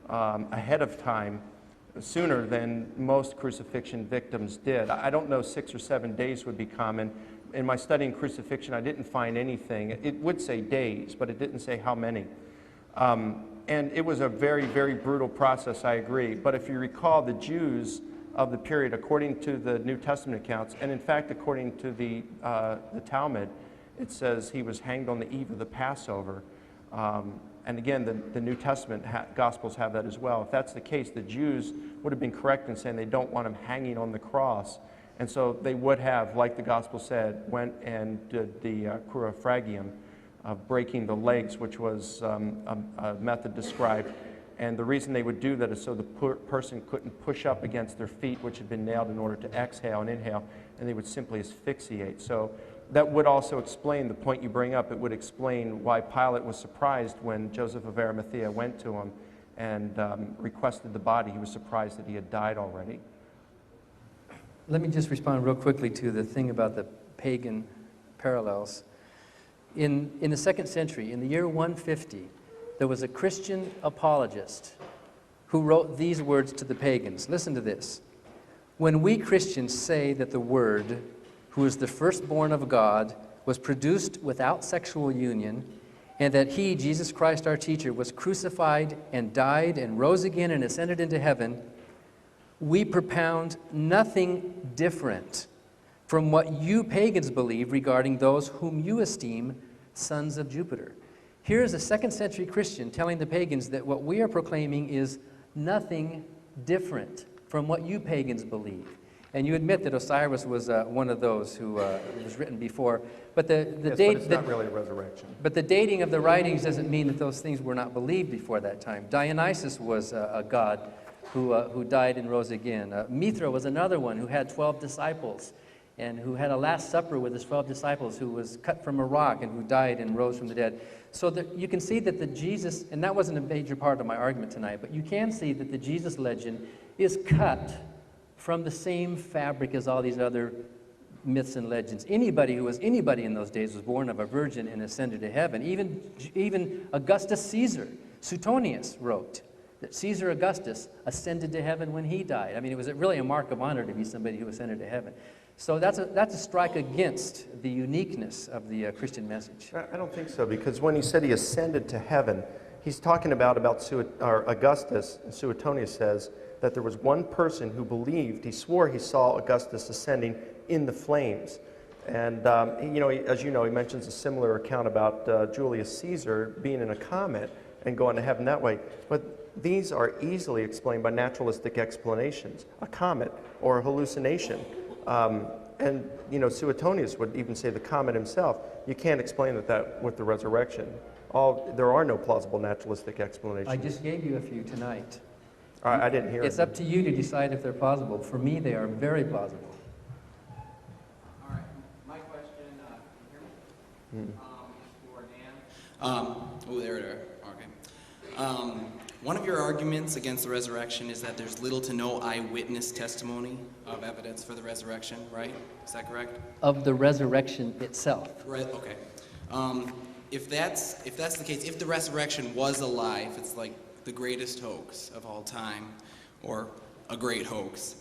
ahead of time, sooner than most crucifixion victims did. I don't know 6 or 7 days would be common. In my study in crucifixion, I didn't find anything. It would say days, but it didn't say how many. And it was a very, very brutal process, I agree. But if you recall, the Jews of the period, according to the New Testament accounts, and in fact, according to the Talmud, it says he was hanged on the eve of the Passover. And again, the New Testament Gospels have that as well. If that's the case, the Jews would have been correct in saying they don't want him hanging on the cross. And so they would have, like the Gospel said, went and did the Crurifragium, of breaking the legs, which was a method described. And the reason they would do that is so the person couldn't push up against their feet, which had been nailed, in order to exhale and inhale, and they would simply asphyxiate. So that would also explain the point you bring up. It would explain why Pilate was surprised when Joseph of Arimathea went to him and requested the body. He was surprised that he had died already. Let me just respond real quickly to the thing about the pagan parallels. In the 2nd century, in the year 150, there was a Christian apologist who wrote these words to the pagans. Listen to this. When we Christians say that the Word, who is the firstborn of God, was produced without sexual union, and that he, Jesus Christ our teacher, was crucified and died and rose again and ascended into heaven, we propound nothing different from what you pagans believe regarding those whom you esteem sons of Jupiter. Here's a 2nd century Christian telling the pagans that what we are proclaiming is nothing different from what you pagans believe. And you admit that Osiris was one of those who was written before. But But it's not really a resurrection. But the dating of the writings doesn't mean that those things were not believed before that time. Dionysus was a god who died and rose again. Mithra was another one who had 12 disciples and who had a Last Supper with his 12 disciples, who was cut from a rock and who died and rose from the dead. So that you can see that the Jesus, and that wasn't a major part of my argument tonight, but you can see that the Jesus legend is cut from the same fabric as all these other myths and legends. Anybody who was anybody in those days was born of a virgin and ascended to heaven. Even Augustus Caesar, Suetonius wrote that Caesar Augustus ascended to heaven when he died. I mean, it was really a mark of honor to be somebody who ascended to heaven. So that's a strike against the uniqueness of the Christian message. I don't think so, because when he said he ascended to heaven, he's talking about Augustus, and Suetonius says that there was one person who believed, he swore he saw Augustus ascending in the flames. And, as you know, he mentions a similar account about Julius Caesar being in a comet and going to heaven that way. But these are easily explained by naturalistic explanations, a comet or a hallucination. And Suetonius would even say the comet himself, you can't explain that with the resurrection. There are no plausible naturalistic explanations. I just gave you a few tonight. I didn't hear It's it. up to you to decide if they're plausible. For me, they are very plausible. All right. My question, can you hear me? Is for Dan. There it is. Okay. One of your arguments against the resurrection is that there's little to no eyewitness testimony of evidence for the resurrection, right? Is that correct? Of the resurrection itself. Right. Okay. If that's the case, if the resurrection was a lie, if it's like the greatest hoax of all time, or a great hoax,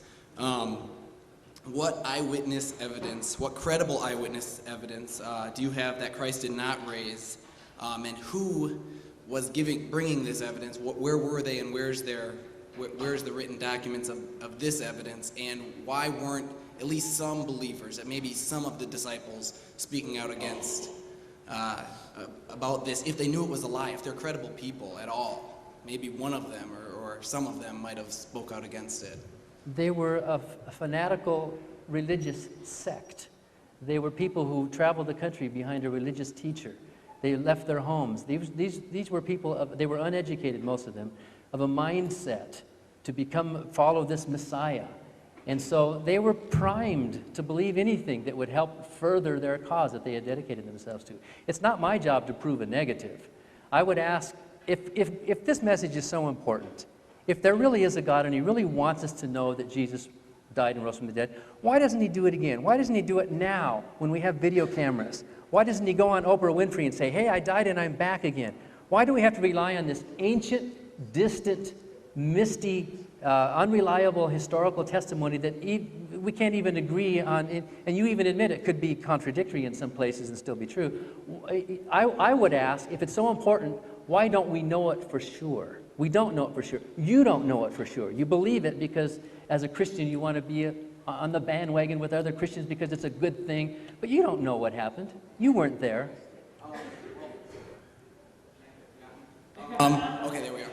what eyewitness evidence, what credible eyewitness evidence do you have that Christ did not raise, and who was bringing this evidence? Where were they, and where's the written documents of this evidence, and why weren't at least some believers, maybe some of the disciples, speaking out against about this, if they knew it was a lie, if they're credible people at all? Maybe one of them or some of them might have spoke out against it. They were a fanatical religious sect. They were people who traveled the country behind a religious teacher. They left their homes. These were people, they were uneducated, most of them, of a mindset to follow this Messiah. And so they were primed to believe anything that would help further their cause that they had dedicated themselves to. It's not my job to prove a negative. I would ask, if this message is so important, if there really is a God and he really wants us to know that Jesus died and rose from the dead, why doesn't he do it again? Why doesn't he do it now when we have video cameras? Why doesn't he go on Oprah Winfrey and say, hey, I died and I'm back again? Why do we have to rely on this ancient, distant, misty, unreliable historical testimony that we can't even agree on, and you even admit it could be contradictory in some places and still be true? I would ask, if it's so important, why don't we know it for sure? We don't know it for sure. You don't know it for sure. You believe it because as a Christian you want to be on the bandwagon with other Christians because it's a good thing, but you don't know what happened. You weren't there. Okay, there we are.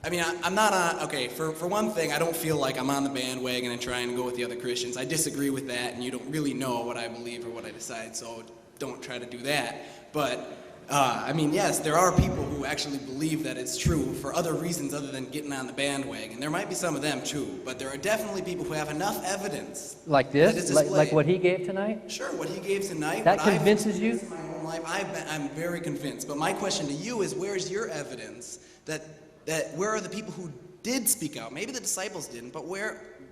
I'm not on, okay, for one thing, I don't feel like I'm on the bandwagon and trying to go with the other Christians. I disagree with that, and you don't really know what I believe or what I decide, so don't try to do that. But, yes, there are people who actually believe that it's true for other reasons other than getting on the bandwagon. There might be some of them, too, but there are definitely people who have enough evidence. Like this? Like what he gave tonight? Sure, what he gave tonight. That convinces you? In my whole life, I'm very convinced. But my question to you is, where's your evidence that where are the people who did speak out? Maybe the disciples didn't, but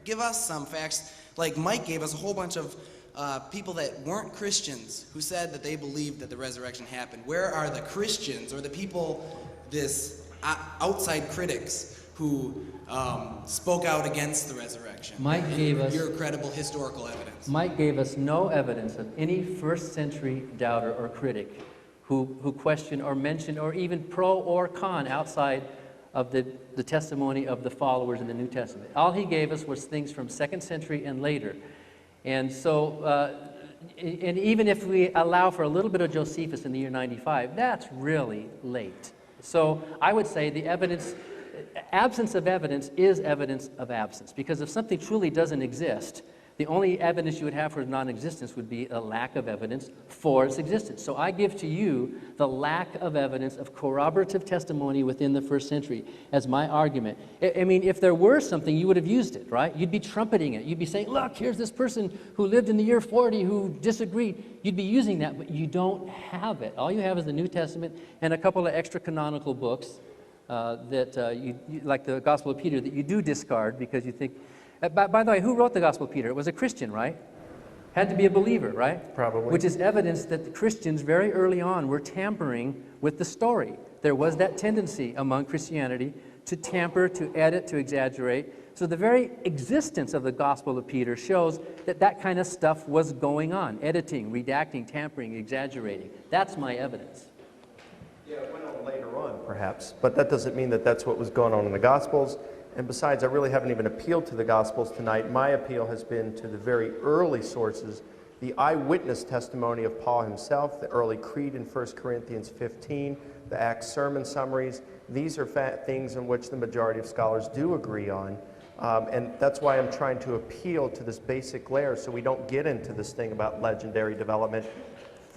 give us some facts. Like Mike gave us a whole bunch of people that weren't Christians who said that they believed that the resurrection happened. Where are the Christians or the people, outside critics who spoke out against the resurrection? Mike gave us your credible historical evidence. Mike gave us no evidence of any first century doubter or critic who questioned or mentioned or even pro or con outside of the testimony of the followers in the New Testament. All he gave us was things from 2nd century and later. And so, and even if we allow for a little bit of Josephus in the year 95, that's really late. So I would say the absence of evidence is evidence of absence. Because if something truly doesn't exist, the only evidence you would have for non-existence would be a lack of evidence for its existence. So I give to you the lack of evidence of corroborative testimony within the 1st century as my argument. I mean, if there were something, you would have used it, right? You'd be trumpeting it. You'd be saying, look, here's this person who lived in the year 40 who disagreed. You'd be using that, but you don't have it. All you have is the New Testament and a couple of extra canonical books that like the Gospel of Peter, that you do discard because you think. By the way, who wrote the Gospel of Peter? It was a Christian, right? Had to be a believer, right? Probably. Which is evidence that the Christians very early on were tampering with the story. There was that tendency among Christianity to tamper, to edit, to exaggerate. So the very existence of the Gospel of Peter shows that that kind of stuff was going on. Editing, redacting, tampering, exaggerating. That's my evidence. Yeah, it went on later on, perhaps, but that doesn't mean that that's what was going on in the Gospels. And besides, I really haven't even appealed to the Gospels tonight. My appeal has been to the very early sources, the eyewitness testimony of Paul himself, the early creed in 1 Corinthians 15, the Acts sermon summaries. These are things in which the majority of scholars do agree on. And that's why I'm trying to appeal to this basic layer so we don't get into this thing about legendary development.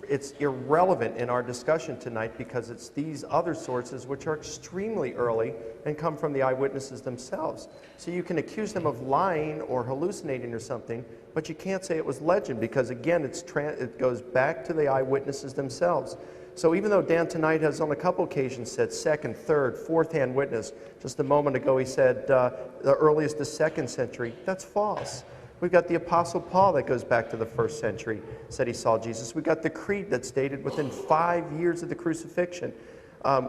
It's irrelevant in our discussion tonight because it's these other sources which are extremely early and come from the eyewitnesses themselves. So you can accuse them of lying or hallucinating or something, but you can't say it was legend because, again, it goes back to the eyewitnesses themselves. So even though Dan tonight has on a couple occasions said second, third, fourth-hand witness, just a moment ago he said the earliest is 2nd century, that's false. We've got the Apostle Paul that goes back to the 1st century, said he saw Jesus. We've got the creed that's dated within 5 years of the crucifixion.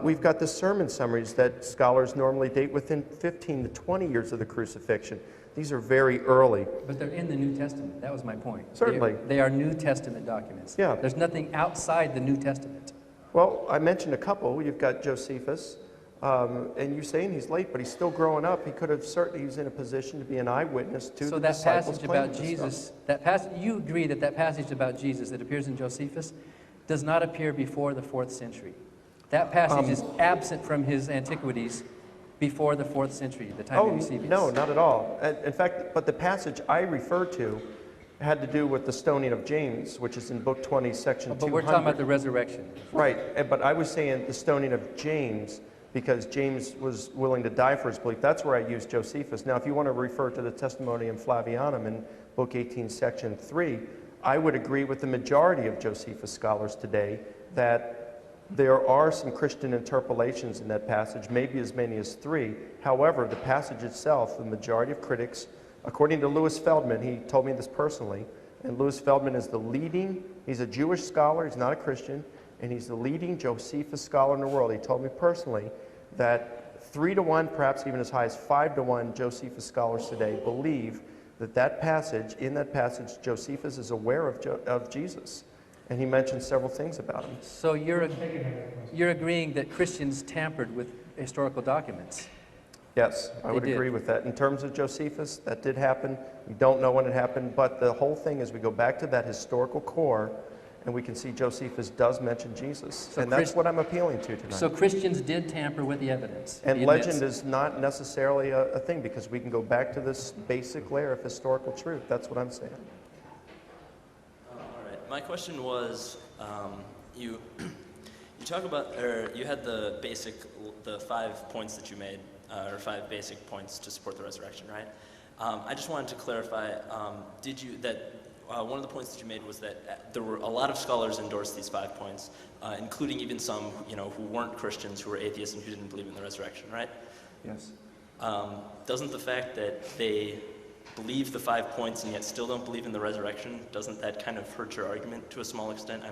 We've got the sermon summaries that scholars normally date within 15 to 20 years of the crucifixion. These are very early. But they're in the New Testament. That was my point. Certainly. They are New Testament documents. Yeah. There's nothing outside the New Testament. Well, I mentioned a couple. You've got Josephus, and you're saying he's late, but he's still growing up. He could have certainly, he's in a position to be an eyewitness to So the that disciples passage claiming about this Jesus, stuff. you agree that that passage about Jesus that appears in Josephus does not appear before the 4th century. That passage is absent from his antiquities before the 4th century, the time of Eusebius. No, not at all. In fact, but the passage I refer to had to do with the stoning of James, which is in Book 20, Section 200. But we're talking about the resurrection. Right, but I was saying the stoning of James because James was willing to die for his belief. That's where I used Josephus. Now, if you want to refer to the Testimonium Flavianum in Book 18, Section 3, I would agree with the majority of Josephus scholars today that there are some Christian interpolations in that passage, maybe as many as 3. However, the passage itself, the majority of critics, according to Louis Feldman, he told me this personally, and Louis Feldman is the leading, he's a Jewish scholar, he's not a Christian, and he's the leading Josephus scholar in the world. He told me personally that 3 to 1, perhaps even as high as 5 to 1 Josephus scholars today believe that that passage, in that passage, Josephus is aware of Jesus. And he mentioned several things about him. So you're agreeing that Christians tampered with historical documents? Yes, I would agree with that. In terms of Josephus, that did happen. We don't know when it happened, but the whole thing is we go back to that historical core, and we can see Josephus does mention Jesus. So and that's what I'm appealing to tonight. So Christians did tamper with the evidence? And legend is not necessarily a thing, because we can go back to this basic layer of historical truth. That's what I'm saying. All right. My question was, you talk about, or you had the 5 points that you made, or 5 basic points to support the resurrection, right? I just wanted to clarify, one of the points that you made was that there were a lot of scholars endorsed these 5 points, including even some, who weren't Christians, who were atheists and who didn't believe in the resurrection, right? Yes. Doesn't the fact that they believe the 5 points and yet still don't believe in the resurrection, doesn't that kind of hurt your argument to a small extent?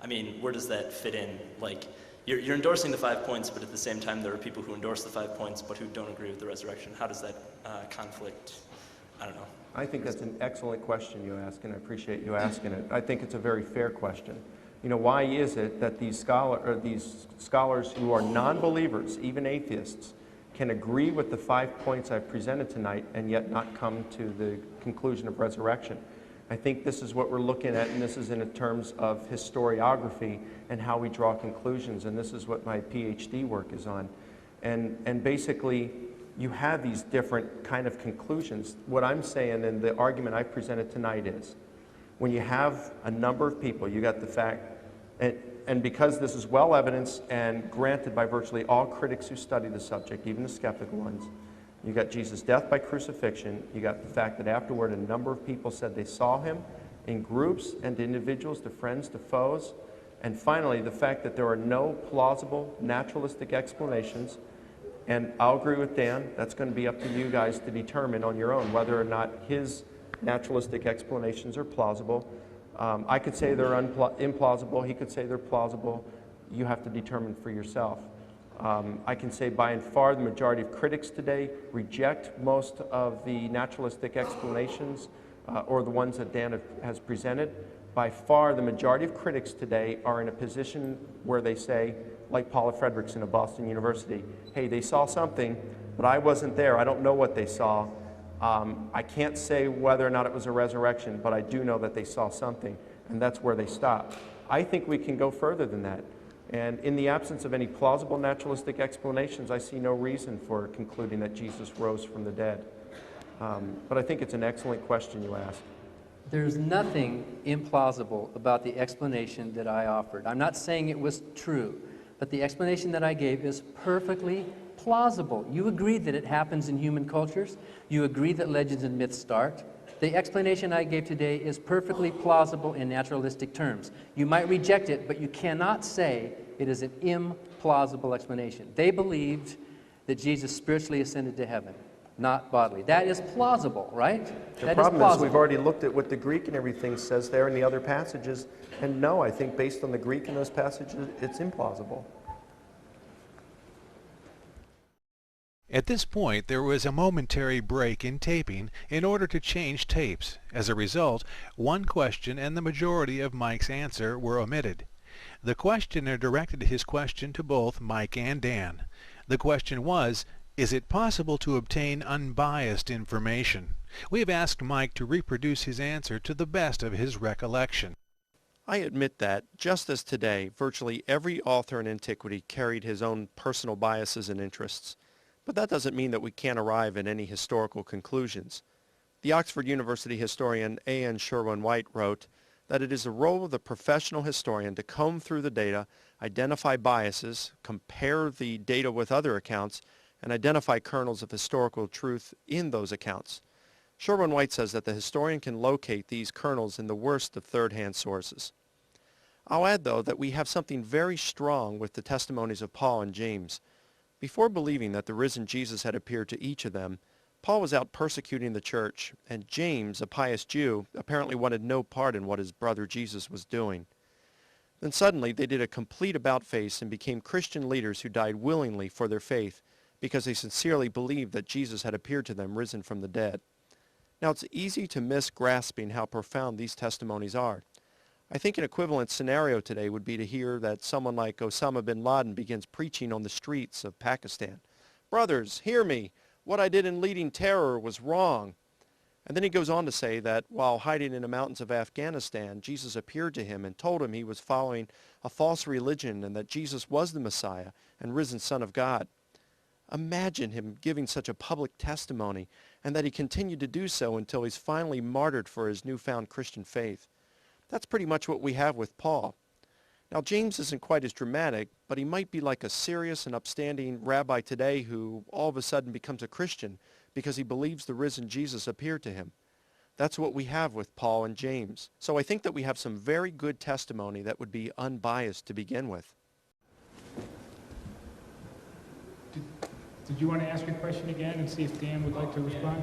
I mean, where does that fit in? Like, you're endorsing the 5 points, but at the same time there are people who endorse the 5 points but who don't agree with the resurrection. How does that conflict? I don't know. I think that's an excellent question you ask, and I appreciate you asking it. I think it's a very fair question. Why is it that these scholars who are non-believers, even atheists, can agree with the 5 points I've presented tonight and yet not come to the conclusion of resurrection? I think this is what we're looking at, and this is in terms of historiography and how we draw conclusions, and this is what my PhD work is on. And basically, you have these different kind of conclusions. What I'm saying, and the argument I presented tonight is, when you have a number of people, you got the fact, and because this is well evidenced and granted by virtually all critics who study the subject, even the skeptical ones, you got Jesus' death by crucifixion, you got the fact that afterward a number of people said they saw him in groups and to individuals, to friends, to foes, and finally the fact that there are no plausible naturalistic explanations. And I'll agree with Dan, that's going to be up to you guys to determine on your own whether or not his naturalistic explanations are plausible. I could say they're implausible, he could say they're plausible. You have to determine for yourself. I can say by and far the majority of critics today reject most of the naturalistic explanations or the ones that Dan has presented. By far the majority of critics today are in a position where they say, like Paula Fredrickson of Boston University, hey, they saw something, but I wasn't there. I don't know what they saw. I can't say whether or not it was a resurrection, but I do know that they saw something, and that's where they stop. I think we can go further than that. And in the absence of any plausible naturalistic explanations, I see no reason for concluding that Jesus rose from the dead. But I think it's an excellent question you asked. There's nothing implausible about the explanation that I offered. I'm not saying it was true, but the explanation that I gave is perfectly plausible. You agree that it happens in human cultures. You agree that legends and myths start. The explanation I gave today is perfectly plausible in naturalistic terms. You might reject it, but you cannot say it is an implausible explanation. They believed that Jesus spiritually ascended to heaven, not bodily. That is plausible, right? The problem is we've already looked at what the Greek and everything says there in the other passages, and no, I think based on the Greek in those passages, it's implausible. At this point, there was a momentary break in taping in order to change tapes. As a result, one question and the majority of Mike's answer were omitted. The questioner directed his question to both Mike and Dan. The question was, is it possible to obtain unbiased information? We have asked Mike to reproduce his answer to the best of his recollection. I admit that, just as today, virtually every author in antiquity carried his own personal biases and interests. But that doesn't mean that we can't arrive at any historical conclusions. The Oxford University historian A.N. Sherwin-White wrote that it is the role of the professional historian to comb through the data, identify biases, compare the data with other accounts, and identify kernels of historical truth in those accounts. Sherwin-White says that the historian can locate these kernels in the worst of third-hand sources. I'll add, though, that we have something very strong with the testimonies of Paul and James. Before believing that the risen Jesus had appeared to each of them, Paul was out persecuting the church, and James, a pious Jew, apparently wanted no part in what his brother Jesus was doing. Then suddenly they did a complete about-face and became Christian leaders who died willingly for their faith because they sincerely believed that Jesus had appeared to them risen from the dead. Now it's easy to miss grasping how profound these testimonies are. I think an equivalent scenario today would be to hear that someone like Osama bin Laden begins preaching on the streets of Pakistan. Brothers, hear me. What I did in leading terror was wrong. And then he goes on to say that while hiding in the mountains of Afghanistan, Jesus appeared to him and told him he was following a false religion and that Jesus was the Messiah and risen Son of God. Imagine him giving such a public testimony and that he continued to do so until he's finally martyred for his newfound Christian faith. That's pretty much what we have with Paul. Now, James isn't quite as dramatic, but he might be like a serious and upstanding rabbi today who all of a sudden becomes a Christian because he believes the risen Jesus appeared to him. That's what we have with Paul and James. So I think that we have some very good testimony that would be unbiased to begin with. Did you want to ask your question again and see if Dan would like to respond?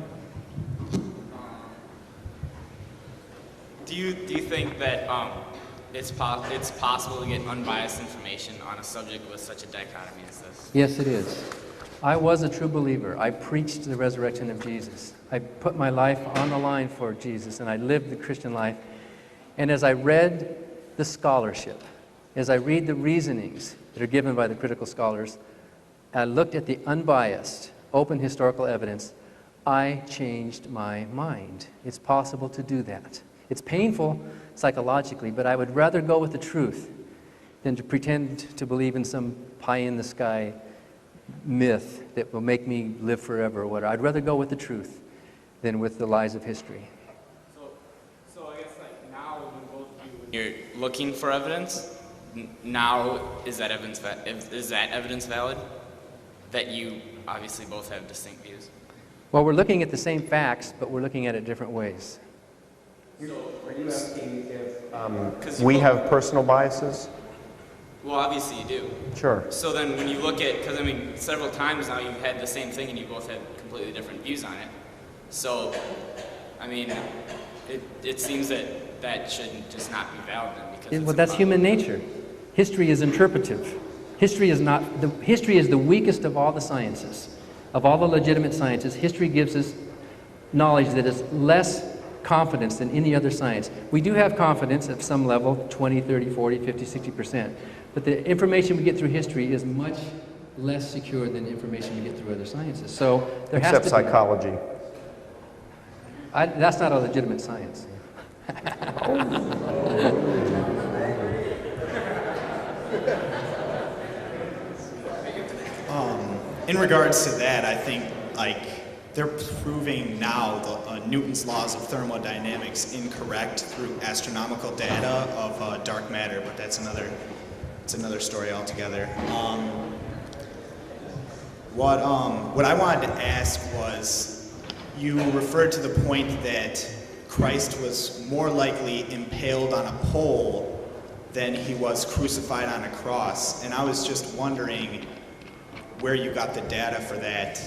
Do you think that it's possible to get unbiased information on a subject with such a dichotomy as this? Yes, it is. I was a true believer. I preached the resurrection of Jesus. I put my life on the line for Jesus, and I lived the Christian life. And as I read the scholarship, as I read the reasonings that are given by the critical scholars, I looked at the unbiased, open historical evidence, I changed my mind. It's possible to do that. It's painful psychologically, but I would rather go with the truth than to pretend to believe in some pie-in-the-sky myth that will make me live forever or whatever. I'd rather go with the truth than with the lies of history. So I guess like now when both of you, when you're looking for evidence, now is that evidence valid? That you obviously both have distinct views? Well, we're looking at the same facts, but we're looking at it different ways. Are you asking if we have personal biases? Well, obviously you do. Sure. So then when you look at, because I mean, several times now you've had the same thing and you both had completely different views on it. So, I mean, it seems that should just not be valid then. Because Well, that's human nature. History is interpretive. History is the weakest of all the sciences. Of all the legitimate sciences, history gives us knowledge that is less confidence than any other science. We do have confidence at some level, 20, 30, 40, 50, 60%. But the information we get through history is much less secure than the information we get through other sciences. So there has to be... Except psychology. That's not a legitimate science. In regards to that, I think they're proving now Newton's laws of thermodynamics incorrect through astronomical data of dark matter, but it's another story altogether. What I wanted to ask was, you referred to the point that Christ was more likely impaled on a pole than he was crucified on a cross, and I was just wondering where you got the data for that.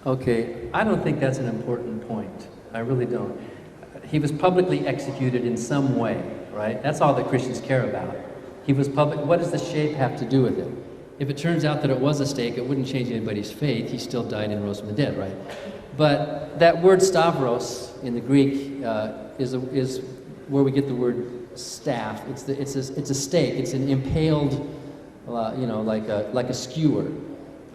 Okay, I don't think that's an important point. I really don't. He was publicly executed in some way, right? That's all that Christians care about. He was public. What does the shape have to do with it? If it turns out that it was a stake, it wouldn't change anybody's faith. He still died and rose from the dead, right? But that word stavros in the Greek is where we get the word staff. It's a stake. It's an impaled, like a skewer.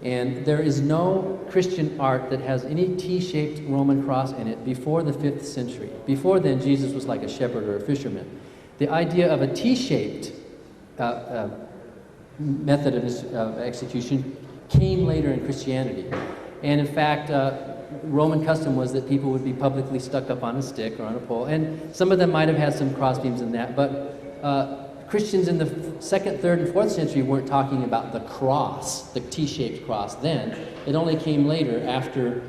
And there is no Christian art that has any T-shaped Roman cross in it before the 5th century. Before then, Jesus was like a shepherd or a fisherman. The idea of a T-shaped method of execution came later in Christianity. And in fact, Roman custom was that people would be publicly stuck up on a stick or on a pole. And some of them might have had some crossbeams in that, but Christians in the 2nd, 3rd, and 4th century weren't talking about the cross, the T-shaped cross then. It only came later after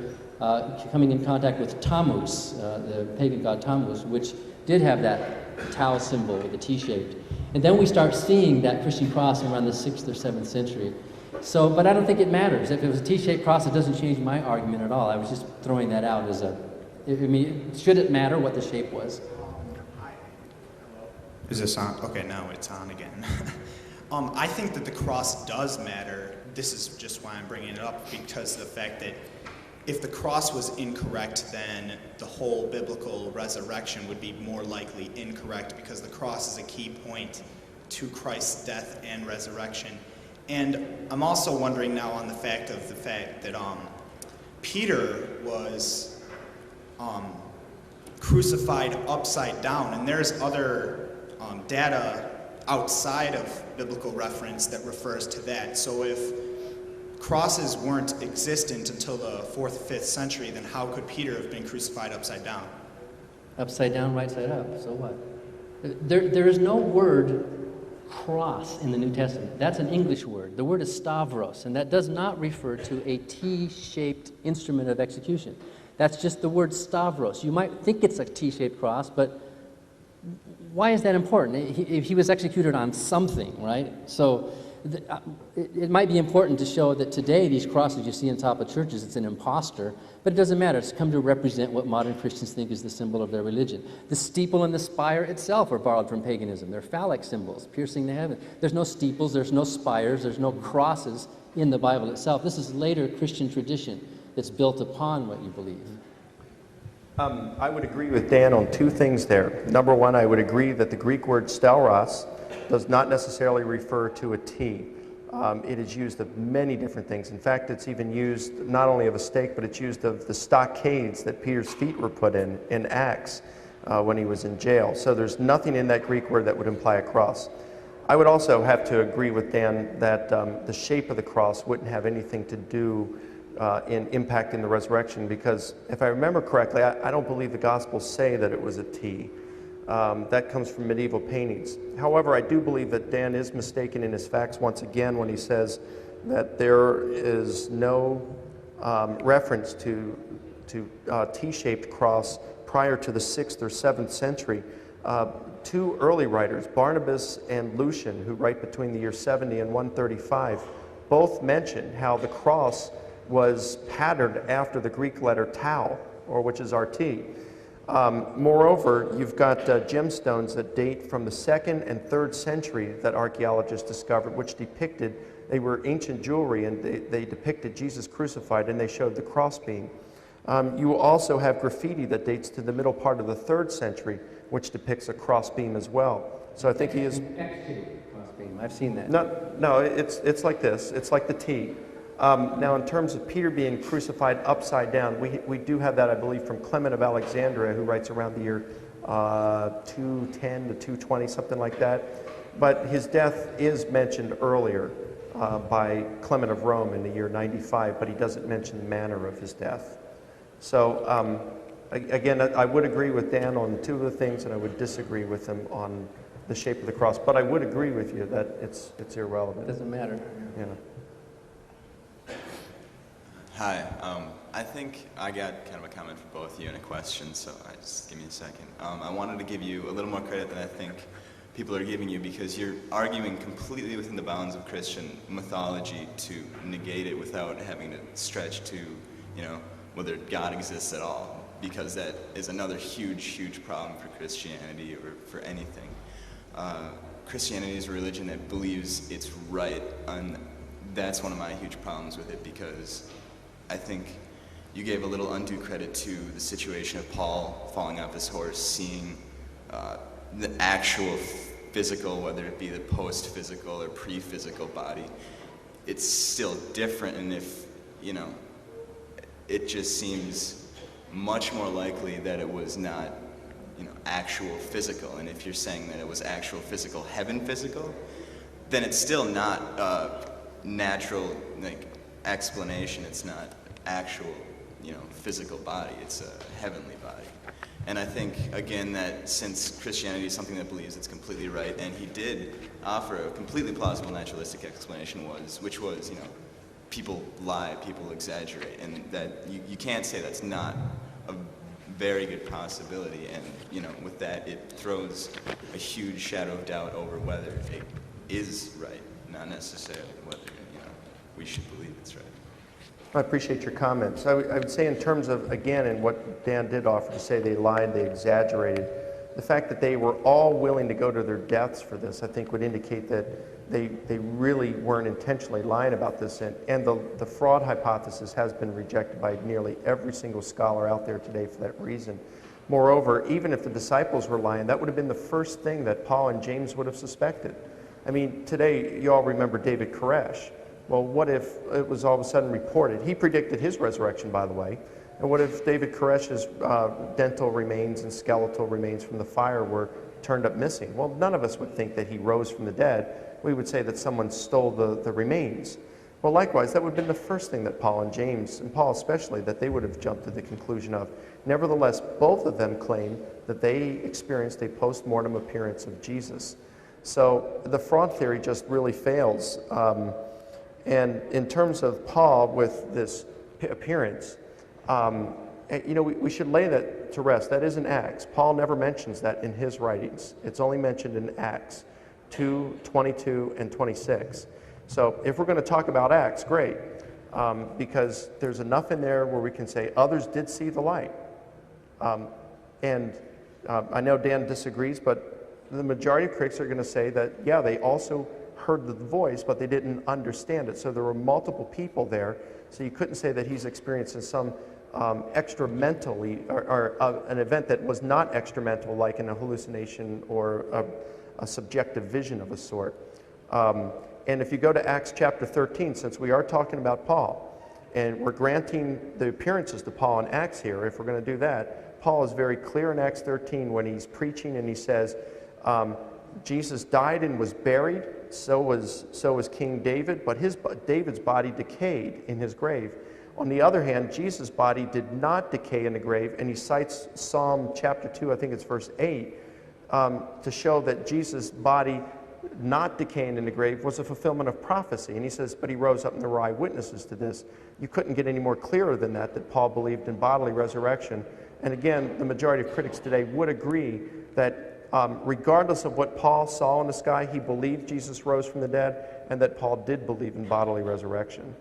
coming in contact with Tammuz, the pagan god Tammuz, which did have that Tau symbol, the T-shaped. And then we start seeing that Christian cross around the 6th or 7th century. So, but I don't think it matters. If it was a T-shaped cross, it doesn't change my argument at all. I was just throwing that out as should it matter what the shape was? Is this on? Okay, now it's on again. I think that the cross does matter. This is just why I'm bringing it up, because of the fact that if the cross was incorrect, then the whole biblical resurrection would be more likely incorrect, because the cross is a key point to Christ's death and resurrection. And I'm also wondering now on the fact that Peter was crucified upside down, and there's other data outside of biblical reference that refers to that. So if crosses weren't existent until the 4th, 5th century, then how could Peter have been crucified upside down? Upside down, right side up, so what? There is no word cross in the New Testament. That's an English word. The word is stavros, and that does not refer to a T-shaped instrument of execution. That's just the word stavros. You might think it's a T-shaped cross, but why is that important? He was executed on something, right? So it might be important to show that today these crosses you see on top of churches, it's an imposter, but it doesn't matter. It's come to represent what modern Christians think is the symbol of their religion. The steeple and the spire itself are borrowed from paganism. They're phallic symbols, piercing the heaven. There's no steeples, there's no spires, there's no crosses in the Bible itself. This is later Christian tradition that's built upon what you believe. I would agree with Dan on two things there. Number one, I would agree that the Greek word stauros does not necessarily refer to a T. It is used of many different things. In fact, it's even used not only of a stake, but it's used of the stockades that Peter's feet were put in Acts when he was in jail. So there's nothing in that Greek word that would imply a cross. I would also have to agree with Dan that the shape of the cross wouldn't have anything to do in impacting the resurrection, because if I remember correctly, I don't believe the Gospels say that it was a T. That comes from medieval paintings. However, I do believe that Dan is mistaken in his facts once again when he says that there is no reference to T-shaped cross prior to the 6th or 7th century. Two early writers, Barnabas and Lucian, who write between the year 70 and 135, both mention how the cross was patterned after the Greek letter tau, or which is RT. Moreover, you've got gemstones that date from the 2nd and 3rd century that archaeologists discovered, which depicted, they were ancient jewelry, and they depicted Jesus crucified, and they showed the crossbeam. You also have graffiti that dates to the middle part of the 3rd century, which depicts a crossbeam as well. So I think he is... Crossbeam, I've seen that. No, it's like this. It's like the T. Now, in terms of Peter being crucified upside down, we do have that, I believe, from Clement of Alexandria, who writes around the year 210 to 220, something like that. But his death is mentioned earlier by Clement of Rome in the year 95, but he doesn't mention the manner of his death. So, again, I would agree with Dan on 2 of the things, and I would disagree with him on the shape of the cross. But I would agree with you that it's irrelevant. It doesn't matter. Yeah. Hi, I think I got kind of a comment for both of you and a question, so just give me a second. I wanted to give you a little more credit than I think people are giving you, because you're arguing completely within the bounds of Christian mythology to negate it without having to stretch to, you know, whether God exists at all, because that is another huge, huge problem for Christianity or for anything. Christianity is a religion that believes it's right, and that's one of my huge problems with it, because I think you gave a little undue credit to the situation of Paul falling off his horse, seeing the actual physical, whether it be the post-physical or pre-physical body. It's still different, and if, you know, it just seems much more likely that it was not, you know, actual physical. And if you're saying that it was actual physical, heaven physical, then it's still not a natural, like, explanation. It's not actual, you know, physical body. It's a heavenly body. And I think, again, that since Christianity is something that believes it's completely right, and he did offer a completely plausible naturalistic explanation, which was, you know, people lie, people exaggerate, and that you can't say that's not a very good possibility. And, you know, with that, it throws a huge shadow of doubt over whether it is right, not necessarily whether, you know, we should believe it's right. I appreciate your comments. I would say in terms of, again, and what Dan did offer to say they lied, they exaggerated, the fact that they were all willing to go to their deaths for this, I think would indicate that they really weren't intentionally lying about this. And the fraud hypothesis has been rejected by nearly every single scholar out there today for that reason. Moreover, even if the disciples were lying, that would have been the first thing that Paul and James would have suspected. I mean, today, you all remember David Koresh. Well, what if it was all of a sudden reported? He predicted his resurrection, by the way. And what if David Koresh's dental remains and skeletal remains from the fire were turned up missing? Well, none of us would think that he rose from the dead. We would say that someone stole the remains. Well, likewise, that would have been the first thing that Paul and James, and Paul especially, that they would have jumped to the conclusion of. Nevertheless, both of them claim that they experienced a post-mortem appearance of Jesus. So the fraud theory just really fails. And in terms of Paul with this appearance, you know, we should lay that to rest. That is in Acts. Paul never mentions that in his writings. It's only mentioned in Acts 2, 22, and 26. So if we're going to talk about Acts, great, because there's enough in there where we can say others did see the light. And I know Dan disagrees, but the majority of critics are going to say that, yeah, they also heard the voice, but they didn't understand it. So there were multiple people there, so you couldn't say that he's experiencing some extra mentally, or an event that was not extra mental, like in a hallucination or a subjective vision of a sort. And if you go to Acts chapter 13, since we are talking about Paul, and we're granting the appearances to Paul in Acts here, if we're going to do that, Paul is very clear in Acts 13 when he's preaching and he says, Jesus died and was buried, so was King David, but David's body decayed in his grave. On the other hand, Jesus' body did not decay in the grave, and he cites Psalm chapter 2, I think it's verse 8, to show that Jesus' body not decaying in the grave was a fulfillment of prophecy. And he says, but he rose up and there were eyewitnesses to this. You couldn't get any more clearer than that Paul believed in bodily resurrection. And again, the majority of critics today would agree that regardless of what Paul saw in the sky, he believed Jesus rose from the dead, and that Paul did believe in bodily resurrection.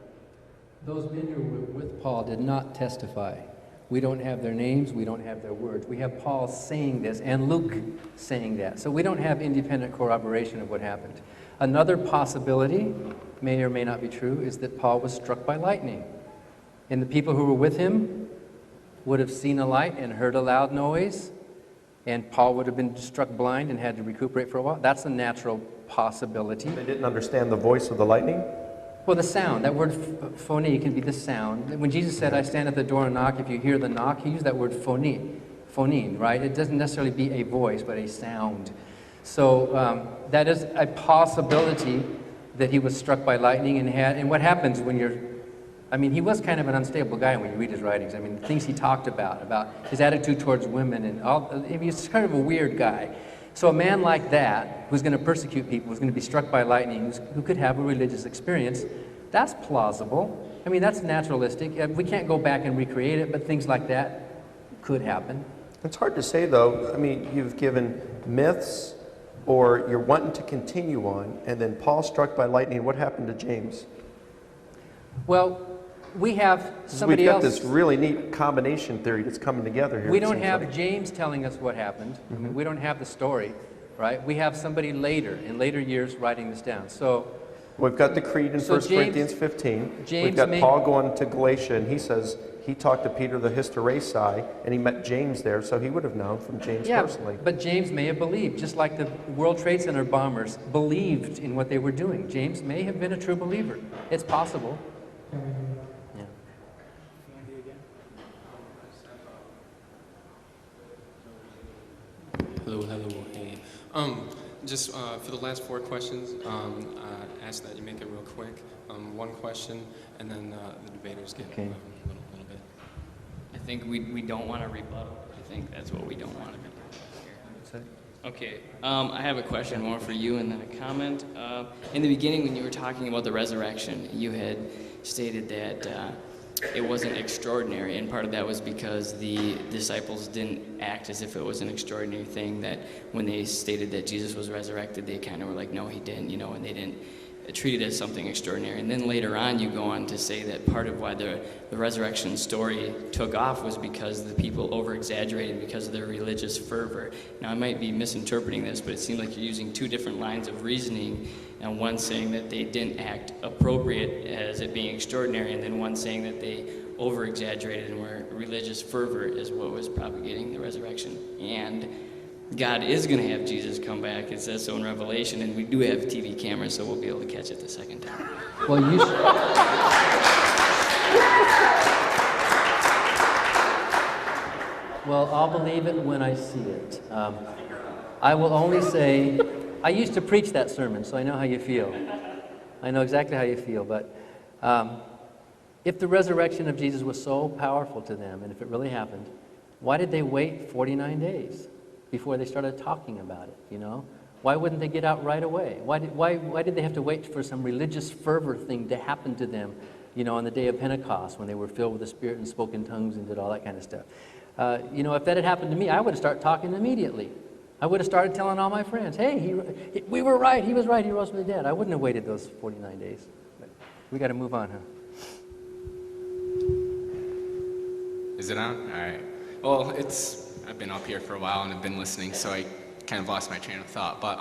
Those men who were with Paul did not testify We don't have their names, we don't have their words. We have Paul saying this and Luke saying that. So we don't have independent corroboration of what happened. Another possibility, may or may not be true, is that Paul was struck by lightning. And the people who were with him would have seen a light and heard a loud noise, and Paul would have been struck blind and had to recuperate for a while. That's a natural possibility. They didn't understand the voice of the lightning? Well, the sound, that word phone can be the sound. When Jesus said, I stand at the door and knock, if you hear the knock, he used that word phoneme, right? It doesn't necessarily be a voice, but a sound. So that is a possibility that he was struck by lightning and what happens when you're, I mean, he was kind of an unstable guy when you read his writings. I mean, the things he talked about his attitude towards women and all, I mean, he's kind of a weird guy. So a man like that, who's going to persecute people, who's going to be struck by lightning, who could have a religious experience, that's plausible. I mean, that's naturalistic. We can't go back and recreate it, but things like that could happen. It's hard to say, though. I mean, you've given myths, or you're wanting to continue on, and then Paul struck by lightning. What happened to James? Well, we have somebody else. We've got this really neat combination theory that's coming together here. We don't have James telling us what happened. Mm-hmm. I mean, we don't have the story, right? We have somebody later, in later years, writing this down. So we've got the creed in 1 Corinthians 15. We've got Paul going to Galatia, and he says he talked to Peter the Hysteresai, and he met James there, so he would have known from James personally. But James may have believed, just like the World Trade Center bombers believed in what they were doing. James may have been a true believer. It's possible. Yeah. Hello, hey. Just for the last 4 questions, I ask that you make it real quick. One question, and then the debaters get a little bit. I think we don't want to rebuttal. I think that's what we don't want to do. Okay, I have a question more for you and then a comment. In the beginning, when you were talking about the resurrection, you had stated that it wasn't extraordinary, and part of that was because the disciples didn't act as if it was an extraordinary thing, that when they stated that Jesus was resurrected, they kind of were like, no, he didn't, and they didn't treat it as something extraordinary. And then later on, you go on to say that part of why the resurrection story took off was because the people over-exaggerated because of their religious fervor. Now, I might be misinterpreting this, but it seemed like you're using 2 different lines of reasoning, and one saying that they didn't act appropriate as it being extraordinary, and then one saying that they over-exaggerated and where religious fervor is what was propagating the resurrection. And God is going to have Jesus come back. It says so in Revelation, and we do have TV cameras, so we'll be able to catch it the second time. Well, you Well, I'll believe it when I see it. I will only say, I used to preach that sermon, so I know how you feel. I know exactly how you feel, but if the resurrection of Jesus was so powerful to them, and if it really happened, why did they wait 49 days before they started talking about it, Why wouldn't they get out right away? Why did they have to wait for some religious fervor thing to happen to them, on the day of Pentecost when they were filled with the Spirit and spoke in tongues and did all that kind of stuff? If that had happened to me, I would have started talking immediately. I would have started telling all my friends, hey, we were right, he was right, he rose from the dead. I wouldn't have waited those 49 days. But we got to move on, huh? Is it on? All right. Well, I've been up here for a while and I've been listening, so I kind of lost my train of thought. But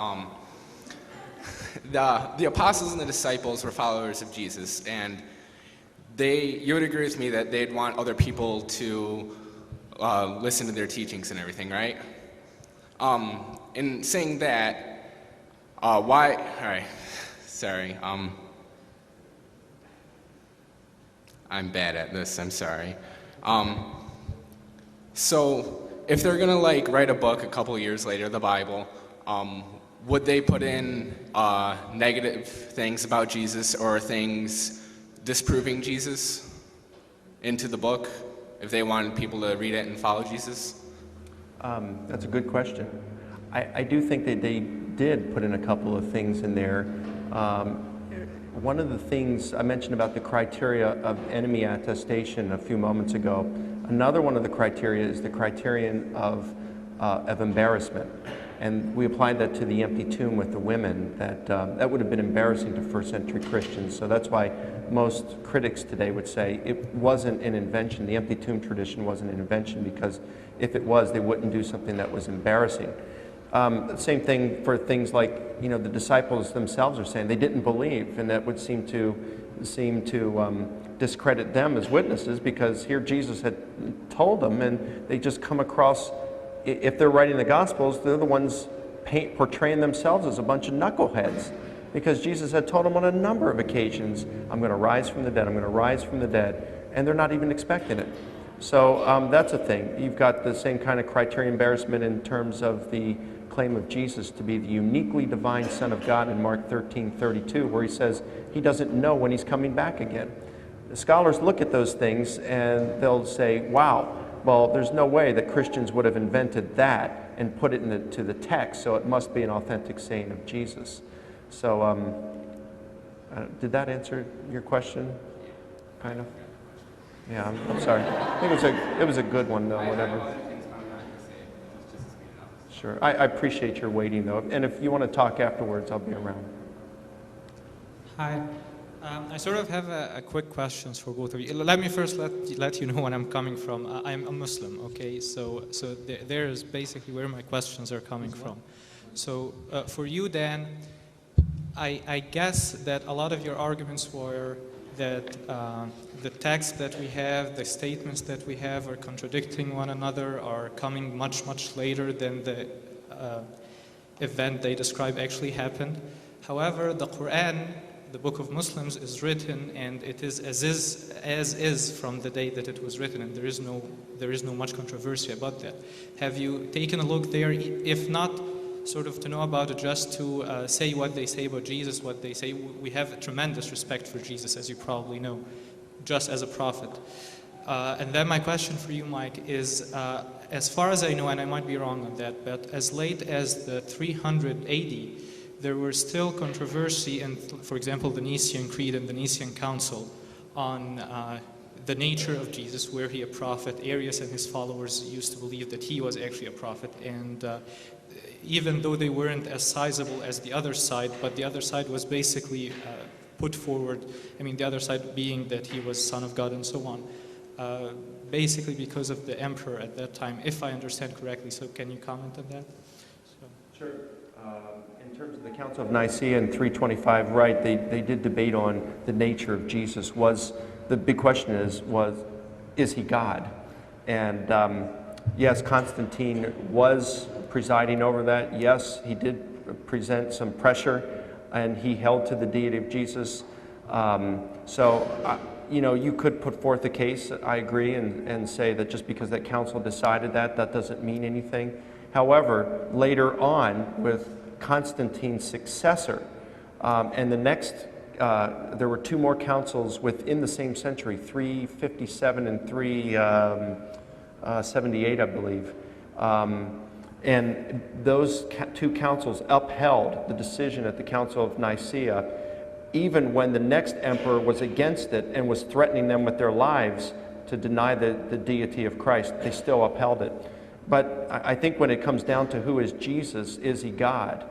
the apostles and the disciples were followers of Jesus, and you would agree with me that they'd want other people to listen to their teachings and everything, right? In saying that, why? All right, sorry. I'm bad at this. I'm sorry. So if they're gonna write a book a couple of years later, the Bible, would they put in negative things about Jesus or things disproving Jesus into the book if they wanted people to read it and follow Jesus? That's a good question. I do think that they did put in a couple of things in there. One of the things I mentioned about the criteria of enemy attestation a few moments ago, another one of the criteria is the criterion of embarrassment. And we applied that to the empty tomb with the women, that would have been embarrassing to first century Christians. So that's why most critics today would say it wasn't an invention. The empty tomb tradition wasn't an invention, because if it was, they wouldn't do something that was embarrassing. Same thing for things like, the disciples themselves are saying they didn't believe, and that would seem to discredit them as witnesses, because here Jesus had told them, and they just come across, if they're writing the Gospels, they're the ones portraying themselves as a bunch of knuckleheads, because Jesus had told them on a number of occasions, I'm going to rise from the dead, I'm going to rise from the dead, and they're not even expecting it. So that's a thing. You've got the same kind of criteria embarrassment in terms of the claim of Jesus to be the uniquely divine Son of God in Mark 13:32, where he says he doesn't know when he's coming back again. The scholars look at those things and they'll say, wow, well, there's no way that Christians would have invented that and put it into the text, so it must be an authentic saying of Jesus. So did that answer your question, kind of? Yeah, I'm sorry. I think it was a good one, though, whatever. Sure. I appreciate your waiting, though. And if you want to talk afterwards, I'll be around. Hi. I sort of have a quick questions for both of you. Let me first let you know where I'm coming from. I'm a Muslim, okay? So there's basically where my questions are coming from. So for you, Dan, I guess that a lot of your arguments were that the text that we have, the statements that we have are contradicting one another, are coming much, much later than the event they describe actually happened. However, the Quran, the book of Muslims, is written, and it is as is from the day that it was written, and there is no much controversy about that. Have you taken a look there? If not, sort of to know about it, just to say what they say about Jesus, what they say. We have a tremendous respect for Jesus, as you probably know, just as a prophet. And then my question for you, Mike, is as far as I know, and I might be wrong on that, but as late as the 300 AD, there were still controversy in, for example, the Nicene Creed and the Nicene Council on the nature of Jesus. Were he a prophet? Arius and his followers used to believe that he was actually a prophet, and even though they weren't as sizable as the other side, but the other side was basically put forward, I mean, the other side being that he was Son of God and so on, basically because of the emperor at that time, if I understand correctly. So can you comment on that? Sure. In terms of the Council of Nicaea in 325, right, they did debate on the nature of Jesus. The big question is he God? And yes, Constantine was presiding over that. Yes, he did present some pressure, and he held to the deity of Jesus. You could put forth a case, I agree, and say that just because that council decided that doesn't mean anything. However, later on, with Constantine's successor, and the next, there were two more councils within the same century, 357 and 378, I believe. And those two councils upheld the decision at the Council of Nicaea, even when the next emperor was against it and was threatening them with their lives to deny the deity of Christ. They still upheld it. But I think when it comes down to who is Jesus, is he God?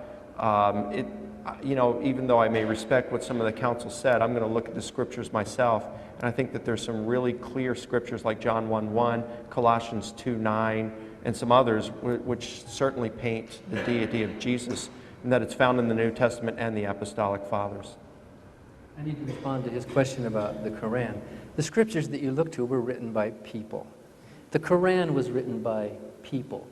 Even though I may respect what some of the council said, I'm going to look at the scriptures myself, and I think that there's some really clear scriptures like John 1:1, Colossians 2:9, and some others which certainly paint the deity of Jesus, and that it's found in the New Testament and the Apostolic Fathers. I need to respond to his question about the Quran. The scriptures that you look to were written by people. The Quran was written by people.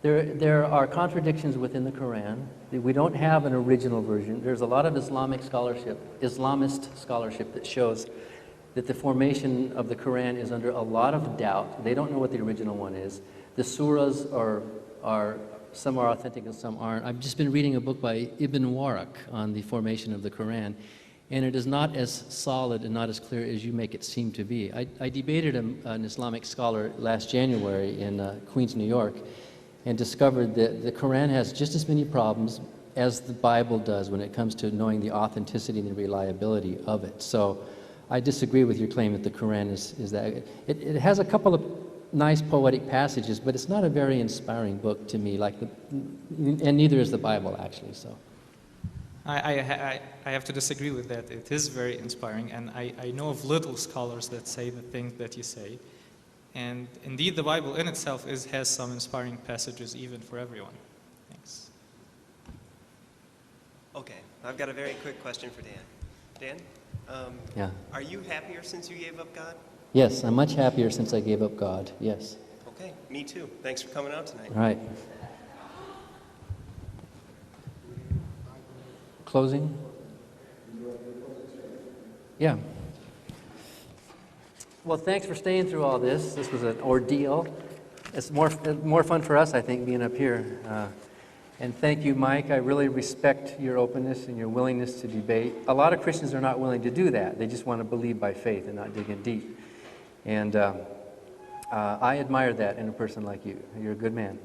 There are contradictions within the Quran. We don't have an original version. There's a lot of Islamist scholarship that shows that the formation of the Quran is under a lot of doubt. They don't know what the original one is. The surahs are some are authentic and some aren't. I've just been reading a book by Ibn Warraq on the formation of the Quran, and it is not as solid and not as clear as you make it seem to be. I debated an Islamic scholar last January in Queens, New York, and discovered that the Quran has just as many problems as the Bible does when it comes to knowing the authenticity and the reliability of it. So I disagree with your claim that the Quran is that. It has a couple of nice poetic passages, but it's not a very inspiring book to me, and neither is the Bible, actually. So, I have to disagree with that. It is very inspiring, and I know of little scholars that say the things that you say. And indeed, the Bible in itself has some inspiring passages even for everyone. Thanks. Okay, I've got a very quick question for Dan. Dan, yeah. Are you happier since you gave up God? Yes, I'm much happier since I gave up God, yes. Okay, me too. Thanks for coming out tonight. Right. Closing? Yeah. Well, thanks for staying through all this. This was an ordeal. It's more fun for us, I think, being up here. And thank you, Mike. I really respect your openness and your willingness to debate. A lot of Christians are not willing to do that. They just want to believe by faith and not dig in deep. And I admire that in a person like you. You're a good man.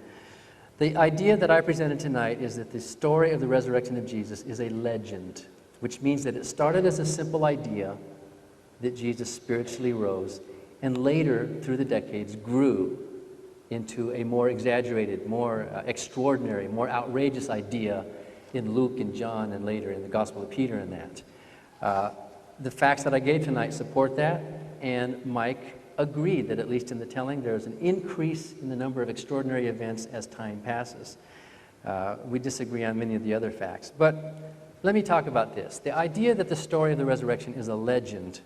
The idea that I presented tonight is that the story of the resurrection of Jesus is a legend, which means that it started as a simple idea that Jesus spiritually rose, and later, through the decades, grew into a more exaggerated, more extraordinary, more outrageous idea in Luke and John and later in the Gospel of Peter and that. The facts that I gave tonight support that, and Mike agreed that at least in the telling there's an increase in the number of extraordinary events as time passes. We disagree on many of the other facts. But let me talk about this. The idea that the story of the resurrection is a legend,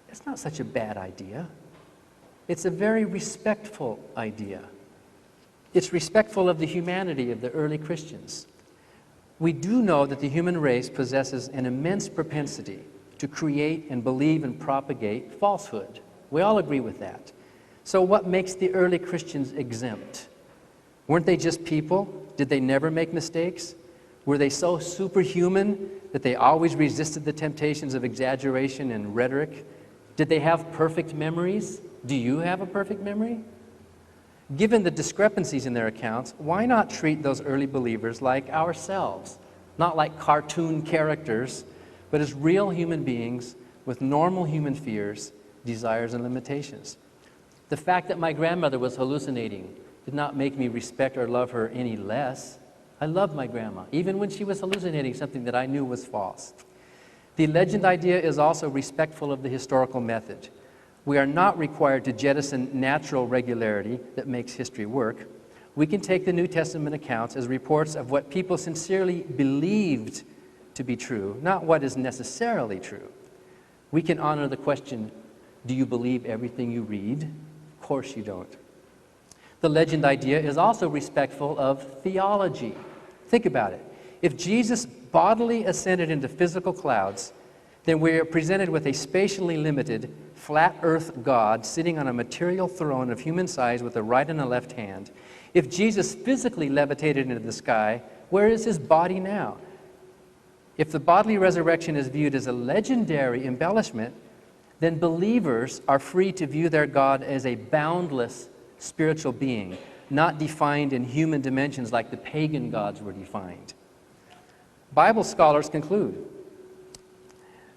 it's not such a bad idea. It's a very respectful idea. It's respectful of the humanity of the early Christians. We do know that the human race possesses an immense propensity to create and believe and propagate falsehood. We all agree with that. So what makes the early Christians exempt? Weren't they just people? Did they never make mistakes? Were they so superhuman that they always resisted the temptations of exaggeration and rhetoric? Did they have perfect memories? Do you have a perfect memory? Given the discrepancies in their accounts, why not treat those early believers like ourselves? Not like cartoon characters, but as real human beings with normal human fears, desires, and limitations. The fact that my grandmother was hallucinating did not make me respect or love her any less. I loved my grandma, even when she was hallucinating something that I knew was false. The legend idea is also respectful of the historical method. We are not required to jettison natural regularity that makes history work. We can take the New Testament accounts as reports of what people sincerely believed to be true, not what is necessarily true. We can honor the question, do you believe everything you read? Of course you don't. The legend idea is also respectful of theology. Think about it. If Jesus bodily ascended into physical clouds, then we are presented with a spatially limited, flat earth God sitting on a material throne of human size with a right and a left hand. If Jesus physically levitated into the sky, where is his body now? If the bodily resurrection is viewed as a legendary embellishment, then believers are free to view their God as a boundless spiritual being, not defined in human dimensions like the pagan gods were defined. Bible scholars conclude,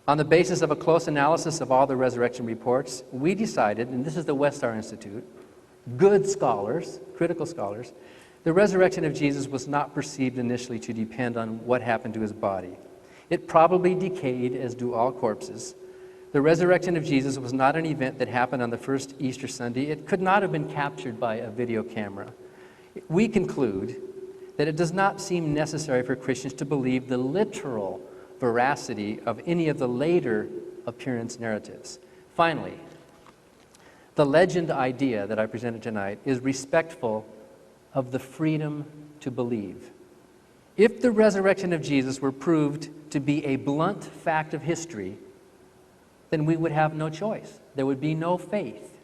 on the basis of a close analysis of all the resurrection reports, we decided, and this is the Westar Institute, good scholars, critical scholars, the resurrection of Jesus was not perceived initially to depend on what happened to his body. It probably decayed, as do all corpses. The resurrection of Jesus was not an event that happened on the first Easter Sunday. It could not have been captured by a video camera. We conclude that it does not seem necessary for Christians to believe the literal veracity of any of the later appearance narratives. Finally, the legend idea that I presented tonight is respectful of the freedom to believe. If the resurrection of Jesus were proved to be a blunt fact of history, then we would have no choice. There would be no faith.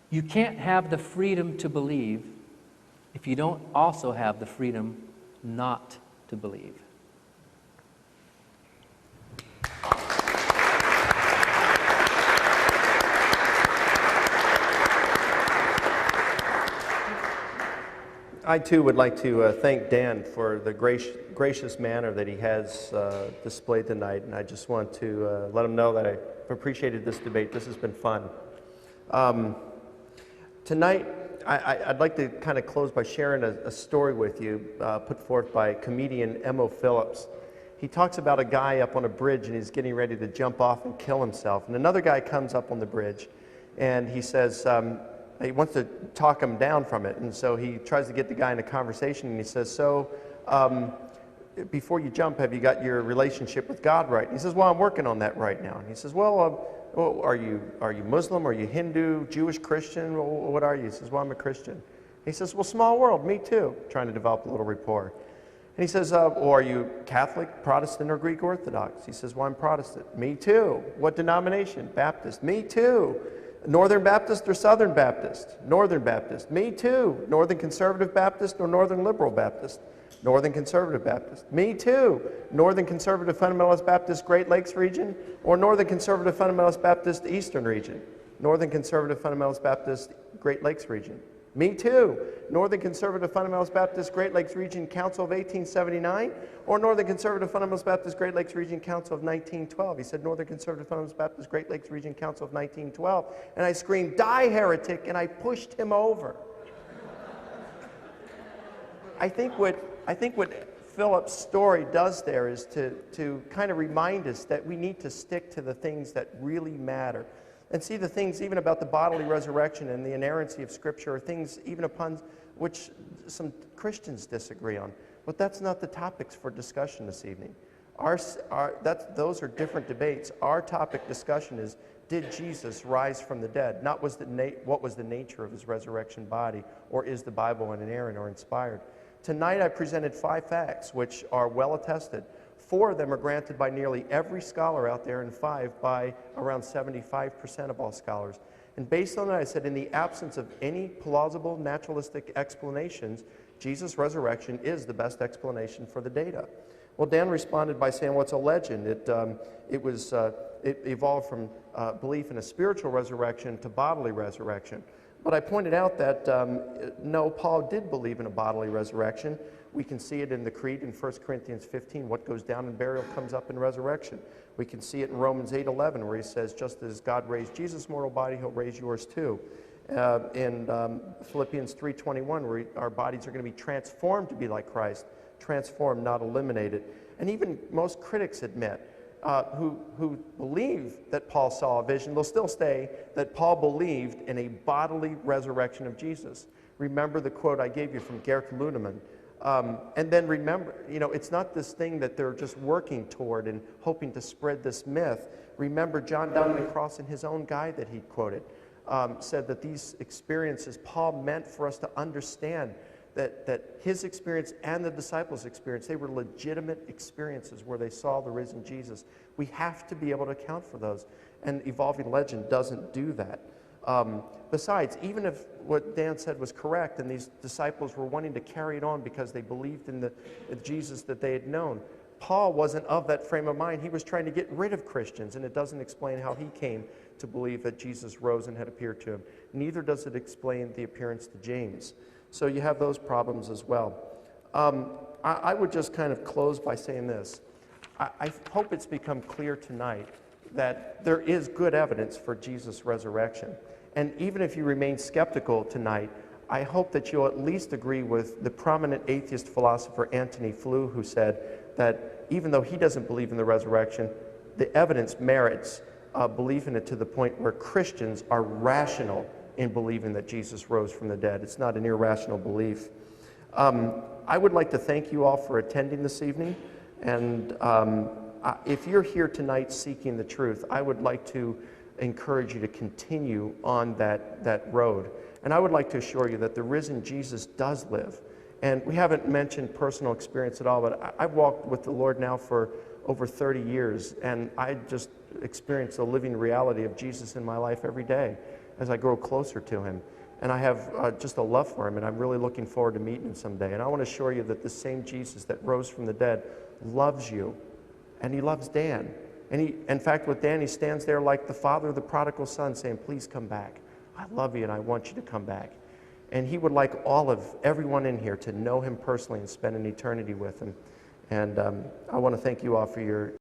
You can't have the freedom to believe if you don't also have the freedom not to believe. I too would like to thank Dan for the gracious manner that he has displayed tonight, and I just want to let him know that I've appreciated this debate. This has been fun. Tonight, I'd like to kind of close by sharing a story with you put forth by comedian Emo Phillips. He talks about a guy up on a bridge and he's getting ready to jump off and kill himself. And another guy comes up on the bridge and he says, he wants to talk him down from it. And so he tries to get the guy in a conversation and he says, so before you jump, have you got your relationship with God right? And he says, well, I'm working on that right now. And he says, well, are you Muslim? Are you Hindu, Jewish, Christian? What are you? He says, well, I'm a Christian. He says, well, small world, me too. Trying to develop a little rapport. And he says, well, are you Catholic, Protestant, or Greek Orthodox? He says, well, I'm Protestant. Me too. What denomination? Baptist. Me too. Northern Baptist or Southern Baptist? Northern Baptist. Me too. Northern Conservative Baptist or Northern Liberal Baptist? Northern Conservative Baptist. Me too. Northern Conservative Fundamentalist Baptist Great Lakes region or Northern Conservative Fundamentalist Baptist Eastern region? Northern Conservative Fundamentalist Baptist Great Lakes region. Me too. Northern Conservative Fundamentalist Baptist Great Lakes Region Council of 1879 or Northern Conservative Fundamentalist Baptist Great Lakes Region Council of 1912. He said Northern Conservative Fundamentalist Baptist Great Lakes Region Council of 1912. And I screamed, die heretic, and I pushed him over. I think what Philip's story does there is to kind of remind us that we need to stick to the things that really matter. And see the things even about the bodily resurrection and the inerrancy of Scripture are things even upon which some Christians disagree on. But that's not the topics for discussion this evening. Those are different debates. Our topic discussion is, did Jesus rise from the dead? Not what was the nature of his resurrection body, or is the Bible inerrant or inspired? Tonight I presented 5 facts which are well attested. 4 of them are granted by nearly every scholar out there, and 5 by around 75% of all scholars. And based on that, I said, in the absence of any plausible naturalistic explanations, Jesus' resurrection is the best explanation for the data. Well, Dan responded by saying, well, it's a legend. It evolved from belief in a spiritual resurrection to bodily resurrection. But I pointed out that, no, Paul did believe in a bodily resurrection. We can see it in the Creed in 1 Corinthians 15. What goes down in burial comes up in resurrection. We can see it in Romans 8:11, where he says, just as God raised Jesus' mortal body, he'll raise yours too. In Philippians 3:21, where our bodies are going to be transformed to be like Christ. Transformed, not eliminated. And even most critics admit, who believe that Paul saw a vision, they'll still say that Paul believed in a bodily resurrection of Jesus. Remember the quote I gave you from Gerd Ludemann. And then remember, it's not this thing that they're just working toward and hoping to spread this myth. Remember, John Dominic Cross, in his own guide that he quoted, said that these experiences Paul meant for us to understand that his experience and the disciples' experience, they were legitimate experiences where they saw the risen Jesus. We have to be able to account for those, and evolving legend doesn't do that. Besides, even if what Dan said was correct and these disciples were wanting to carry it on because they believed in the Jesus that they had known, Paul wasn't of that frame of mind. He was trying to get rid of Christians, and it doesn't explain how he came to believe that Jesus rose and had appeared to him. Neither does it explain the appearance to James. So you have those problems as well. I would just kind of close by saying this. I hope it's become clear tonight that there is good evidence for Jesus' resurrection. And even if you remain skeptical tonight, I hope that you'll at least agree with the prominent atheist philosopher Antony Flew, who said that even though he doesn't believe in the resurrection, the evidence merits belief in it to the point where Christians are rational in believing that Jesus rose from the dead. It's not an irrational belief. I would like to thank you all for attending this evening. And if you're here tonight seeking the truth, I would like to encourage you to continue on that road. And I would like to assure you that the risen Jesus does live. And we haven't mentioned personal experience at all, but I've walked with the Lord now for over 30 years, and I just experience the living reality of Jesus in my life every day as I grow closer to him. And I have just a love for him, and I'm really looking forward to meeting him someday. And I want to assure you that the same Jesus that rose from the dead loves you, and he loves Dan. And in fact, with Dan, he stands there like the father of the prodigal son saying, please come back. I love you, and I want you to come back. And he would like everyone in here to know him personally and spend an eternity with him. And I want to thank you all for your